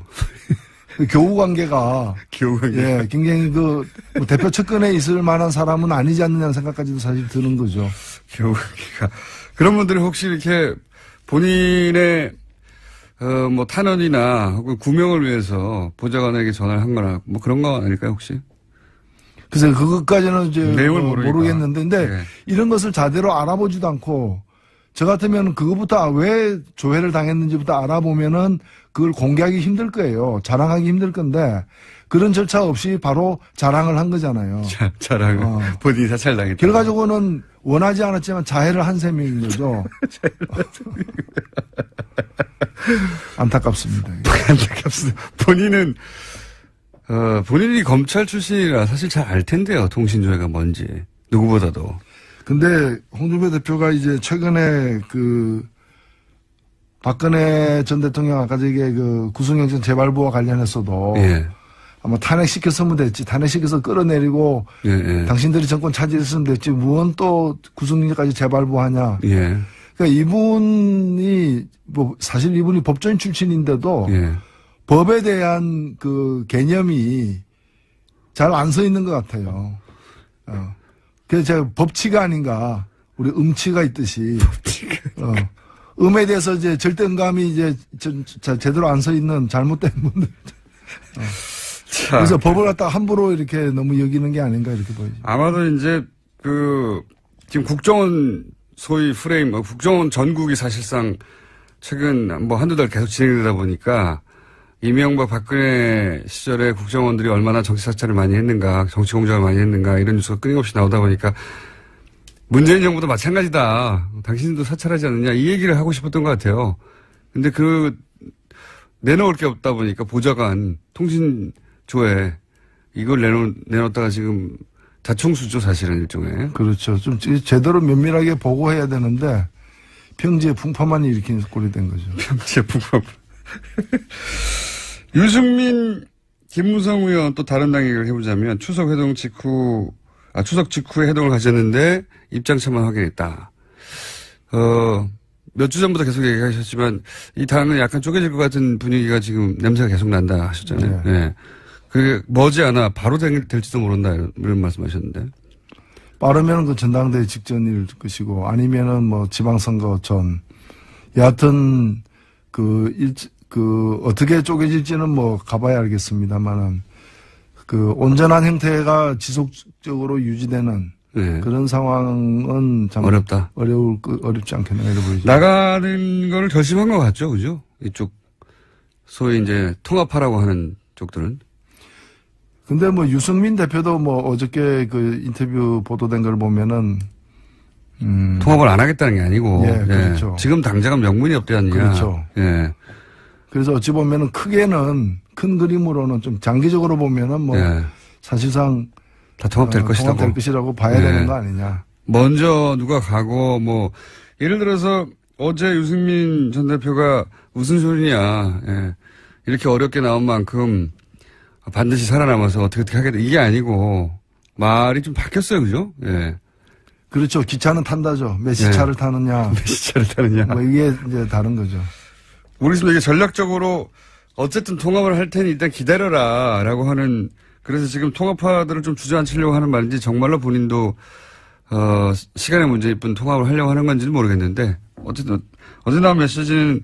그 교우 관계가 기억이 예, 굉장히 그뭐 대표 측근에 있을 만한 사람은 아니지 않느냐는 생각까지도 사실 드는 거죠. 기억이가 그런 분들이 혹시 이렇게 본인의 뭐 탄원이나 혹은 구명을 위해서 보좌관에게 전화를 한 거나 뭐 그런 거 아닐까요 혹시? 그래서 그것까지는 이제 내용을 모르니까. 모르겠는데 근데 예. 이런 것을 제대로 알아보지도 않고 저 같으면 그거부터 왜 조회를 당했는지부터 알아보면은 그걸 공개하기 힘들 거예요. 자랑하기 힘들 건데 그런 절차 없이 바로 자랑을 한 거잖아요. 자랑 본인이 사찰당했다. 결과적으로는 원하지 않았지만 자해를 한 셈인 거죠. 안타깝습니다. 안타깝습니다. 본인이 검찰 출신이라 사실 잘 알 텐데요. 통신조회가 뭔지. 누구보다도. 근데 홍준표 대표가 이제 최근에 그 박근혜 전 대통령 아까 저게 그 구속영장 재발부와 관련해서도 예. 아마 탄핵시켰으면 됐지. 탄핵시켜서 끌어내리고 예, 예. 당신들이 정권 차지했으면 됐지. 무언 또 구속영장까지 재발부하냐. 예. 그러니까 이분이 뭐 사실 이분이 법조인 출신인데도 예. 법에 대한 그 개념이 잘 안 서 있는 것 같아요. 그래서 제가 법치가 아닌가. 우리 음치가 있듯이. 음에 대해서 이제 절대음감이 이제 제대로 안 서 있는 잘못된 분들. 자, 그래서 법을 갖다 함부로 이렇게 너무 여기는 게 아닌가 이렇게 보이죠. 아마도 이제 지금 국정원 소위 프레임, 국정원 전국이 사실상 최근 뭐 한두 달 계속 진행되다 보니까 이명박 박근혜 시절에 국정원들이 얼마나 정치 사찰을 많이 했는가, 정치 공작을 많이 했는가 이런 뉴스가 끊임없이 나오다 보니까 문재인 정부도 마찬가지다. 당신도 사찰하지 않느냐 이 얘기를 하고 싶었던 것 같아요. 근데 내놓을 게 없다 보니까 보좌관 통신조회 이걸 내놓다가 지금 자충수죠 사실은 일종의. 그렇죠. 좀 제대로 면밀하게 보고해야 되는데 평지에 풍파만 일으키는 꼴이 된 거죠. 평지에 풍파. 유승민, 김무성 의원 또 다른 당 얘기를 해보자면 추석 직후에 회동을 가졌는데 입장차만 확인했다. 몇 주 전부터 계속 얘기하셨지만 이 당은 약간 쪼개질 것 같은 분위기가 지금 냄새가 계속 난다 하셨잖아요. 네. 네. 그게 머지않아 바로 될지도 모른다 이런 말씀하셨는데. 빠르면 그 전당대회 직전일 것이고 아니면은 뭐 지방선거 전 여하튼 어떻게 쪼개질지는 뭐 가봐야 알겠습니다만은 그 온전한 형태가 지속적으로 유지되는 네. 그런 상황은 참 어렵다. 어렵지 않겠나 이래 보이죠. 나가는 거를 결심한 것 같죠, 그죠? 이쪽 소위 이제 통합하라고 하는 쪽들은. 근데 뭐 유승민 대표도 뭐 어저께 그 인터뷰 보도된 걸 보면은 통합을 안 하겠다는 게 아니고. 예, 그렇죠. 지금 당장은 명분이 없지 않냐. 그렇죠. 예. 그래서 어찌 보면은 크게는 큰 그림으로는 좀 장기적으로 보면은 뭐 예. 사실상 다 통합될 것이다. 통합될 것이라고 봐야 예. 되는 거 아니냐. 먼저 누가 가고 뭐 예를 들어서 어제 유승민 전 대표가 무슨 소리냐. 예. 이렇게 어렵게 나온 만큼 반드시 살아남아서 어떻게 하겠다. 이게 아니고 말이 좀 바뀌었어요. 그죠? 예. 그렇죠. 기차는 탄다죠. 몇 시차를 타느냐. 몇 시차를 타느냐. 뭐 이게 이제 다른 거죠. 우리 지금 이게 전략적으로 어쨌든 통합을 할 테니 일단 기다려라 라고 하는 그래서 지금 통합파들을 좀 주저앉히려고 하는 말인지 정말로 본인도 시간의 문제일 뿐 통합을 하려고 하는 건지는 모르겠는데 어쨌든 어제 나온 메시지는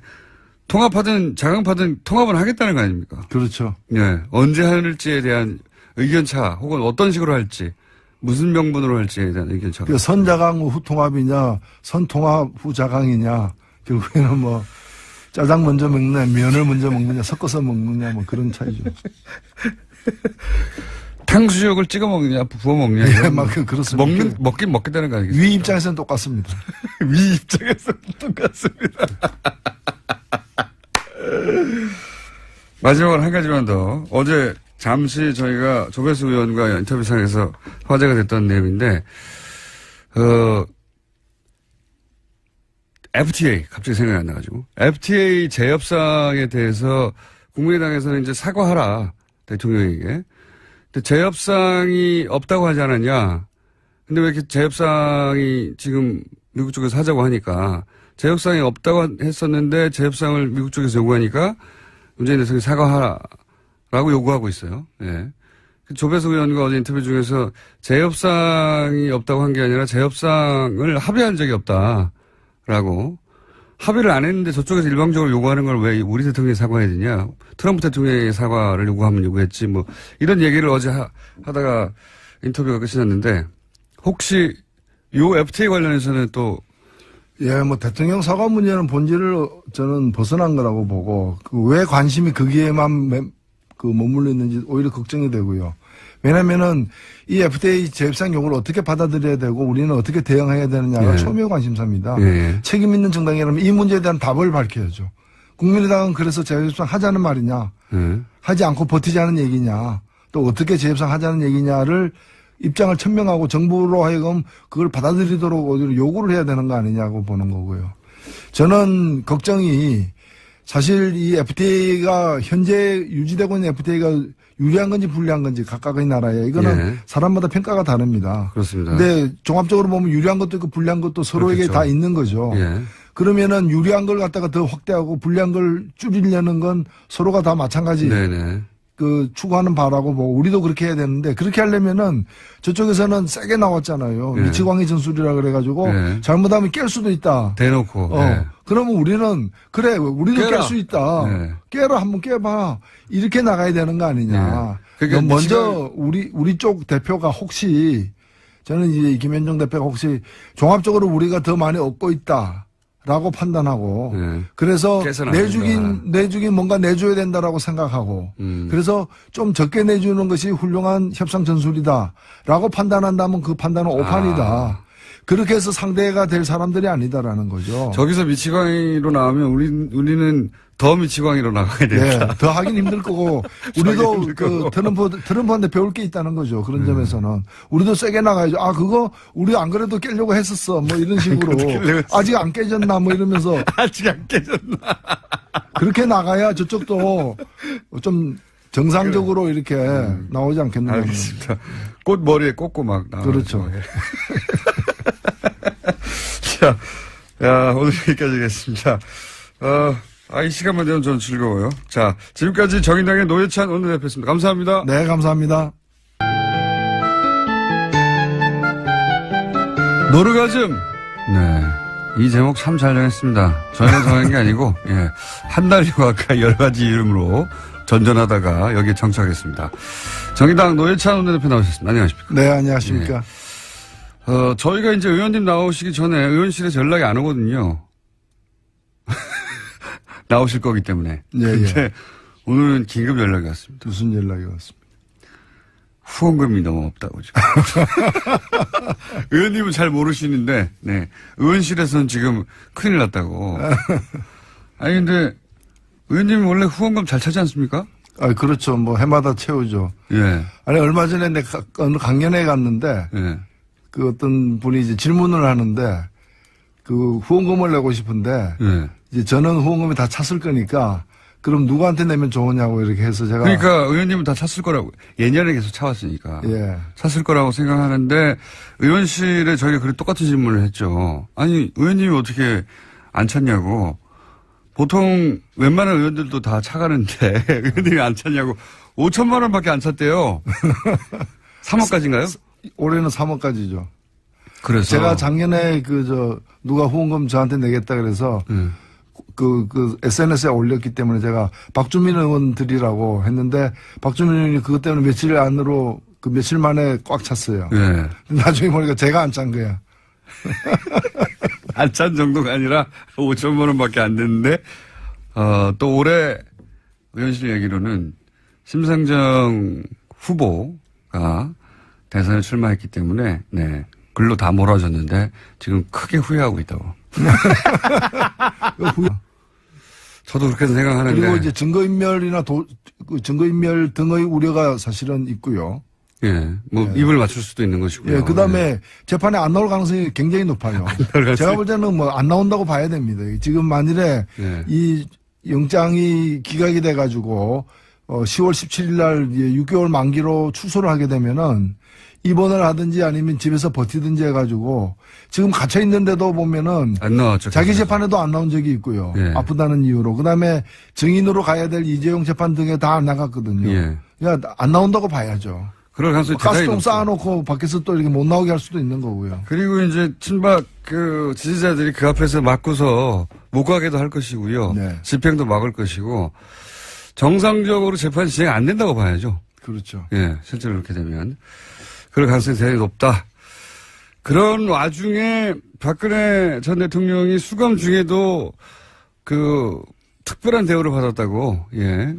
통합하든 자강파든 통합을 하겠다는 거 아닙니까? 그렇죠. 예. 언제 할지에 대한 의견차 혹은 어떤 식으로 할지 무슨 명분으로 할지에 대한 의견차. 그 선자강 후 통합이냐, 선통합 후 자강이냐, 결국에는 뭐 짜장 먼저 먹느냐, 면을 먼저 먹느냐, 섞어서 먹느냐, 뭐 그런 차이죠. 탕수육을 찍어 먹느냐, 부어 먹느냐. 예, 막 그렇습니다. 먹긴 먹겠다는 거 아니겠습니까? 위 입장에서는 똑같습니다. 위 입장에서는 똑같습니다. 마지막으로 한 가지만 더. 어제 잠시 저희가 조배수 의원과 인터뷰상에서 화제가 됐던 내용인데, FTA, 갑자기 생각이 안 나가지고. FTA 재협상에 대해서 국민의당에서는 이제 사과하라, 대통령에게. 근데 재협상이 없다고 하지 않았냐. 근데 왜 이렇게 재협상이 지금 미국 쪽에서 하자고 하니까, 재협상이 없다고 했었는데 재협상을 미국 쪽에서 요구하니까 문재인 대통령이 사과하라고 요구하고 있어요. 예. 조배수 의원과 어제 인터뷰 중에서 재협상이 없다고 한 게 아니라 재협상을 합의한 적이 없다라고 합의를 안 했는데 저쪽에서 일방적으로 요구하는 걸 왜 우리 대통령이 사과해야 되냐. 트럼프 대통령의 사과를 요구하면 요구했지 뭐 이런 얘기를 어제 하다가 인터뷰가 끝이 났는데 혹시 요 FTA 관련해서는 또 예, 뭐 대통령 사과 문제는 본질을 저는 벗어난 거라고 보고 왜 관심이 거기에만 머물러 있는지 오히려 걱정이 되고요. 왜냐면은 이 FTA 재협상 요구를 어떻게 받아들여야 되고 우리는 어떻게 대응해야 되느냐가 예. 초미의 관심사입니다. 예. 책임 있는 정당이라면 이 문제에 대한 답을 밝혀야죠. 국민의당은 그래서 재협상 하자는 말이냐, 하지 않고 버티자는 얘기냐, 또 어떻게 재협상 하자는 얘기냐를 입장을 천명하고 정부로 하여금 그걸 받아들이도록 요구를 해야 되는 거 아니냐고 보는 거고요. 저는 걱정이 사실 이 FTA가 현재 유지되고 있는 FTA가 유리한 건지 불리한 건지 각각의 나라에 이거는 예. 사람마다 평가가 다릅니다. 그렇습니다. 근데 종합적으로 보면 유리한 것도 있고 불리한 것도 서로에게 그렇겠죠. 다 있는 거죠. 예. 그러면은 유리한 걸 갖다가 더 확대하고 불리한 걸 줄이려는 건 서로가 다 마찬가지. 네네. 추구하는 바라고 보고 우리도 그렇게 해야 되는데 그렇게 하려면은 저쪽에서는 세게 나왔잖아요. 네. 미치광이 전술이라 그래가지고 네. 잘못하면 깰 수도 있다. 대놓고. 네. 그러면 우리는 그래 우리도 깨라. 깰 수 있다. 네. 깨라 한번 깨봐. 이렇게 나가야 되는 거 아니냐. 네. 그러니까 먼저 우리 쪽 대표가 혹시 저는 이제 김현정 대표가 혹시 종합적으로 우리가 더 많이 얻고 있다. 라고 판단하고 네. 그래서 깨서는 안 내주긴 뭔가 내줘야 된다라고 생각하고 그래서 좀 적게 내주는 것이 훌륭한 협상 전술이다라고 판단한다면 그 판단은 오판이다. 그렇게 해서 상대가 될 사람들이 아니다라는 거죠. 저기서 미치광이로 나오면 우리는 더 미치광이로 나가야 된다. 네, 더 하긴 힘들 거고 우리도 그 트럼프한테 배울 게 있다는 거죠. 그런 점에서는 우리도 세게 나가야죠. 그거 우리 안 그래도 깨려고 했었어. 뭐 이런 식으로 아직 안 깨졌나 뭐 이러면서 아직 안 깨졌나. 그렇게 나가야 저쪽도 좀 정상적으로 이렇게 나오지 않겠느냐. 알겠습니다. 꽃 머리에 꽂고 막 나와요. 그렇죠. 자, 오늘 여기까지 하겠습니다. 이 시간만 되면 저는 즐거워요. 자, 지금까지 정의당의 노회찬 원내대표였습니다. 감사합니다. 네, 감사합니다. 노르가즘. 네. 이 제목 참 잘 정했습니다. 저희가 정한 게 아니고, 예. 한 달여 가까이 여러 가지 이름으로 전전하다가 여기에 정착했습니다. 정의당 노회찬 원내대표 나오셨습니다. 안녕하십니까. 네, 안녕하십니까. 저희가 이제 의원님 나오시기 전에 의원실에서 연락이 안 오거든요. 나오실 거기 때문에. 예, 근데 오늘은 긴급 연락이 왔습니다. 무슨 연락이 왔습니까? 후원금이 너무 없다고 지금. 의원님은 잘 모르시는데, 네. 의원실에서는 지금 큰일 났다고. 아니, 근데, 의원님은 원래 후원금 잘 차지 않습니까? 아, 그렇죠. 뭐, 해마다 채우죠. 예. 아니, 얼마 전에 내가 어느 강연회 갔는데, 예. 그 어떤 분이 이제 질문을 하는데, 그 후원금을 내고 싶은데, 예. 이제 저는 후원금이 다 찼을 거니까, 그럼 누구한테 내면 좋으냐고 이렇게 해서 제가. 그러니까 의원님은 다 찼을 거라고. 예년에 계속 차왔으니까. 예. 찼을 거라고 생각하는데, 의원실에 저희가 그렇게 똑같은 질문을 했죠. 아니, 의원님이 어떻게 안 찼냐고. 보통 웬만한 의원들도 다 차가는데, 의원님이 안 찼냐고. 5천만 원밖에 안 찼대요. 3억까지인가요? 올해는 3억까지죠. 그래서. 제가 작년에 누가 후원금 저한테 내겠다 그래서, SNS에 올렸기 때문에 제가 박주민 의원 드리라고 했는데, 박주민 의원이 그것 때문에 며칠 안으로, 며칠 만에 꽉 찼어요. 예. 나중에 보니까 제가 안 찬 거야. 안 찬 정도가 아니라 5천만 원밖에 안 됐는데, 또 올해 의원실 얘기로는 심상정 후보가 대선에 출마했기 때문에, 네. 글로 다 몰아줬는데 지금 크게 후회하고 있다고. 저도 그렇게 생각하는데. 그리고 이제 증거인멸이나 증거인멸 등의 우려가 사실은 있고요. 예. 입을 맞출 수도 있는 것이고요. 예. 그 다음에 재판에 안 나올 가능성이 굉장히 높아요. 제가 볼 때는 안 나온다고 봐야 됩니다. 지금 만일에 이 영장이 기각이 돼가지고 10월 17일 날 6개월 만기로 출소를 하게 되면은 입원을 하든지 아니면 집에서 버티든지 해가지고 지금 갇혀 있는데도 보면은 안 나왔죠. 자기 재판에도 안 나온 적이 있고요. 예. 아프다는 이유로. 그다음에 증인으로 가야 될 이재용 재판 등에 다 안 나갔거든요. 예. 그러니까 안 나온다고 봐야죠. 그럴 가능성이 대단히 가스통 높죠. 쌓아놓고 밖에서 또 이렇게 못 나오게 할 수도 있는 거고요. 그리고 이제 친박 지지자들이 그 앞에서 막고서 못 가게도 할 것이고요. 네. 집행도 막을 것이고 정상적으로 재판이 진행 안 된다고 봐야죠. 그렇죠. 예, 실제로 그렇게 되면. 그럴 가능성이 대단히 높다. 그런 와중에 박근혜 전 대통령이 수감 중에도 특별한 대우를 받았다고, 예.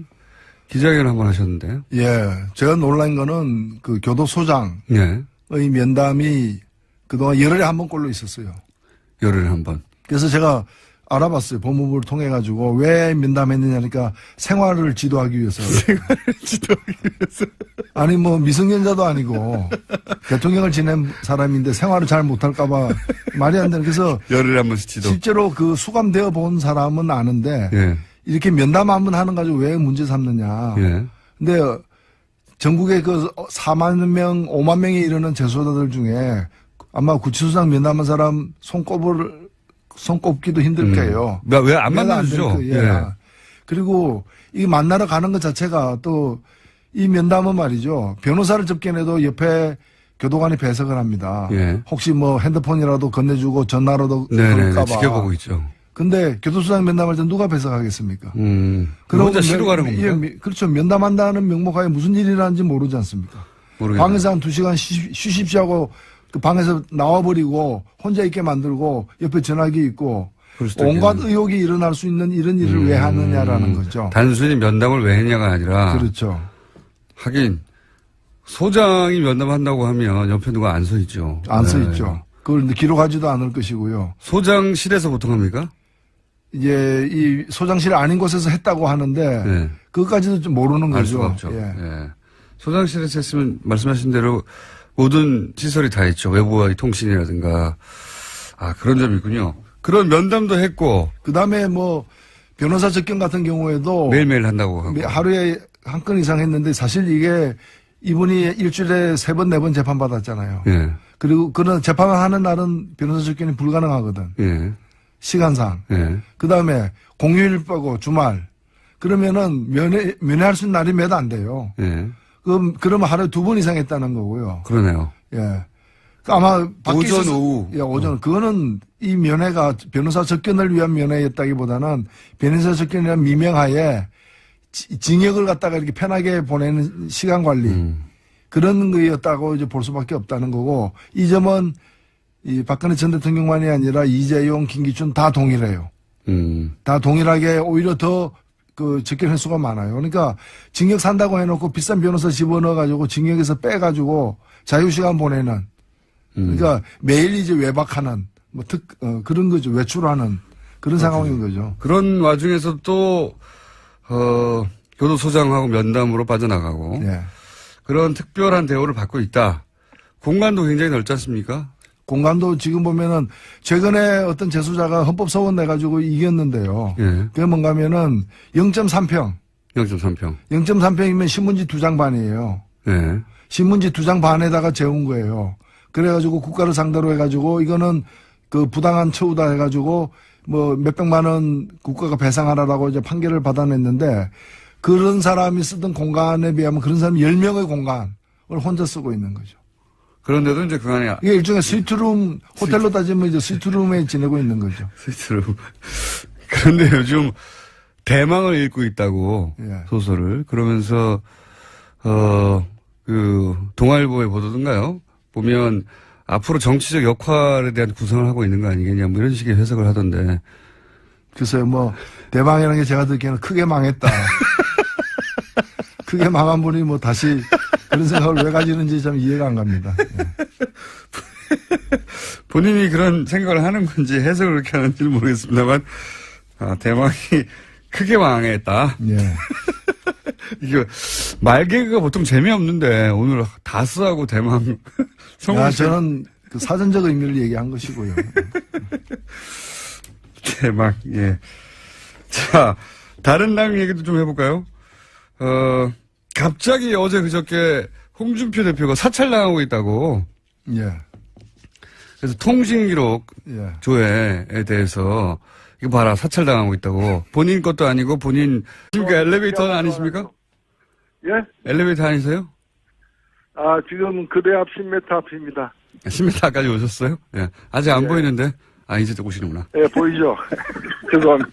기자회견 한번 하셨는데요. 예. 제가 놀란 거는 교도소장의 예. 면담이 그동안 열흘에 한 번꼴로 있었어요. 열흘에 한 번. 그래서 제가 알아봤어요. 법무부를 통해가지고 왜 면담했느냐니까 생활을 지도하기 위해서. 생활을 지도하기 위해서. 아니 미성년자도 아니고 대통령을 지낸 사람인데 생활을 잘 못할까봐 말이 안 되는. 그래서 열흘에 한 번씩 지도. 실제로 수감되어 본 사람은 아는데 예. 이렇게 면담 한 번 하는 가지고 왜 문제 삼느냐. 예. 근데 전국에 4만 명, 5만 명에 이르는 재소자들 중에 아마 구치소장 면담한 사람 손꼽기도 힘들 거예요. 왜 안 만나주죠? 예. 그리고 이 만나러 가는 것 자체가 또 이 면담은 말이죠. 변호사를 접견해도 옆에 교도관이 배석을 합니다. 예. 혹시 핸드폰이라도 건네주고 전화로도 네네. 그럴까봐. 지켜보고 있죠. 근데 교도소장 면담할 때 누가 배석하겠습니까? 그럼 혼자 쉬러 가는 겁니까? 예, 그렇죠. 면담한다는 명목하에 무슨 일이 일어나는지 모르지 않습니까? 모르겠네요. 방에서 한 2시간 쉬십시오 하고 그 방에서 나와버리고 혼자 있게 만들고 옆에 전화기 있고 그럴 수도 온갖 있겠네요. 의혹이 일어날 수 있는 이런 일을 왜 하느냐라는 거죠. 단순히 면담을 왜 했냐가 아니라. 그렇죠. 하긴 소장이 면담한다고 하면 옆에 누가 안 서 있죠. 안 써 있죠. 그걸 기록하지도 않을 것이고요. 소장실에서 보통 합니까? 이제 이 소장실 아닌 곳에서 했다고 하는데 네. 그것까지도 좀 모르는 알 거죠. 수가 없죠. 예. 예. 소장실에서 했으면 말씀하신 대로 모든 시설이 다 있죠. 외부와의 통신이라든가. 그런 점이 있군요. 그런 면담도 했고. 그 다음에 변호사 접견 같은 경우에도 매일매일 한다고 하고. 하루에 한 건 이상 했는데 사실 이게 이분이 일주일에 3번, 4번 재판 받았잖아요. 예. 그리고 그런 재판을 하는 날은 변호사 접견이 불가능하거든. 예. 시간상. 예. 그 다음에 공휴일 빼고 주말. 그러면은 면회할 수 있는 날이 몇 안 돼요. 예. 그러면 하루에 2번 이상 했다는 거고요. 그러네요. 예. 아마 오전, 오후. 예, 오전. 그거는 이 면회가 변호사 접견을 위한 면회였다기보다는 변호사 접견이란 미명하에 징역을 갖다가 이렇게 편하게 보내는 시간 관리. 그런 거였다고 이제 볼 수밖에 없다는 거고, 이 점은 이 박근혜 전 대통령만이 아니라 이재용, 김기춘 다 동일해요. 다 동일하게 오히려 더 그 적결 횟수가 많아요. 그러니까 징역 산다고 해놓고 비싼 변호사 집어넣어가지고 징역에서 빼가지고 자유시간 보내는 그러니까 매일 이제 외박하는 뭐 그런 거죠. 외출하는 그런 상황인 거죠. 그런 와중에서 또 교도소장하고 면담으로 빠져나가고 예. 그런 특별한 대우를 받고 있다. 공간도 굉장히 넓지 않습니까? 공간도 지금 보면은 최근에 어떤 재수자가 헌법소원 내가지고 이겼는데요. 예. 그게 뭔가 하면은 0.3평. 0.3평. 0.3평이면 신문지 2장 반이에요. 예. 신문지 2장 반에다가 재운 거예요. 그래가지고 국가를 상대로 해가지고 이거는 그 부당한 처우다 해가지고 뭐 몇백만 원 국가가 배상하라라고 이제 판결을 받아냈는데 그런 사람이 쓰던 공간에 비하면 그런 사람이 10명의 공간을 혼자 쓰고 있는 거죠. 그런데도 이제 그 안에 이게 일종의 스위트룸, 호텔로 따지면 이제 스위트룸에 지내고 있는 거죠. 스위트룸. 그런데 요즘 대망을 읽고 있다고 예. 소설을 그러면서 그 동아일보의 보도든가요? 보면 앞으로 정치적 역할에 대한 구상을 하고 있는 거 아니겠냐 뭐 이런 식의 해석을 하던데. 글쎄요, 뭐 대망이라는 게 제가 듣기에는 크게 망했다. 크게 망한 분이 뭐 다시 그런 생각을 왜 가지는지 참 이해가 안 갑니다. 예. 본인이 그런 생각을 하는 건지 해석을 그렇게 하는지는 모르겠습니다만 대망이 크게 망했다. 예. 이게 말개그가 보통 재미없는데 오늘 다스하고 대망 저는 그 사전적 의미를 얘기한 것이고요. 대망. 예. 자, 다른 당 얘기도 좀 해볼까요? 갑자기 어제 그저께 홍준표 대표가 사찰당하고 있다고. 예. 그래서 통신기록 예. 조회에 대해서 이거 봐라 사찰당하고 있다고. 본인 것도 아니고 본인 그러니까 엘리베이터는 아니십니까? 예? 엘리베이터 아니세요? 지금 그대 앞 10m 앞입니다. 10m까지 오셨어요? 예. 아직 안 예. 보이는데. 이제 오시는구나. 예, 보이죠? 죄송합니다.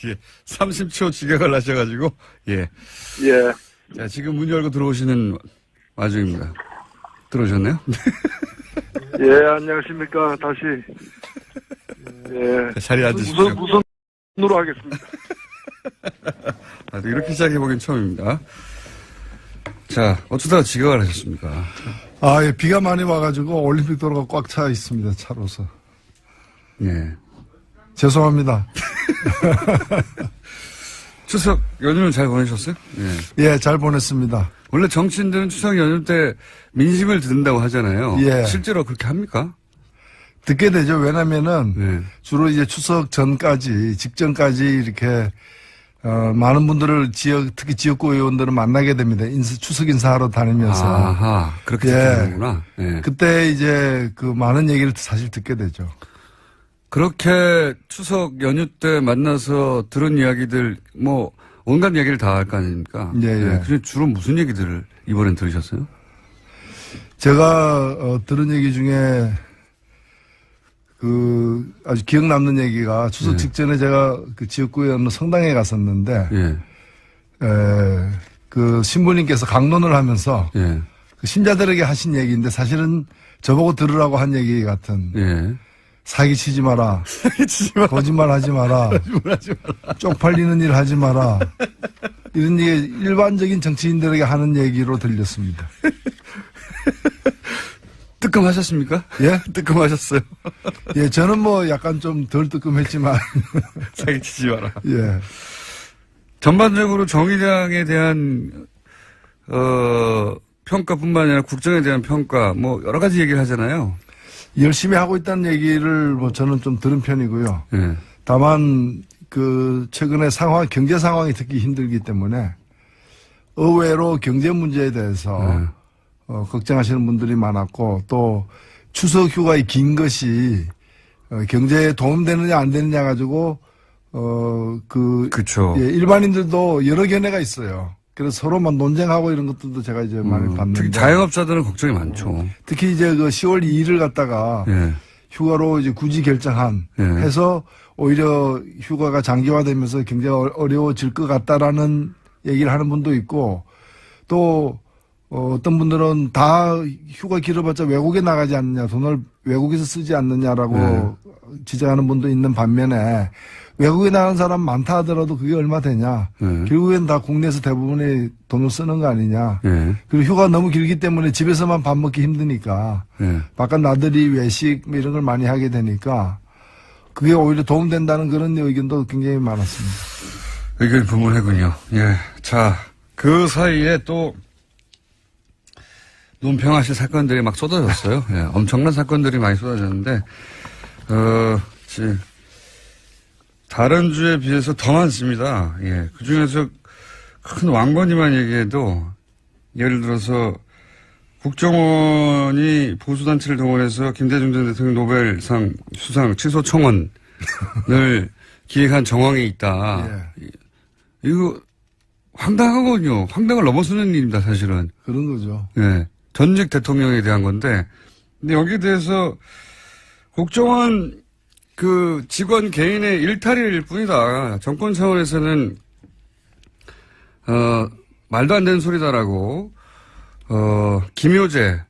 예. 30초 지각을 하셔가지고, 예. 예. 자, 지금 문 열고 들어오시는 와중입니다. 들어오셨나요? 예, 안녕하십니까. 다시. 예. 자, 자리에 앉으십시오. 무슨 으로 하겠습니다. 이렇게 시작해보긴 처음입니다. 자, 어쩌다가 지각을 하셨습니까? 예, 비가 많이 와가지고 올림픽 도로가 꽉 차 있습니다. 차로서. 예. 죄송합니다. 추석 연휴는 잘 보내셨어요? 예. 예, 잘 보냈습니다. 원래 정치인들은 추석 연휴 때 민심을 듣는다고 하잖아요. 예. 실제로 그렇게 합니까? 듣게 되죠. 왜냐면은 네. 주로 이제 추석 전까지, 직전까지 이렇게, 많은 분들을 특히 지역구 의원들을 만나게 됩니다. 추석 인사하러 다니면서. 아하, 그렇게 듣게 되는구나. 예. 그때 이제 그 많은 얘기를 사실 듣게 되죠. 그렇게 추석 연휴 때 만나서 들은 이야기들, 뭐, 온갖 이야기를 다 할 거 아닙니까? 예, 예. 근데 주로 무슨 얘기들을 이번엔 들으셨어요? 제가, 들은 얘기 중에 아주 기억 남는 얘기가 추석 예. 직전에 제가 그 지역구에 어느 성당에 갔었는데, 예. 그 신부님께서 강론을 하면서 예. 그 신자들에게 하신 얘기인데 사실은 저보고 들으라고 한 얘기 같은 예. 사기치지 마라. 사기치지 마라. 거짓말 하지 마라. 쪽팔리는 일 하지 마라. 이런 얘기 일반적인 정치인들에게 하는 얘기로 들렸습니다. 뜨끔하셨습니까? 예? 뜨끔하셨어요. 예, 저는 뭐 약간 좀 덜 뜨끔했지만. 사기치지 마라. 예. 전반적으로 정의당에 대한, 평가뿐만 아니라 국정에 대한 평가, 뭐, 여러 가지 얘기를 하잖아요. 열심히 하고 있다는 얘기를 뭐 저는 좀 들은 편이고요. 예. 다만 최근에 경제 상황이 특히 힘들기 때문에 의외로 경제 문제에 대해서 걱정하시는 분들이 많았고 또 추석 휴가의 긴 것이 경제에 도움되느냐 안 되느냐 가지고 그쵸. 예, 일반인들도 여러 견해가 있어요. 그래서 서로만 논쟁하고 이런 것들도 제가 이제 많이 봤는데 특히 자영업자들은 걱정이 많죠. 특히 이제 10월 2일을 갖다가 예. 휴가로 이제 굳이 결정한 예. 해서 오히려 휴가가 장기화되면서 굉장히 어려워질 것 같다라는 얘기를 하는 분도 있고 또 어떤 분들은 다 휴가 길어봤자 외국에 나가지 않느냐, 돈을 외국에서 쓰지 않느냐라고 지적하는 분도 있는 반면에 외국에 나가는 사람 많다 하더라도 그게 얼마 되냐. 결국엔 다 국내에서 대부분의 돈을 쓰는 거 아니냐. 그리고 휴가 너무 길기 때문에 집에서만 밥 먹기 힘드니까 바깥 나들이 외식 뭐 이런 걸 많이 하게 되니까 그게 오히려 도움된다는 그런 의견도 굉장히 많았습니다. 의견이 분분하군요. 예. 자, 그 사이에 또 논평하실 사건들이 막 쏟아졌어요. 예. 엄청난 사건들이 많이 쏟아졌는데, 다른 주에 비해서 더 많습니다. 예. 그 중에서 큰 왕건이만 얘기해도, 예를 들어서, 국정원이 보수단체를 동원해서 김대중 전 대통령 노벨상 수상 취소 청원을 기획한 정황이 있다. 이거 황당하거든요. 황당을 넘어서는 일입니다, 사실은. 그런 거죠. 예. 전직 대통령에 대한 건데, 근데 여기에 대해서 국정원 그 직원 개인의 일탈일 뿐이다. 정권 차원에서는, 말도 안 되는 소리다라고, 김효재,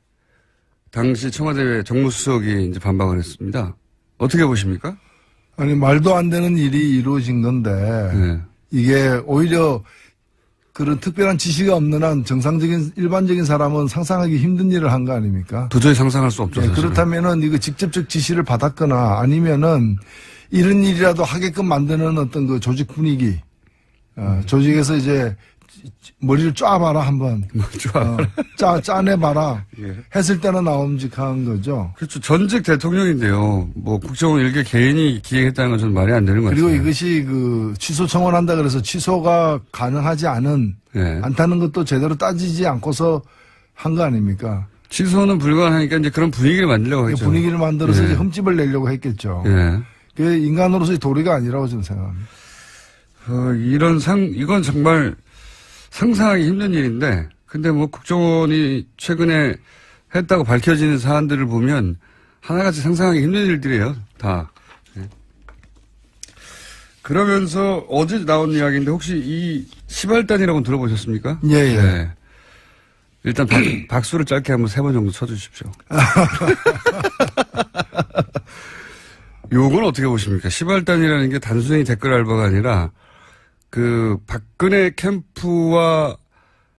당시 청와대 정무수석이 이제 반박을 했습니다. 어떻게 보십니까? 아니, 말도 안 되는 일이 이루어진 건데, 이게 오히려 그런 특별한 지시가 없는 한 정상적인 일반적인 사람은 상상하기 힘든 일을 한 거 아닙니까? 도저히 상상할 수 없죠. 네, 그렇다면은 이거 직접적 지시를 받았거나 아니면은 이런 일이라도 하게끔 만드는 어떤 그 조직 분위기, 조직에서 이제 머리를 쫙봐라 한번, 짜내봐라 했을 때는 나옴직한 거죠. 그렇죠. 전직 대통령인데요. 뭐 국정원 일개 개인이 기획했다는 건 저는 말이 안 되는 것 같아요. 그리고 이것이 그 취소 청원한다 그래서 취소가 가능하지 않다는 것도 제대로 따지지 않고서 한 거 아닙니까? 취소는 불가능하니까 이제 그런 분위기를 만들려고 했죠. 분위기를 만들어서 이제 흠집을 내려고 했겠죠. 그게 인간으로서의 도리가 아니라고 저는 생각합니다. 이건 정말 상상하기 힘든 일인데, 근데 뭐 국정원이 최근에 했다고 밝혀지는 사안들을 보면 하나같이 상상하기 힘든 일들이에요, 다. 그러면서 어제 나온 이야기인데 혹시 이 시발단이라고 들어보셨습니까? 예. 일단 박수를 짧게 한번 3번 정도 쳐주십시오. 요건 어떻게 보십니까? 시발단이라는 게 단순히 댓글 알바가 아니라 그 박근혜 캠프와